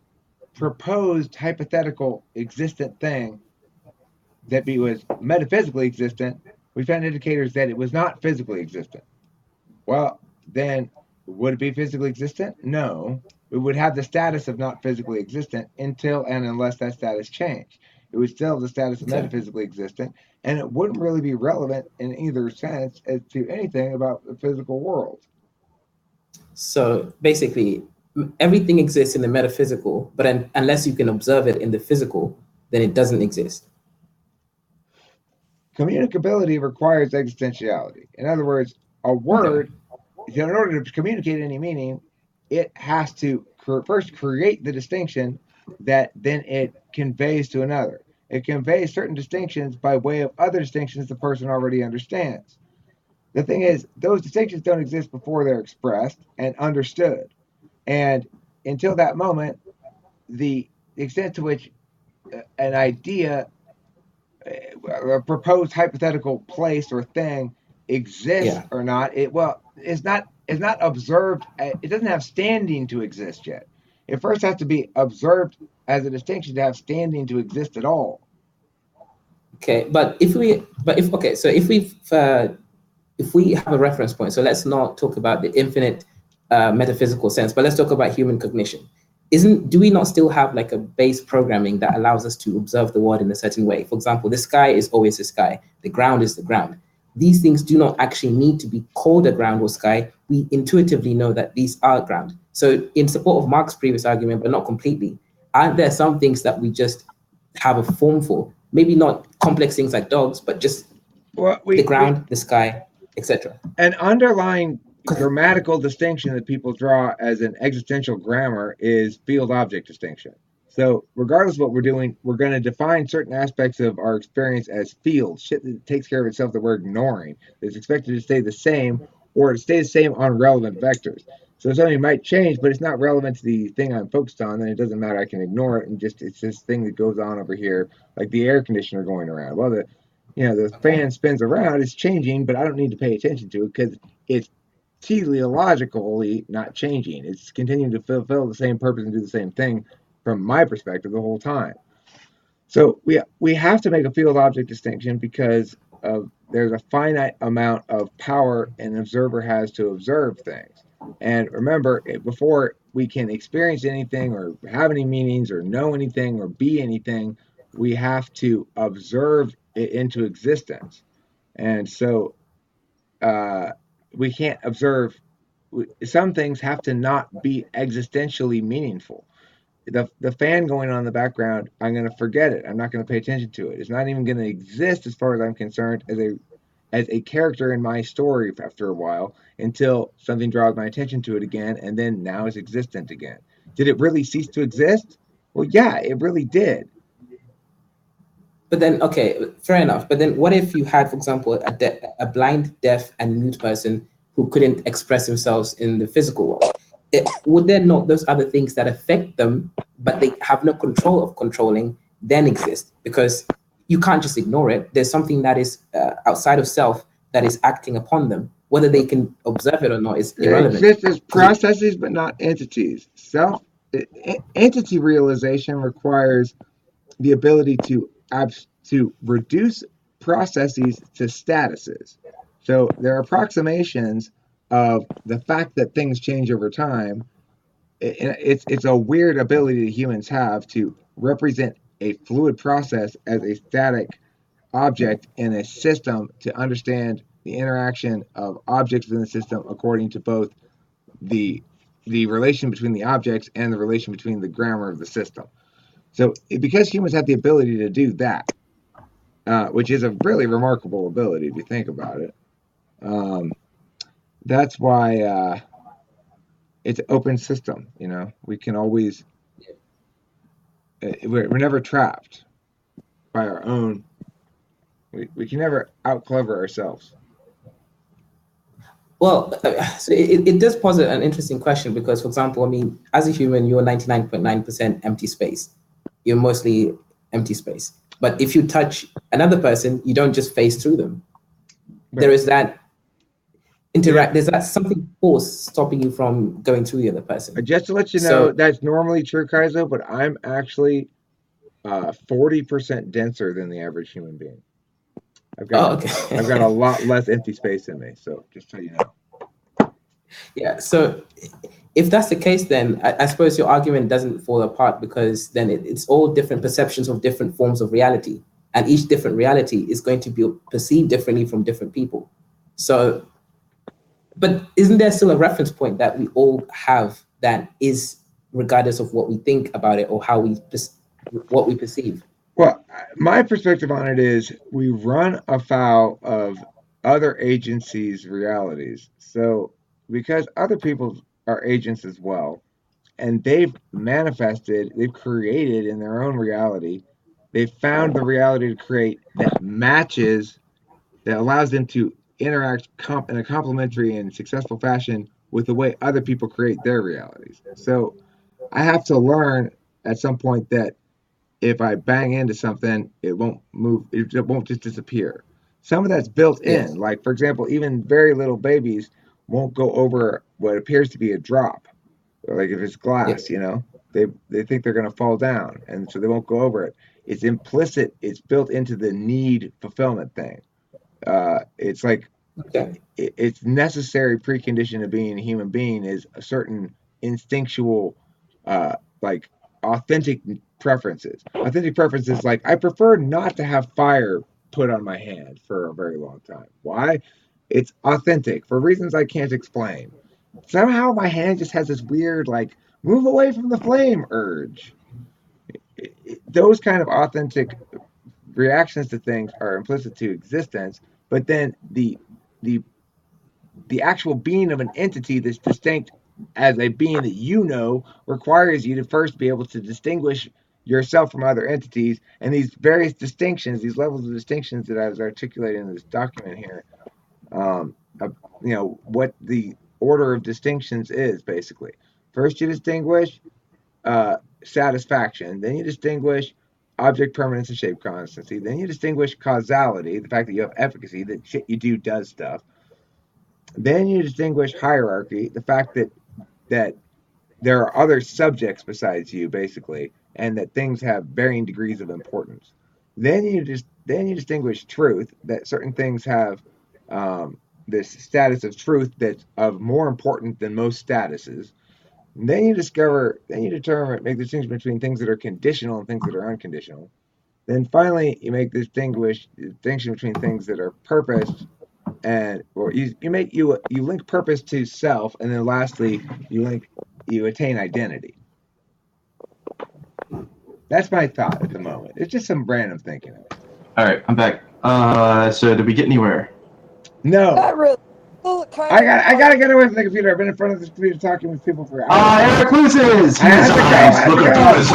proposed hypothetical existent thing that was metaphysically existent, we found indicators that it was not physically existent. Well, then would it be physically existent? No. It would have the status of not physically existent until and unless that status changed. It would still have the status of metaphysically existent, and it wouldn't really be relevant in either sense as to anything about the physical world. So basically, everything exists in the metaphysical, but unless you can observe it in the physical, then it doesn't exist. Communicability requires existentiality. In other words, a word, in order to communicate any meaning, it has to first create the distinction that then it conveys to another. It conveys certain distinctions by way of other distinctions the person already understands. The thing is, those distinctions don't exist before they're expressed and understood. And until that moment, the extent to which an idea, a proposed hypothetical place or thing exists or not, is not observed. It doesn't have standing to exist yet. It first has to be observed as a distinction to have standing to exist at all. Okay, if we have a reference point, so let's not talk about the infinite metaphysical sense, but let's talk about human cognition. Do we not still have like a base programming that allows us to observe the world in a certain way? For example, the sky is always the sky, the ground is the ground. These things do not actually need to be called a ground or sky. We intuitively know that these are ground. So in support of Mark's previous argument, but not completely, aren't there some things that we just have a form for? Maybe not complex things like dogs, but just the ground, the sky, etc. An underlying grammatical distinction that people draw as an existential grammar is field-object distinction. So regardless of what we're doing, we're going to define certain aspects of our experience as fields, shit that takes care of itself that we're ignoring, that's expected to stay the same or to stay the same on relevant vectors. So something might change, but it's not relevant to the thing I'm focused on, then it doesn't matter. I can ignore it and it's this thing that goes on over here, like the air conditioner going around. Well, the fan spins around, it's changing, but I don't need to pay attention to it because it's teleologically not changing. It's continuing to fulfill the same purpose and do the same thing from my perspective the whole time. So we have to make a field object distinction because there's a finite amount of power an observer has to observe things. And remember, before we can experience anything or have any meanings or know anything or be anything, we have to observe it into existence. And so we can't observe. Some things have to not be existentially meaningful. The fan going on in the background, I'm going to forget it. I'm not going to pay attention to it. It's not even going to exist as far as I'm concerned as a character in my story after a while until something draws my attention to it again, and then now it's existent again. Did it really cease to exist? Well, yeah, it really did. But then, okay, fair enough. But then what if you had, for example, a blind, deaf, and mute person who couldn't express themselves in the physical world? Would there not those other things that affect them, but they have no control of controlling, then exist? Because you can't just ignore it. There's something that is outside of self that is acting upon them. Whether they can observe it or not is irrelevant. It exists as processes, but not entities. Entity realization requires the ability to reduce processes to statuses. So there are approximations of the fact that things change over time it's a weird ability that humans have to represent a fluid process as a static object in a system to understand the interaction of objects in the system according to both the relation between the objects and the relation between the grammar of the system. So because humans have the ability to do that, which is a really remarkable ability if you think about it, that's why it's an open system. You know, we can always we're never trapped by our own. We can never out clever ourselves. Well, so it does posit an interesting question because, for example, I mean, as a human, you're 99.9% empty space. You're mostly empty space. But if you touch another person, you don't just phase through them. Right. There is that there's that something force stopping you from going through the other person. Just to let you know, that's normally true, Kaizo, but I'm actually 40% denser than the average human being. I've got a lot less empty space in me, so just so you know. Yeah, so if that's the case, then I suppose your argument doesn't fall apart because then it's all different perceptions of different forms of reality, and each different reality is going to be perceived differently from different people. So, but isn't there still a reference point that we all have that is regardless of what we think about it or how what we perceive? Well, my perspective on it is we run afoul of other agencies' realities. So because other people are agents as well, and they've created in their own reality, they've found the reality to create that matches, that allows them to interact in a complementary and successful fashion with the way other people create their realities. So I have to learn at some point that if I bang into something, it won't move. It won't just disappear. Some of that's built in. Like, for example, even very little babies won't go over what appears to be a drop. Like if it's glass, you know, they think they're going to fall down, and so they won't go over it. It's implicit. It's built into the need fulfillment thing. It's like it's necessary precondition of being a human being is a certain instinctual, like authentic preferences. Authentic preferences, like I prefer not to have fire put on my hand for a very long time. Why? It's authentic for reasons I can't explain. Somehow my hand just has this weird, like, move away from the flame urge. Those kind of authentic reactions to things are implicit to existence, but then the actual being of an entity that's distinct as a being that you know requires you to first be able to distinguish yourself from other entities, and these various distinctions, these levels of distinctions that I was articulating in this document here, you know, what the order of distinctions is basically. First you distinguish satisfaction, then you distinguish object permanence and shape constancy, then you distinguish causality, the fact that you have efficacy, that shit you do does stuff. Then you distinguish hierarchy, the fact that there are other subjects besides you, basically, and that things have varying degrees of importance. Then you distinguish truth, that certain things have this status of truth that's of more important than most statuses. And then you determine, make the distinction between things that are conditional and things that are unconditional. Then finally, you make the distinction between things that are purposed, and or you link purpose to self, and then lastly you attain identity. That's my thought at the moment. It's just some random thinking. All right, I'm back. So did we get anywhere? No. Not really. I gotta get away from the computer. I've been in front of this computer talking with people for hours. Eric loses! I have to go. Look at this!